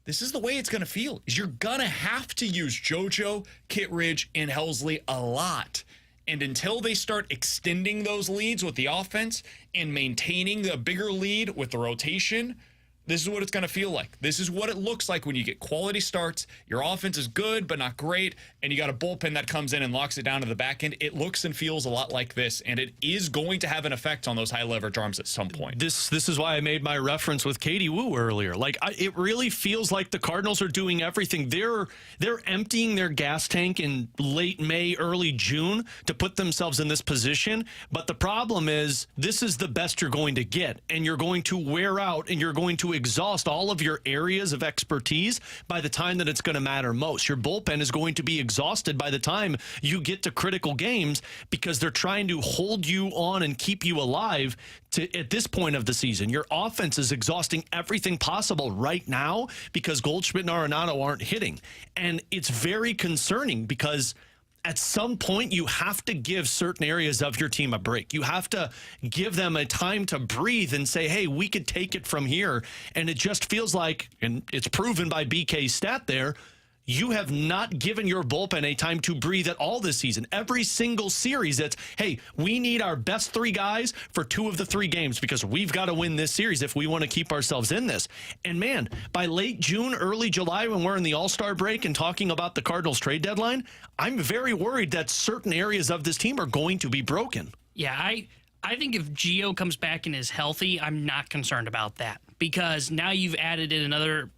this is the way it's going to feel. Is you're going to have to use JoJo, Kittredge, and Helsley a lot. And until they start extending those leads with the offense and maintaining the bigger lead with the rotation, this is what it's going to feel like. This is what it looks like when you get quality starts. Your offense is good, but not great, and you got a bullpen that comes in and locks it down to the back end. It looks and feels a lot like this, and it is going to have an effect on those high leverage arms at some point. This is why I made my reference with Katie Woo earlier. Like, it really feels like the Cardinals are doing everything. They're emptying their gas tank in late May, early June to put themselves in this position. But the problem is, this is the best you're going to get, and you're going to wear out, and you're going to exhaust all of your areas of expertise by the time that it's going to matter most. Your bullpen is going to be exhausted by the time you get to critical games because they're trying to hold you on and keep you alive at this point of the season. Your offense is exhausting everything possible right now because Goldschmidt and Arenado aren't hitting. And it's very concerning because at some point, you have to give certain areas of your team a break. You have to give them a time to breathe and say, hey, we could take it from here. And it just feels like, and it's proven by BK's stat there, you have not given your bullpen a time to breathe at all this season. Every single series, it's, hey, we need our best 3 guys for 2 of the 3 games because we've got to win this series if we want to keep ourselves in this. And man, by late June, early July, when we're in the All-Star break and talking about the Cardinals trade deadline, I'm very worried that certain areas of this team are going to be broken. Yeah, I think if Gio comes back and is healthy, I'm not concerned about that because now you've added in another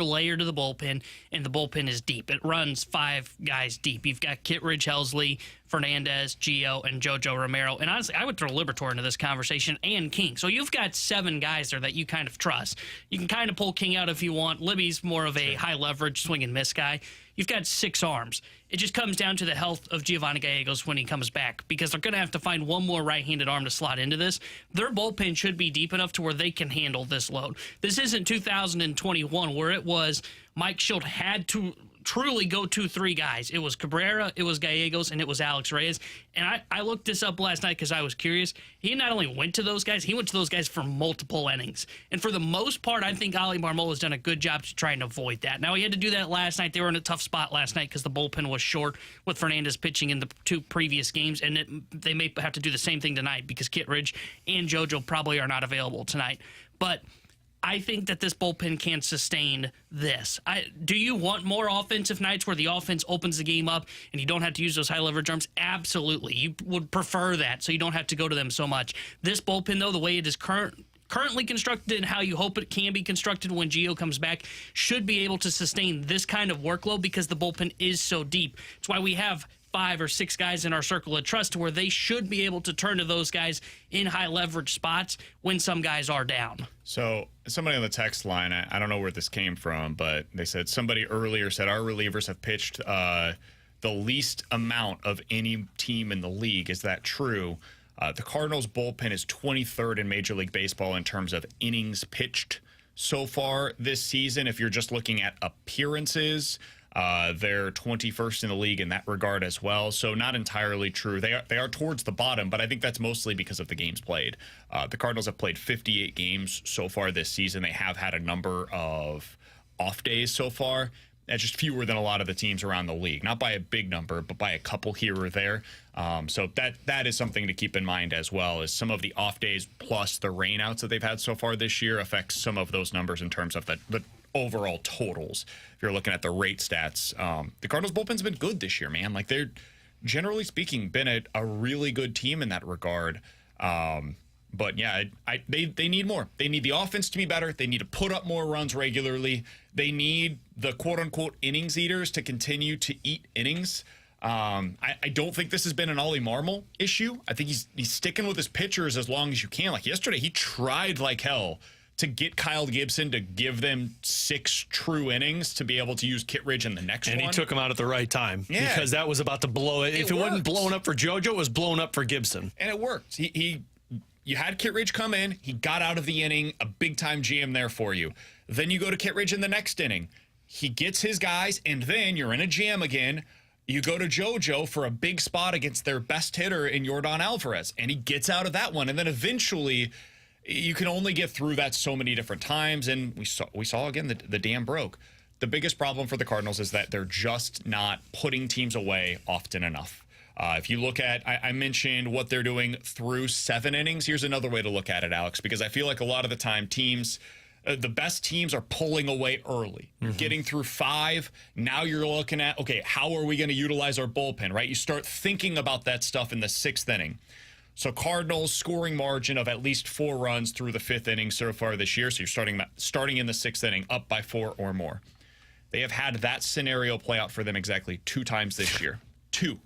layer to the bullpen, and the bullpen is deep. It runs 5 guys deep. You've got Kittredge, Helsley, Fernandez, Gio, and JoJo Romero. And honestly, I would throw Liberatore into this conversation and King. So you've got 7 guys there that you kind of trust. You can kind of pull King out if you want. Libby's more of a high leverage swing and miss guy. You've got 6 arms. It just comes down to the health of Giovanni Gallegos when he comes back, because they're going to have to find one more right-handed arm to slot into this. Their bullpen should be deep enough to where they can handle this load. This isn't 2021 where it was Mike Schilt had to truly go 2-3 guys. It was Cabrera, it was Gallegos, and it was Alex Reyes. And I looked this up last night because I was curious. He not only went to those guys, he went to those guys for multiple innings. And for the most part, I think Ali Marmol has done a good job to try and avoid that. Now, he had to do that last night. They were in a tough spot last night because the bullpen was short with Fernandez pitching in the 2 previous games, and they may have to do the same thing tonight because Kittredge and JoJo probably are not available tonight. But I think that this bullpen can sustain this. Do you want more offensive nights where the offense opens the game up and you don't have to use those high leverage arms? Absolutely. You would prefer that so you don't have to go to them so much. This bullpen, though, the way it is currently constructed and how you hope it can be constructed when Gio comes back, should be able to sustain this kind of workload because the bullpen is so deep. It's why we have 5 or 6 guys in our circle of trust where they should be able to turn to those guys in high leverage spots when some guys are down. So somebody on the text line, I don't know where this came from, but they said somebody earlier said our relievers have pitched the least amount of any team in the league. Is that true? The Cardinals bullpen is 23rd in Major League Baseball in terms of innings pitched so far this season. If you're just looking at appearances, they're 21st in the league in that regard as well. So not entirely true. They are towards the bottom, but I think that's mostly because of the games played. The Cardinals have played 58 games so far this season. They have had a number of off days so far. That's just fewer than a lot of the teams around the league. Not by a big number, but by a couple here or there. So that is something to keep in mind as well, is some of the off days plus the rainouts that they've had so far this year affects some of those numbers in terms of the overall totals. If you're looking at the rate stats, the Cardinals bullpen's been good this year, man. Like, they're generally speaking been a really good team in that regard. But yeah, they need more. They need the offense to be better. They need to put up more runs regularly. They need the quote unquote innings eaters to continue to eat innings. I don't think this has been an Ollie Marmol issue. I think he's sticking with his pitchers as long as you can. Like yesterday, he tried like hell to get Kyle Gibson to give them 6 true innings to be able to use Kittredge in the next one. And he took him out at the right time. Yeah. Because that was about to blow it. If it wasn't blowing up for JoJo, it was blowing up for Gibson. And it worked. You had Kittredge come in. He got out of the inning. A big-time GM there for you. Then you go to Kittredge in the next inning. He gets his guys, and then you're in a jam again. You go to JoJo for a big spot against their best hitter in Yordan Alvarez, and he gets out of that one. And then eventually, you can only get through that so many different times, and we saw again the dam broke. The biggest problem for the Cardinals is that they're just not putting teams away often enough. If you look at, I mentioned what they're doing through 7 innings. Here's another way to look at it, Alex, because I feel like a lot of the time teams, the best teams are pulling away early. You're getting through 5. Now you're looking at, okay, how are we going to utilize our bullpen, right? You start thinking about that stuff in the 6th inning. So Cardinals scoring margin of at least 4 runs through the 5th inning so far this year. So you're starting in the 6th inning up by 4 or more. They have had that scenario play out for them exactly 2 times this year. 2.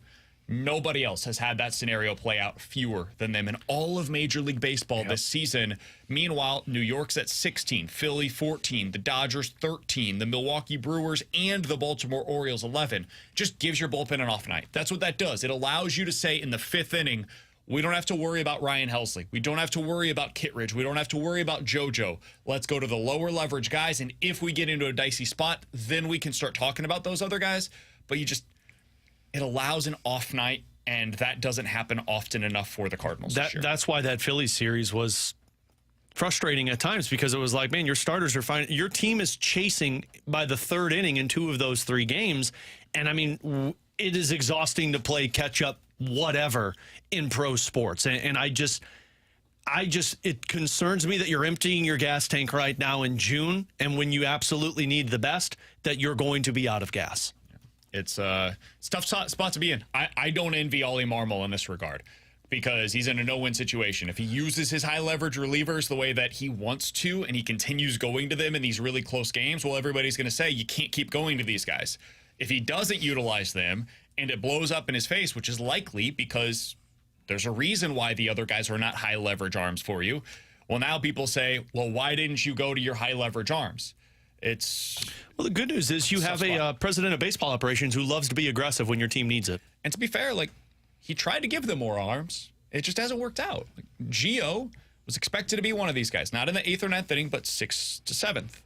Nobody else has had that scenario play out fewer than them in all of Major League Baseball this season. Meanwhile, New York's at 16, Philly 14, the Dodgers 13, the Milwaukee Brewers and the Baltimore Orioles 11. Just gives your bullpen an off night. That's what that does. It allows you to say in the 5th inning, we don't have to worry about Ryan Helsley. We don't have to worry about Kittredge. We don't have to worry about JoJo. Let's go to the lower leverage guys, and if we get into a dicey spot, then we can start talking about those other guys. But it allows an off night, and that doesn't happen often enough for the Cardinals this year. That's why that Phillies series was frustrating at times, because it was like, man, your starters are fine. Your team is chasing by the 3rd inning in 2 of those 3 games, and I mean, it is exhausting to play catch up whatever in pro sports. And it concerns me that you're emptying your gas tank right now in June, and when you absolutely need the best, that you're going to be out of gas. It's a tough spot to be in. I don't envy Ollie Marmol in this regard, because he's in a no-win situation. If he uses his high-leverage relievers the way that he wants to, and he continues going to them in these really close games, well, everybody's going to say, you can't keep going to these guys. If he doesn't utilize them, and it blows up in his face, which is likely because there's a reason why the other guys are not high leverage arms for you. Well, now people say, well, why didn't you go to your high leverage arms? Well, the good news is you have a president of baseball operations who loves to be aggressive when your team needs it. And to be fair, like, he tried to give them more arms. It just hasn't worked out. Like, Gio was expected to be one of these guys, not in the 8th or 9th inning, but 6th to 7th.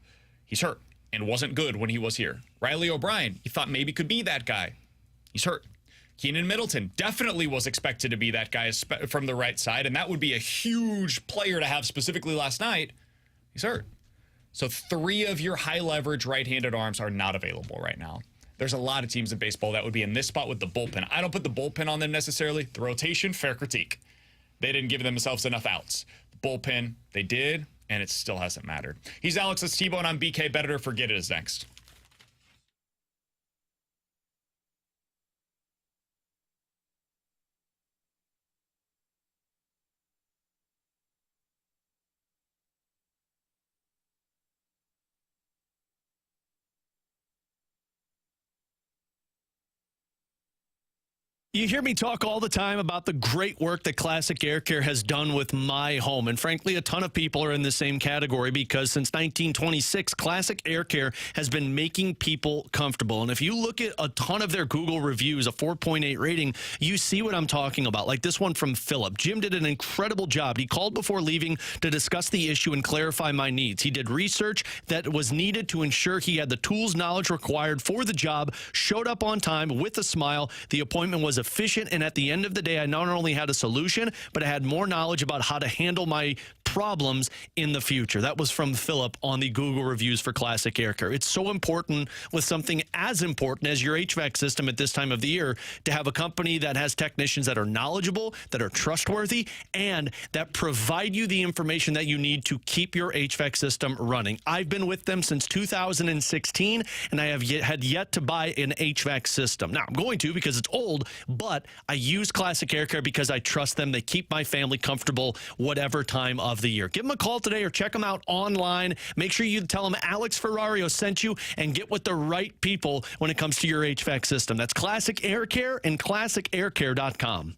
He's hurt and wasn't good when he was here. Riley O'Brien, you thought maybe could be that guy. He's hurt. Keenan Middleton definitely was expected to be that guy from the right side, and that would be a huge player to have specifically last night. He's hurt. So 3 of your high leverage right-handed arms are not available right now. There's a lot of teams in baseball that would be in this spot with the bullpen. I don't put the bullpen on them necessarily. The rotation, fair critique. They didn't give themselves enough outs. The bullpen, they did, and it still hasn't mattered. He's Alex Estivo, and I'm BK Better. Forget It is next. You hear me talk all the time about the great work that Classic Air Care has done with my home. And frankly, a ton of people are in the same category because since 1926, Classic Air Care has been making people comfortable. And if you look at a ton of their Google reviews, a 4.8 rating, you see what I'm talking about. Like this one from Philip. Jim did an incredible job. He called before leaving to discuss the issue and clarify my needs. He did research that was needed to ensure he had the tools, knowledge required for the job, showed up on time with a smile. The appointment was efficient, and at the end of the day, I not only had a solution, but I had more knowledge about how to handle my problems in the future. That was from Philip on the Google reviews for Classic Air Care. It's so important with something as important as your HVAC system at this time of the year to have a company that has technicians that are knowledgeable, that are trustworthy, and that provide you the information that you need to keep your HVAC system running. I've been with them since 2016, and I have had yet to buy an HVAC system. Now, I'm going to because it's old, but I use Classic Air Care because I trust them. They keep my family comfortable whatever time of the year. Give them a call today or check them out online. Make sure you tell them Alex Ferrario sent you and get with the right people when it comes to your HVAC system. That's Classic Air Care and ClassicAirCare.com.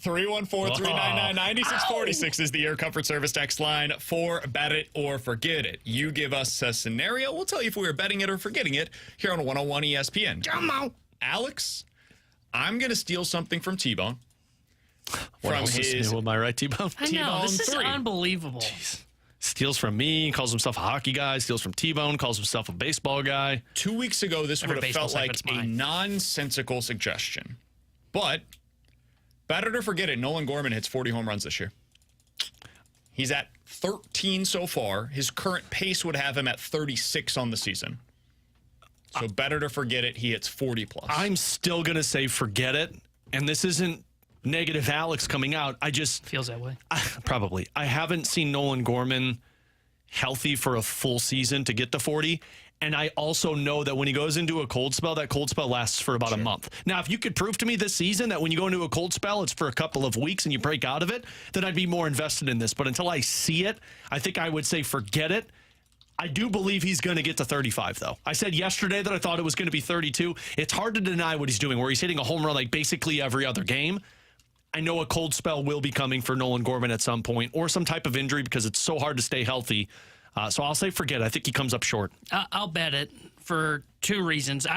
314-399-9646 is the Air Comfort Service text line for Bet It or Forget It. You give us a scenario. We'll tell you if we were betting it or forgetting it here on 101 ESPN. Alex, I'm going to steal something from T-Bone. What else is new? Am I right, T-Bone? I know, this is 3. unbelievable. Jeez. Steals from me, calls himself a hockey guy, steals from T-Bone, calls himself a baseball guy. 2 weeks ago, this would have felt like segment's a mine. nonsensical suggestion. But, bet it or forget it, Nolan Gorman hits 40 home runs this year. He's at 13 so far. His current pace would have him at 36 on the season. So bet it or forget it, he hits 40 plus. I'm still going to say forget it. And this isn't negative Alex coming out. I just... Feels that way. Probably. I haven't seen Nolan Gorman healthy for a full season to get to 40. And I also know that when he goes into a cold spell, that cold spell lasts for about a month. Now, if you could prove to me this season that when you go into a cold spell, it's for a couple of weeks and you break out of it, then I'd be more invested in this. But until I see it, I think I would say forget it. I do believe he's going to get to 35, though. I said yesterday that I thought it was going to be 32. It's hard to deny what he's doing, where he's hitting a home run like basically every other game. I know a cold spell will be coming for Nolan Gorman at some point, or some type of injury, because it's so hard to stay healthy. So I'll say forget it. I think he comes up short. I'll bet it for 2 reasons.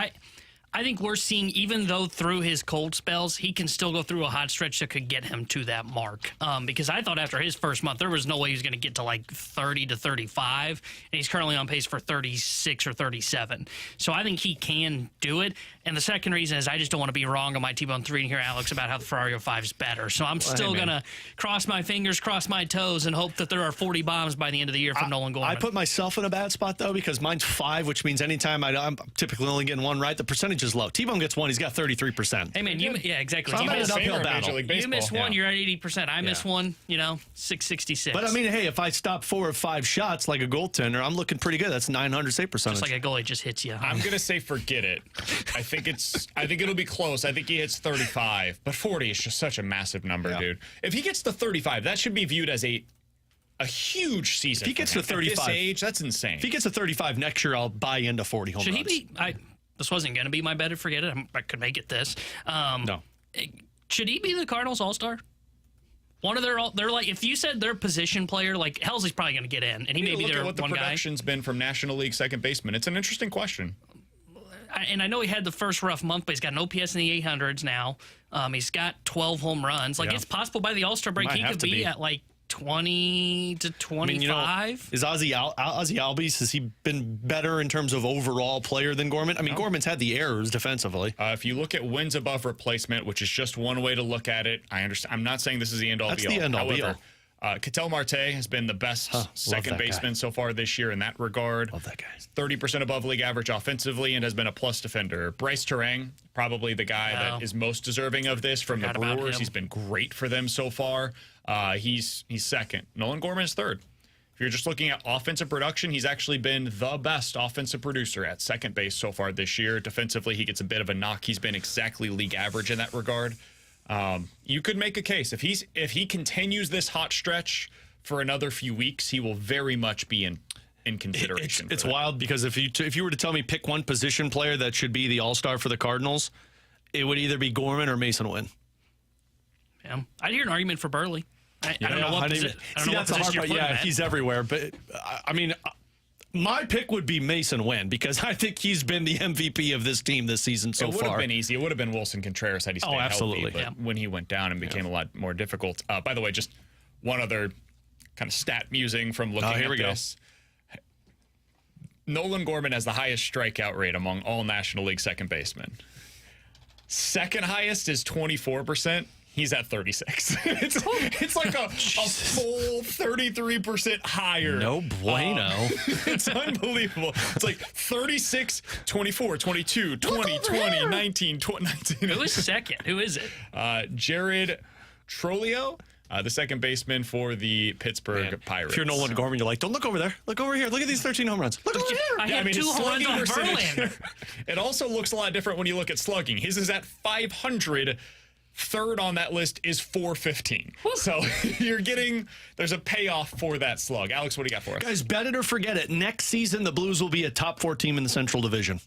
I think we're seeing, even though through his cold spells, he can still go through a hot stretch that could get him to that mark. Because I thought after his first month, there was no way he was going to get to like 30 to 35, and he's currently on pace for 36 or 37. So I think he can do it. And the second reason is I just don't want to be wrong on my T-Bone 3 and hear Alex about how the Ferrario 5 is better. So I'm still going to cross my fingers, cross my toes, and hope that there are 40 bombs by the end of the year from Nolan Gorman. I put myself in a bad spot, though, because mine's 5, which means anytime I'm typically only getting 1 right, the percentage is low. T-Bone gets 1, he's got 33%. Hey, man, yeah, exactly. So I'm You at miss, an uphill battle. you miss 1, you're at 80%. I miss 1, 666. But I mean, hey, if I stop 4 or 5 shots like a goaltender, I'm looking pretty good. That's 900 save percentage. Just like a goalie just hits you. I'm going to say forget it. I think it'll be close. I think he hits 35, but 40 is just such a massive number, dude. If he gets to 35, that should be viewed as a huge season. If he gets to 35, at this age, that's insane. If he gets to 35 next year, I'll buy into 40 home Should runs. he be? This wasn't going to be my bet. Forget it. I could make it this. No. Should he be the Cardinals All-Star? One of they're like, if you said their position player, like Helsley's probably going to get in, and he may be look their at what the one guy. production's been from National League second baseman. It's an interesting question. And I know he had the first rough month, but he's got an OPS in the 800s now. He's got 12 home runs. Like, it's possible by the All-Star break he could be at like 20 to 25. I mean, is Ozzie Albies, has he been better in terms of overall player than Gorman? I mean, Gorman's had the errors defensively. If you look at wins above replacement, which is just one way to look at it, I understand. I'm not saying this is the end-all be-all. That's the end-all be-all. Ketel Marte has been the best second baseman so far this year in that regard. Love that guy. 30% above league average offensively and has been a plus defender. Bryce Terang, probably the guy that is most deserving of this from the Brewers. He's been great for them so far. He's second. Nolan Gorman is third. If you're just looking at offensive production, he's actually been the best offensive producer at second base so far this year. Defensively, he gets a bit of a knock. He's been exactly league average in that regard. You could make a case if he continues this hot stretch for another few weeks, he will very much be in consideration. It's wild because if you were to tell me pick one position player that should be the All-Star for the Cardinals, it would either be Gorman or Mason Wynn. Yeah, I'd hear an argument for Burley. I don't know what position. That's a hard part. Yeah, he's everywhere. But I mean, my pick would be Mason Wynn because I think he's been the MVP of this team this season so far. It would have been easy. It would have been Wilson Contreras had he stayed healthy. But when he went down and became a lot more difficult. By the way, just one other kind of stat musing from looking at this. Nolan Gorman has the highest strikeout rate among all National League second basemen. Second highest is 24%. He's at 36. It's like a full 33% higher. No bueno. It's unbelievable. It's like 36, 24, 22, 20, 20, 19, 19. Who is second? Who is it? Jared Trolio, the second baseman for the Pittsburgh Pirates. If you're Nolan Gorman, you're like, don't look over there. Look over here. Look at these 13 home runs. Look over here. I had 2 home runs on Verlander. It also looks a lot different when you look at slugging. His is at 500. Third on that list is 415. So there's a payoff for that slug. Alex, what do you got for us? Guys, bet it or forget it. Next season, the Blues will be a top 4 team in the Central Division.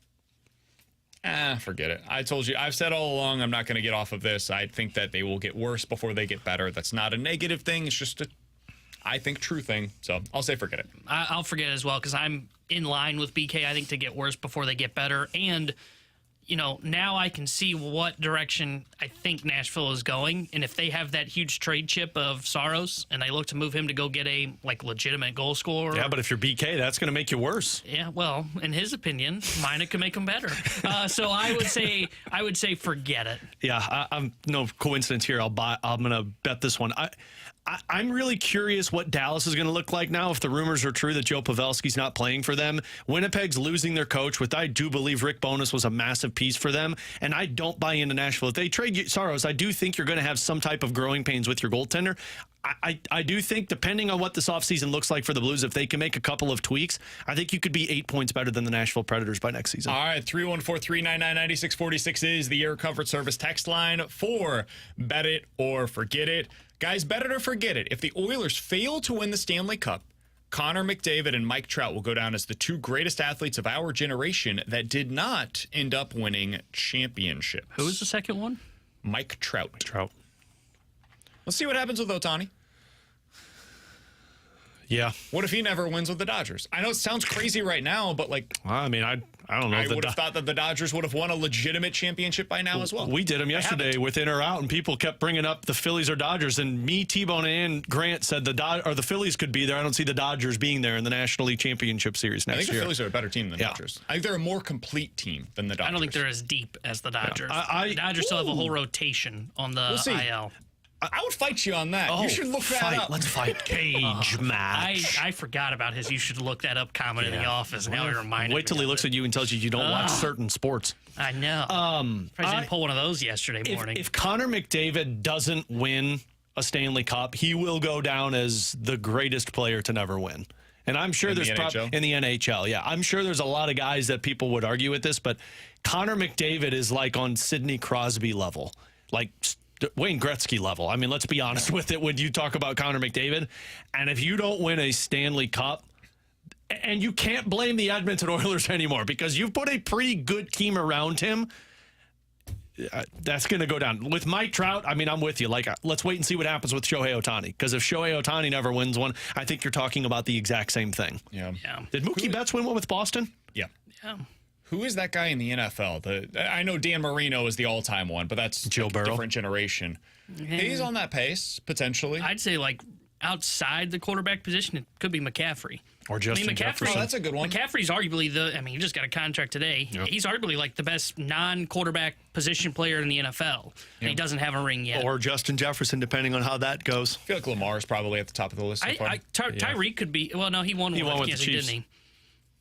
Forget it. I told you, I've said all along I'm not going to get off of this. I think that they will get worse before they get better. That's not a negative thing. It's just I think, true thing. So I'll say forget it. I'll forget it as well because I'm in line with BK. I think to get worse before they get better. And, now I can see what direction I think Nashville is going. And if they have that huge trade chip of Saros and they look to move him to go get a legitimate goal scorer. Yeah, but if you're BK, that's going to make you worse. Yeah, well, in his opinion, mine it could make him better. So I would say forget it. Yeah, I'm no coincidence here. I'm going to bet this one. I'm really curious what Dallas is going to look like now if the rumors are true that Joe Pavelski's not playing for them. Winnipeg's losing their coach, which I do believe Rick Bowness was a massive piece for them, and I don't buy into Nashville. If they trade Saros, I do think you're going to have some type of growing pains with your goaltender. I do think, depending on what this offseason looks like for the Blues, if they can make a couple of tweaks, I think you could be 8 points better than the Nashville Predators by next season. All right, 314-399-9646 is the Air Comfort Service text line for Bet It or Forget It. Guys, bet it or forget it. If the Oilers fail to win the Stanley Cup, Connor McDavid and Mike Trout will go down as the two greatest athletes of our generation that did not end up winning championships. Who was the second one? Mike Trout. Trout. Let's see what happens with Ohtani. Yeah. What if he never wins with the Dodgers? I know it sounds crazy right now, but I don't know. I would have thought that the Dodgers would have won a legitimate championship by now as well. We did them yesterday with In or Out, and people kept bringing up the Phillies or Dodgers. And me, T-Bone, and Grant said the Phillies could be there. I don't see the Dodgers being there in the National League Championship Series next year. I think the Phillies are a better team than the Dodgers. I think they're a more complete team than the Dodgers. I don't think they're as deep as the Dodgers. Yeah. The Dodgers still have a whole rotation on the IL. I would fight you on that. You should look that up. Let's fight. Cage match. I forgot about his "you should look that up" comment in the office. Now he reminded me. Wait till he looks at you and tells you don't watch certain sports. I know. President pulled one of those yesterday morning. If Connor McDavid doesn't win a Stanley Cup, he will go down as the greatest player to never win. And I'm sure there's probably in the NHL. Yeah, I'm sure there's a lot of guys that people would argue with this, but Connor McDavid is like on Sidney Crosby level, like Wayne Gretzky level. I mean, let's be honest with it when you talk about Connor McDavid. And if you don't win a Stanley Cup, and you can't blame the Edmonton Oilers anymore because you've put a pretty good team around him, that's going to go down. With Mike Trout, I mean, I'm with you. Let's wait and see what happens with Shohei Ohtani. Because if Shohei Ohtani never wins one, I think you're talking about the exact same thing. Yeah. Did Mookie Betts win one with Boston? Yeah. Who is that guy in the NFL? I know Dan Marino is the all-time one, but that's Joe Burrow. A different generation. He's on that pace, potentially. I'd say, outside the quarterback position, it could be McCaffrey. Or Justin Jefferson. Oh, that's a good one. McCaffrey's arguably he just got a contract today. Yep. He's arguably the best non-quarterback position player in the NFL. And he doesn't have a ring yet. Or Justin Jefferson, depending on how that goes. I feel like Lamar is probably at the top of the list so far. Tyreek could be. Well, no, he won one with Kansas, didn't he?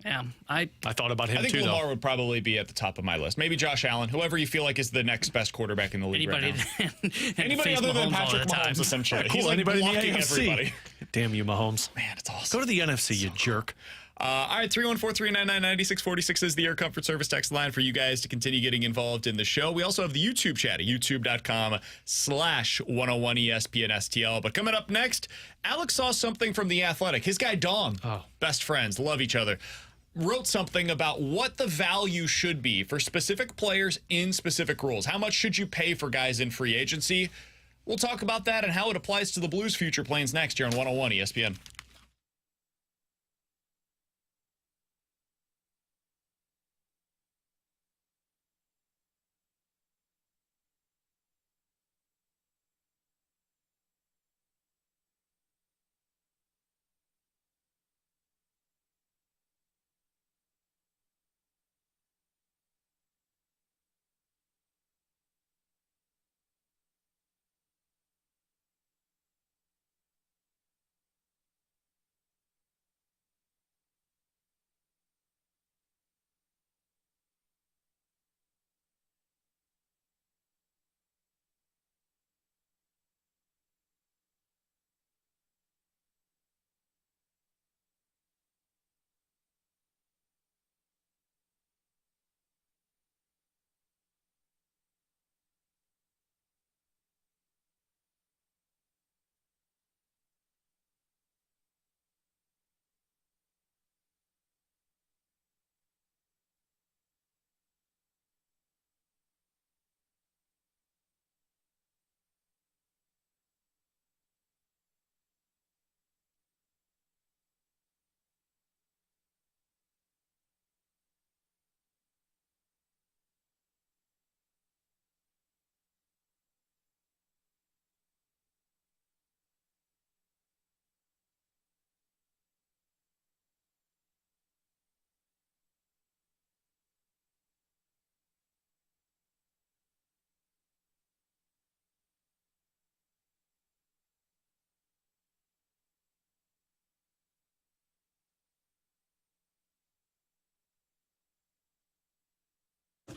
Yeah, I thought about him too. I think Lamar would probably be at the top of my list. Maybe Josh Allen, whoever you feel like is the next best quarterback in the league right now. Anybody other than Patrick Mahomes, essentially. Cool. He's anybody in the AFC. Everybody. Damn you, Mahomes. Man, it's awesome. Go to the NFC, you jerk. All right, 314-399-9646 is the Air Comfort Service text line for you guys to continue getting involved in the show. We also have the YouTube chat at youtube.com/101ESPNSTL. But coming up next, Alex saw something from The Athletic. His guy, Dom, best friends, love each other, wrote something about what the value should be for specific players in specific roles. How much should you pay for guys in free agency? We'll talk about that and how it applies to the Blues' future plans next here on 101 ESPN.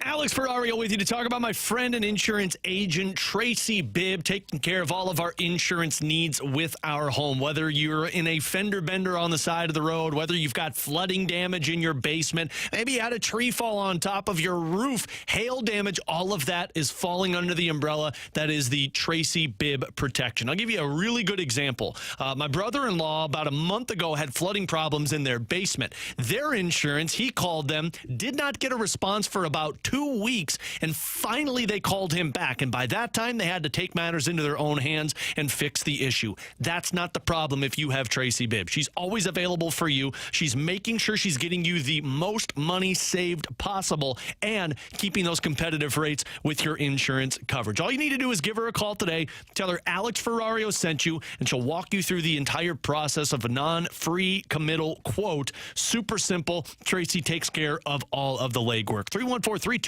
Alex Ferrario with you to talk about my friend and insurance agent, Tracy Bibb, taking care of all of our insurance needs with our home. Whether you're in a fender bender on the side of the road, whether you've got flooding damage in your basement, maybe you had a tree fall on top of your roof, hail damage, all of that is falling under the umbrella that is the Tracy Bibb protection. I'll give you a really good example. My brother-in-law about a month ago had flooding problems in their basement. Their insurance, he called them, did not get a response for about 2 weeks, and finally they called him back. And by that time, they had to take matters into their own hands and fix the issue. That's not the problem if you have Tracy Bibb. She's always available for you. She's making sure she's getting you the most money saved possible and keeping those competitive rates with your insurance coverage. All you need to do is give her a call today, tell her Alex Ferrario sent you, and she'll walk you through the entire process of a non-free committal quote. Super simple. Tracy takes care of all of the legwork. 314-328-4260.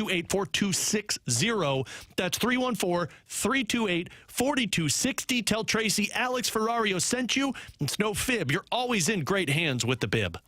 That's 314-328-4260. Tell Tracy Alex Ferrario sent you. It's no fib. You're always in great hands with the Bibb.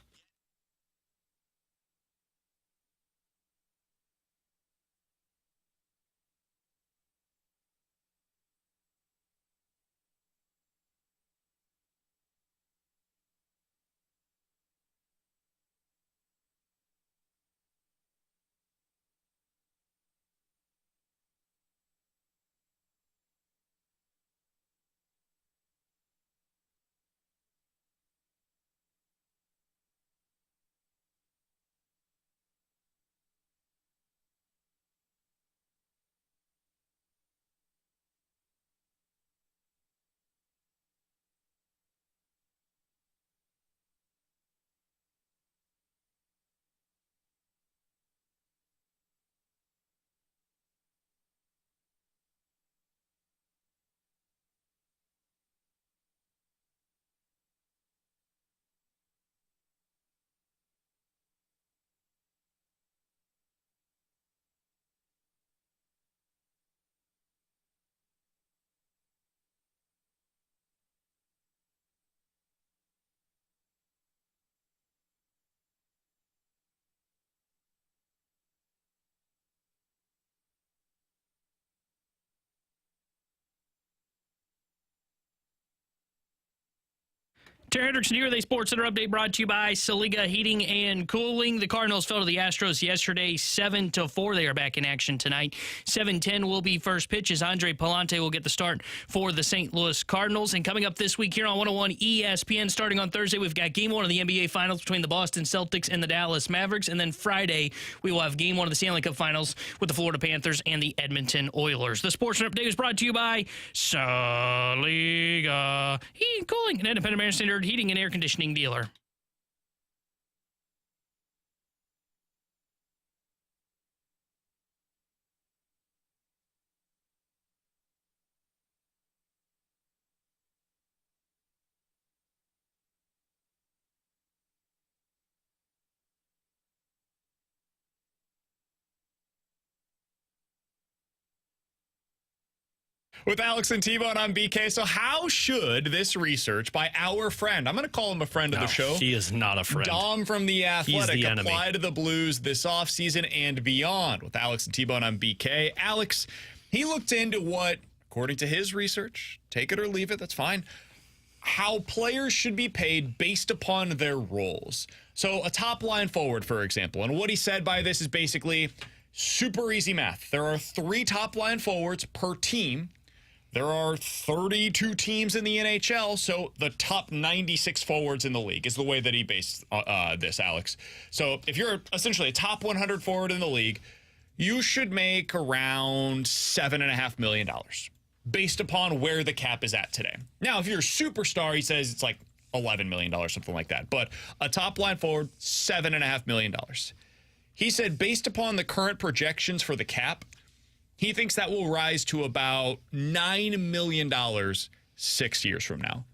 Terry Hendrickson here with a Sports Center update brought to you by Saliga Heating and Cooling. The Cardinals fell to the Astros yesterday 7-4. They are back in action tonight. 7:10 will be first pitch as Andre Palante will get the start for the St. Louis Cardinals. And coming up this week here on 101 ESPN, starting on Thursday, we've got Game 1 of the NBA Finals between the Boston Celtics and the Dallas Mavericks. And then Friday, we will have Game 1 of the Stanley Cup Finals with the Florida Panthers and the Edmonton Oilers. The Sports Center update is brought to you by Saliga Heating and Cooling, an independent American Standard heating and air conditioning dealer. With Alex and T-Bone on BK. So how should this research by our friend, I'm going to call him a friend of the show. He is not a friend. Dom from The Athletic, He's the enemy. apply to the Blues this offseason and beyond. With Alex and T-Bone on BK. Alex, he looked into what, according to his research, take it or leave it, that's fine, how players should be paid based upon their roles. So a top line forward, for example, and what he said by this is basically super easy math. There are 3 top line forwards per team. There are 32 teams in the NHL, so the top 96 forwards in the league is the way that he based this, Alex. So if you're essentially a top 100 forward in the league, you should make around $7.5 million based upon where the cap is at today. Now, if you're a superstar, he says it's like $11 million, something like that. But a top line forward, $7.5 million. He said based upon the current projections for the cap, he thinks that will rise to about $9 million 6 years from now.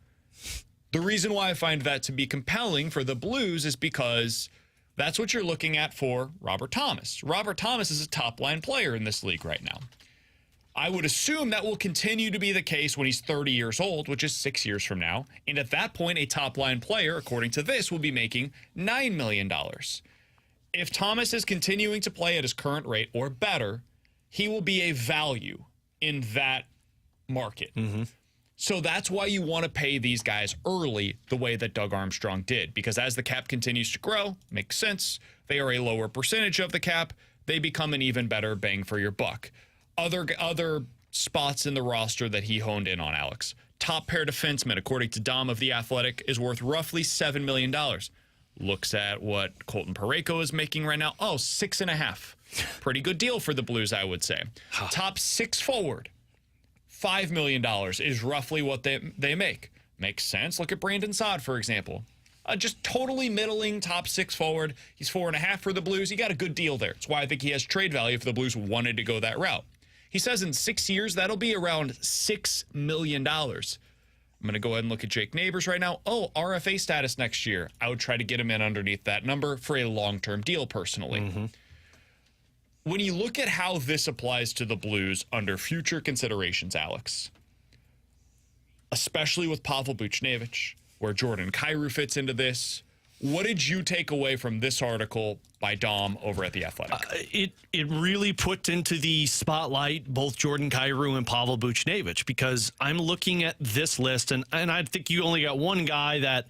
The reason why I find that to be compelling for the Blues is because that's what you're looking at for Robert Thomas. Robert Thomas is a top-line player in this league right now. I would assume that will continue to be the case when he's 30 years old, which is 6 years from now. And at that point, a top-line player, according to this, will be making $9 million. If Thomas is continuing to play at his current rate or better, he will be a value in that market. So that's why you want to pay these guys early the way that Doug Armstrong did, because as the cap continues to grow, makes sense. They are a lower percentage of the cap. They become an even better bang for your buck. Other spots in the roster that he honed in on, Alex. Top pair defenseman, according to Dom of The Athletic, is worth roughly $7 million. Looks at what Colton Parayko is making right now. Oh, 6.5. Pretty good deal for the Blues, I would say. Top 6 forward, $5 million is roughly what they make. Makes sense. Look at Brandon Saad, for example. Just totally middling top 6 forward. He's 4.5 for the Blues. He got a good deal there. That's why I think he has trade value if the Blues wanted to go that route. He says in 6 years, that'll be around $6 million. I'm going to go ahead and look at Jake Neighbors right now. Oh, RFA status next year. I would try to get him in underneath that number for a long-term deal, personally. When you look at how this applies to the Blues under future considerations, Alex, especially with Pavel Buchnevich, where Jordan Kyrou fits into this, what did you take away from this article by Dom over at The Athletic? It really put into the spotlight both Jordan Kyrou and Pavel Buchnevich, because I'm looking at this list, and I think you only got one guy that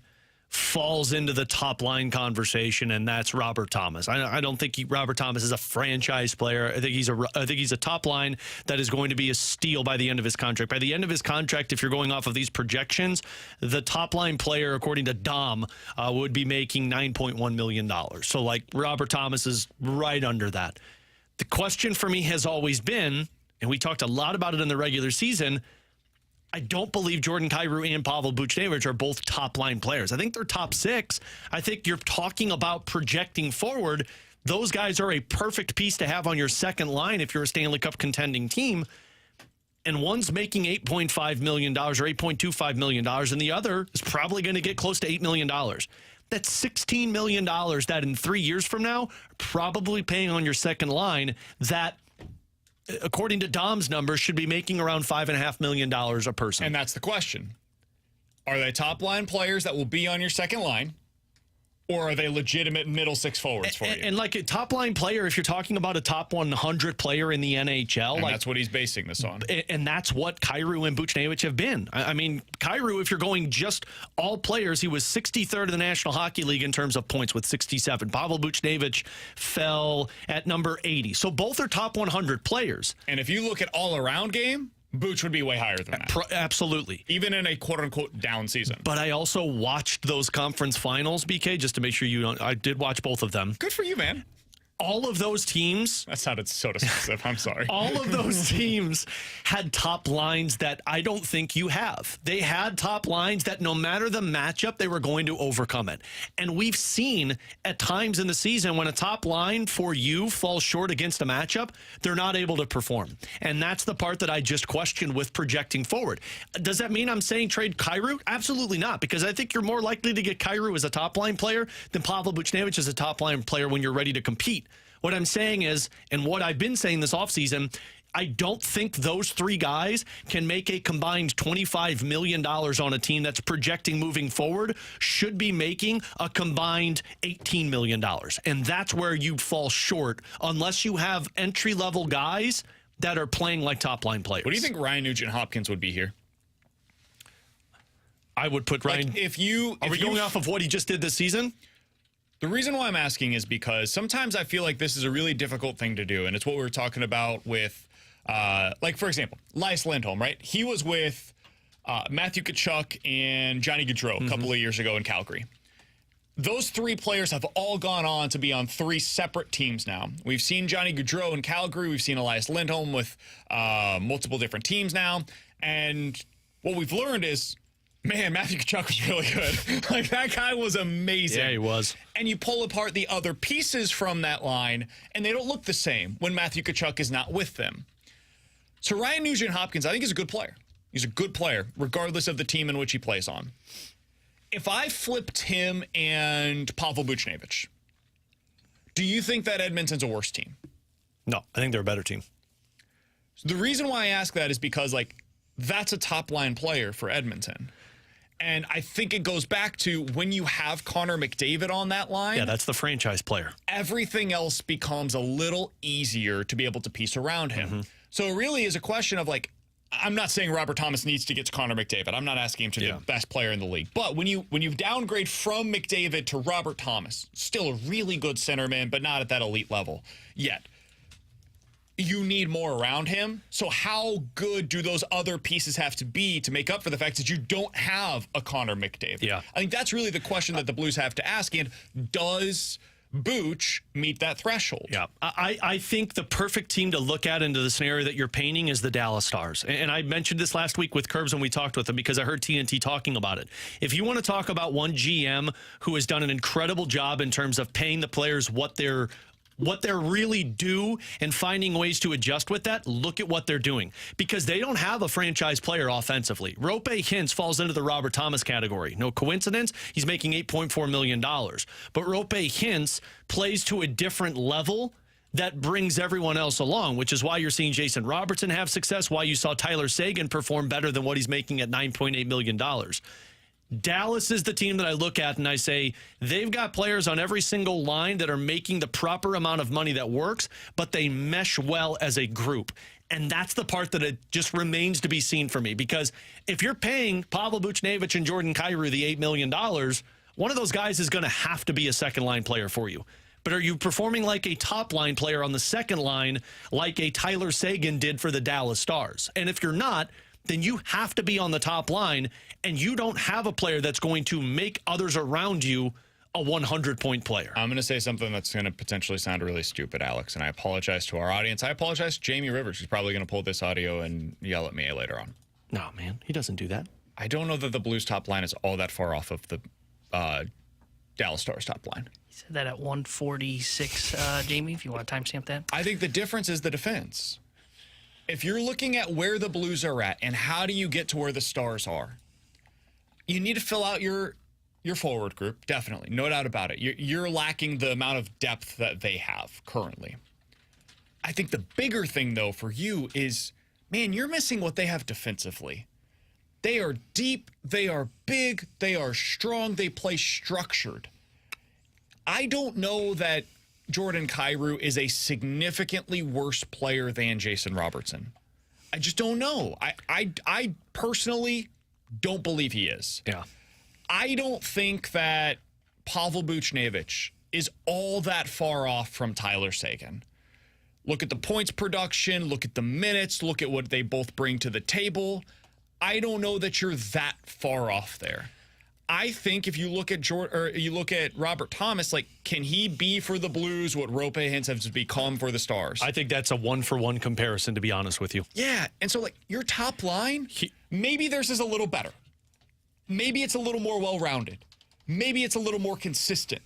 falls into the top line conversation, and that's Robert Thomas. I don't think Robert Thomas is a franchise player. I think he's a top line that is going to be a steal by the end of his contract. By the end of his contract, if you're going off of these projections, the top line player, according to Dom, would be making $9.1 million. So, like, Robert Thomas is right under that. The question for me has always been, and we talked a lot about it in the regular season, I don't believe Jordan Kyrou and Pavel Buchnevich are both top-line players. I think they're top 6. I think you're talking about projecting forward. Those guys are a perfect piece to have on your second line if you're a Stanley Cup contending team. And one's making $8.5 million or $8.25 million, and the other is probably going to get close to $8 million. That's $16 million that in 3 years from now, probably paying on your second line that, according to Dom's numbers, should be making around $5.5 million a person. And that's the question. Are they top line players that will be on your second line, or are they legitimate middle 6 forwards for you? And like a top line player, if you're talking about a top 100 player in the NHL, and that's what he's basing this on. And that's what Kyrou and Buchnevich have been. I mean, Kyrou, if you're going just all players, he was 63rd in the National Hockey League in terms of points with 67. Pavel Buchnevich fell at number 80. So both are top 100 players. And if you look at all around game, Booch would be way higher than that. Absolutely. Even in a quote-unquote down season. But I also watched those conference finals, BK, just to make sure you don't. I did watch both of them. Good for you, man. All of those teams. That sounded so dismissive. I'm sorry. All of those teams had top lines that I don't think you have. They had top lines that no matter the matchup, they were going to overcome it. And we've seen at times in the season when a top line for you falls short against a matchup, they're not able to perform. And that's the part that I just questioned with projecting forward. Does that mean I'm saying trade Kyrou? Absolutely not, because I think you're more likely to get Kyrou as a top line player than Pavel Buchnevich as a top line player when you're ready to compete. What I'm saying is, and what I've been saying this offseason, I don't think those 3 guys can make a combined $25 million on a team that's projecting moving forward, should be making a combined $18 million. And that's where you fall short unless you have entry-level guys that are playing like top-line players. What do you think Ryan Nugent-Hopkins would be here? I would put Ryan... Are we going off of what he just did this season? The reason why I'm asking is because sometimes I feel like this is a really difficult thing to do, and it's what we were talking about with, like, for example, Elias Lindholm, right? He was with Matthew Tkachuk and Johnny Gaudreau a couple of years ago in Calgary. Those 3 players have all gone on to be on 3 separate teams now. We've seen Johnny Gaudreau in Calgary. We've seen Elias Lindholm with multiple different teams now. And what we've learned is, man, Matthew Tkachuk was really good. Like, that guy was amazing. Yeah, he was. And you pull apart the other pieces from that line, and they don't look the same when Matthew Tkachuk is not with them. So Ryan Nugent-Hopkins, I think, is a good player. He's a good player, regardless of the team in which he plays on. If I flipped him and Pavel Buchnevich, do you think that Edmonton's a worse team? No, I think they're a better team. So the reason why I ask that is because, like, that's a top-line player for Edmonton. And I think it goes back to when you have Connor McDavid on that line. Yeah, that's the franchise player. Everything else becomes a little easier to be able to piece around him. Mm-hmm. So it really is a question of, like, I'm not saying Robert Thomas needs to get to Connor McDavid. I'm not asking him to be the best player in the league. But when you downgrade from McDavid to Robert Thomas, still a really good centerman, but not at that elite level yet. You need more around him. So how good do those other pieces have to be to make up for the fact that you don't have a Connor McDavid? Yeah. I think that's really the question that the Blues have to ask. And does Booch meet that threshold? Yeah. I think the perfect team to look at into the scenario that you're painting is the Dallas Stars. And I mentioned this last week with Curbs when we talked with them because I heard TNT talking about it. If you want to talk about one GM who has done an incredible job in terms of paying the players what they're really due and finding ways to adjust with that, look at what they're doing. Because they don't have a franchise player offensively. Rope Hintz falls into the Robert Thomas category. No coincidence, he's making $8.4 million. But Rope Hintz plays to a different level that brings everyone else along, which is why you're seeing Jason Robertson have success, why you saw Tyler Seguin perform better than what he's making at $9.8 million. Dallas is the team that I look at and I say they've got players on every single line that are making the proper amount of money that works, but they mesh well as a group. And that's the part that it just remains to be seen for me, because if you're paying Pavel Buchnevich and Jordan Kyrou the $8 million, one of those guys is going to have to be a second-line player for you. But are you performing like a top-line player on the second line like a Tyler Seguin did for the Dallas Stars? And if you're not, then you have to be on the top line, and you don't have a player that's going to make others around you a 100-point player. I'm going to say something that's going to potentially sound really stupid, Alex, and I apologize to our audience. I apologize to Jamie Rivers, who's probably going to pull this audio and yell at me later on. No, man, he doesn't do that. I don't know that the Blues top line is all that far off of the Dallas Stars top line. He said that at 146, Jamie, if you want to timestamp that. I think the difference is the defense. If you're looking at where the Blues are at and how do you get to where the Stars are, you need to fill out your forward group, definitely. No doubt about it. You're lacking the amount of depth that they have currently. I think the bigger thing, though, for you is, man, you're missing what they have defensively. They are deep, they are big, they are strong, they play structured. I don't know that Jordan Kyrou is a significantly worse player than Jason Robertson. I just don't know. I personally don't believe he is. Yeah. I don't think that Pavel Buchnevich is all that far off from Tyler Seguin. Look at the points production, look at the minutes, look at what they both bring to the table. I don't know that you're that far off there. I think if you look at Robert Thomas, like, can he be for the Blues what Rope Hintz has become for the Stars? I think that's a one-for-one comparison, to be honest with you. Yeah, and so, like, your top line, maybe theirs is a little better. Maybe it's a little more well-rounded. Maybe it's a little more consistent.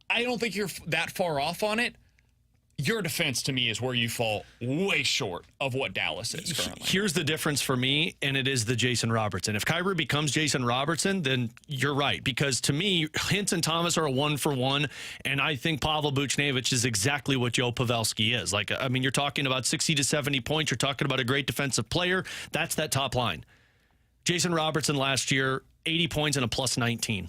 I don't think you're that far off on it. Your defense, to me, is where you fall way short of what Dallas is currently. Here's the difference for me, and it is the Jason Robertson. If Kyrou becomes Jason Robertson, then you're right. Because to me, Hintz and Thomas are a one-for-one, and I think Pavel Buchnevich is exactly what Joe Pavelski is. Like, I mean, you're talking about 60 to 70 points. You're talking about a great defensive player. That's that top line. Jason Robertson last year, 80 points and a plus 19.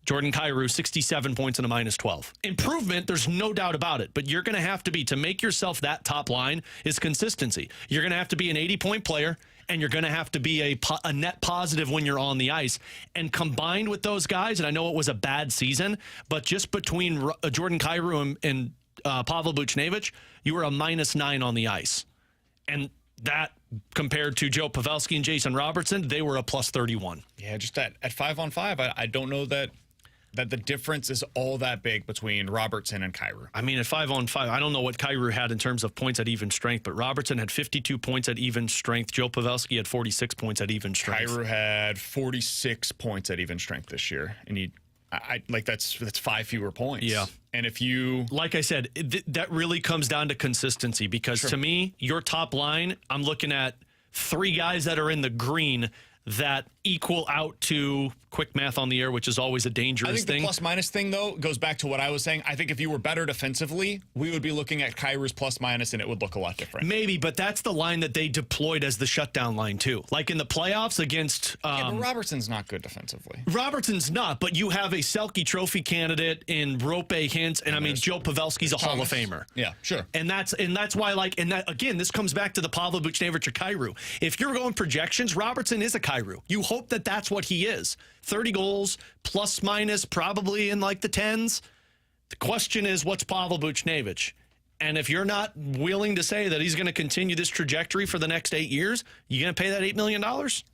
Jordan Kyrou, 67 points and a minus 12. Improvement, there's no doubt about it. But you're going to have to be, to make yourself that top line, is consistency. You're going to have to be an 80-point player, and you're going to have to be a net positive when you're on the ice. And combined with those guys, and I know it was a bad season, but just between Jordan Kyrou and Pavel Buchnevich, you were a minus 9 on the ice. And that, compared to Joe Pavelski and Jason Robertson, they were a plus 31. Yeah, just at 5-on-5, I don't know that the difference is all that big between Robertson and Kyrou. I mean, at 5-on-5, I don't know what Kyrou had in terms of points at even strength, but Robertson had 52 points at even strength. Joe Pavelski had 46 points at even strength. Kyrou had 46 points at even strength this year, and that's 5 fewer points. Yeah. And if you, like I said, that really comes down to consistency, because to me, your top line, I'm looking at 3 guys that are in the green that equal out to quick math on the air, which is always a dangerous I think thing. the plus-minus thing, though, goes back to what I was saying. I think if you were better defensively, we would be looking at Kyrie's plus-minus, and it would look a lot different. Maybe, but that's the line that they deployed as the shutdown line, too. Like in the playoffs against... yeah, but Robertson's not good defensively. Robertson's not, but you have a Selke Trophy candidate in Rope Hintz, and I mean, Joe Pavelski's a Hall of Famer. Yeah, sure. And that's why, like, and that, again, this comes back to the Pavel Buchnevich or Kyrou. If you're going projections, Robertson is a Kyrou. You hope that that's what he is. 30 goals, plus minus, probably in like the 10s. The question is, what's Pavel Buchnevich? And if you're not willing to say that he's going to continue this trajectory for the next 8 years, you going to pay that $8 million?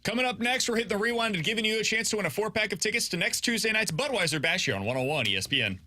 Coming up next, we're hitting the rewind and giving you a chance to win a 4-pack of tickets to next Tuesday night's Budweiser Bash here on 101 ESPN.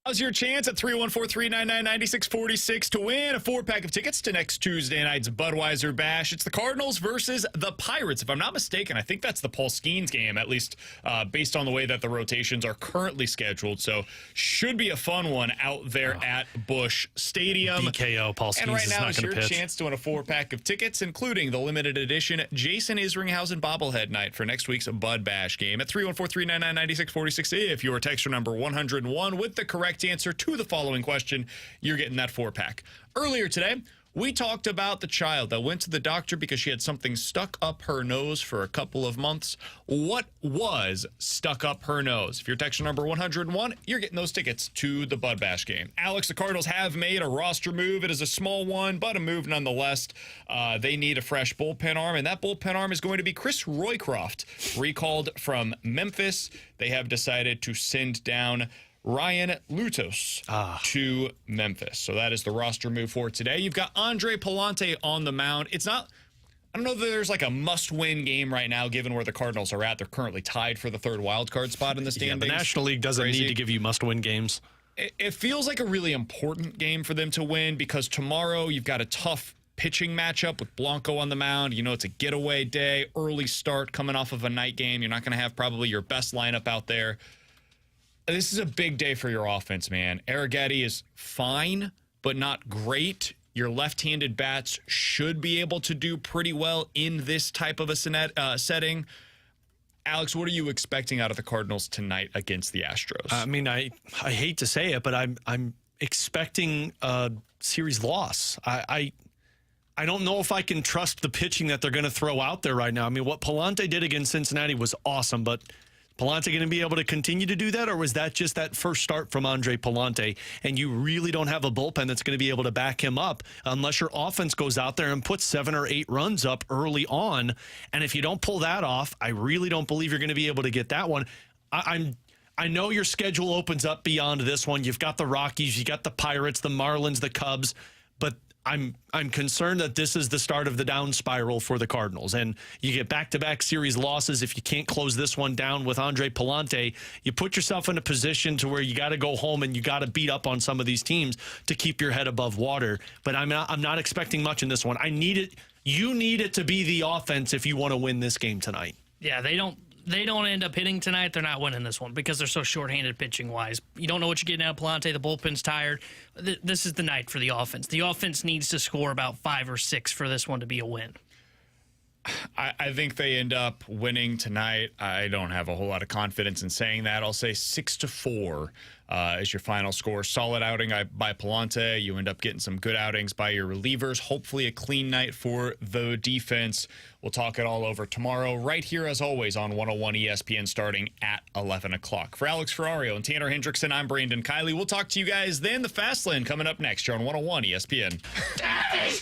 How's your chance at 314-399-9646 to win a 4-pack of tickets to next Tuesday night's Budweiser Bash? It's the Cardinals versus the Pirates. If I'm not mistaken, I think that's the Paul Skeens game, at least based on the way that the rotations are currently scheduled. So should be a fun one out there at Busch Stadium. DKO, Paul Skeens and right is now not is going your to pitch. chance to win a 4-pack of tickets, including the limited edition Jason Isringhausen bobblehead night for next week's Bud Bash game at 314-399-9646. If you are texter number 101 with the correct answer to the following question, you're getting that 4-pack. Earlier today, we talked about the child that went to the doctor because she had something stuck up her nose for a couple of months. What was stuck up her nose? If you're texter number 101, you're getting those tickets to the Bud Bash game. Alex, the Cardinals have made a roster move. It is a small one, but a move nonetheless. They need a fresh bullpen arm, and that bullpen arm is going to be Chris Roycroft, recalled from Memphis. They have decided to send down Ryan Lutos to Memphis. So that is the roster move for today. You've got Andre Palante on the mound. It's not, I don't know that there's like a must-win game right now, given where the Cardinals are at. They're currently tied for the third wild card spot in the standings. Yeah, the National League doesn't need to give you must-win games. It feels like a really important game for them to win because tomorrow you've got a tough pitching matchup with Blanco on the mound. You know, it's a getaway day, early start coming off of a night game. You're not going to have probably your best lineup out there. This is a big day for your offense, man. Arrighetti is fine, but not great. Your left-handed bats should be able to do pretty well in this type of a setting. Alex, what are you expecting out of the Cardinals tonight against the Astros? I mean, I hate to say it, but I'm expecting a series loss. I don't know if I can trust the pitching that they're going to throw out there right now. I mean, what Palante did against Cincinnati was awesome, but Palante going to be able to continue to do that, or was that just that first start from Andre Palante, and you really don't have a bullpen that's going to be able to back him up unless your offense goes out there and puts 7 or 8 runs up early on? And if you don't pull that off, I really don't believe you're going to be able to get that one. I know your schedule opens up beyond this one. You've got the Rockies, you got the Pirates, the Marlins, the Cubs, but I'm concerned that this is the start of the down spiral for the Cardinals. And you get back-to-back series losses. If you can't close this one down with Andre Palante, you put yourself in a position to where you got to go home and you got to beat up on some of these teams to keep your head above water. But I'm not expecting much in this one. You need it to be the offense if you want to win this game tonight. Yeah, they don't end up hitting tonight, they're not winning this one because they're so shorthanded pitching-wise. You don't know what you're getting out of Palante. The bullpen's tired. This is the night for the offense. The offense needs to score about 5 or 6 for this one to be a win. I think they end up winning tonight. I don't have a whole lot of confidence in saying that. I'll say 6-4 is your final score. Solid outing by Palante. You end up getting some good outings by your relievers. Hopefully a clean night for the defense. We'll talk it all over tomorrow right here, as always, on 101 ESPN starting at 11 o'clock. For Alex Ferrario and Tanner Hendrickson, I'm Brandon Kiley. We'll talk to you guys then. The Fast Lane coming up next here on 101 ESPN. Daddy,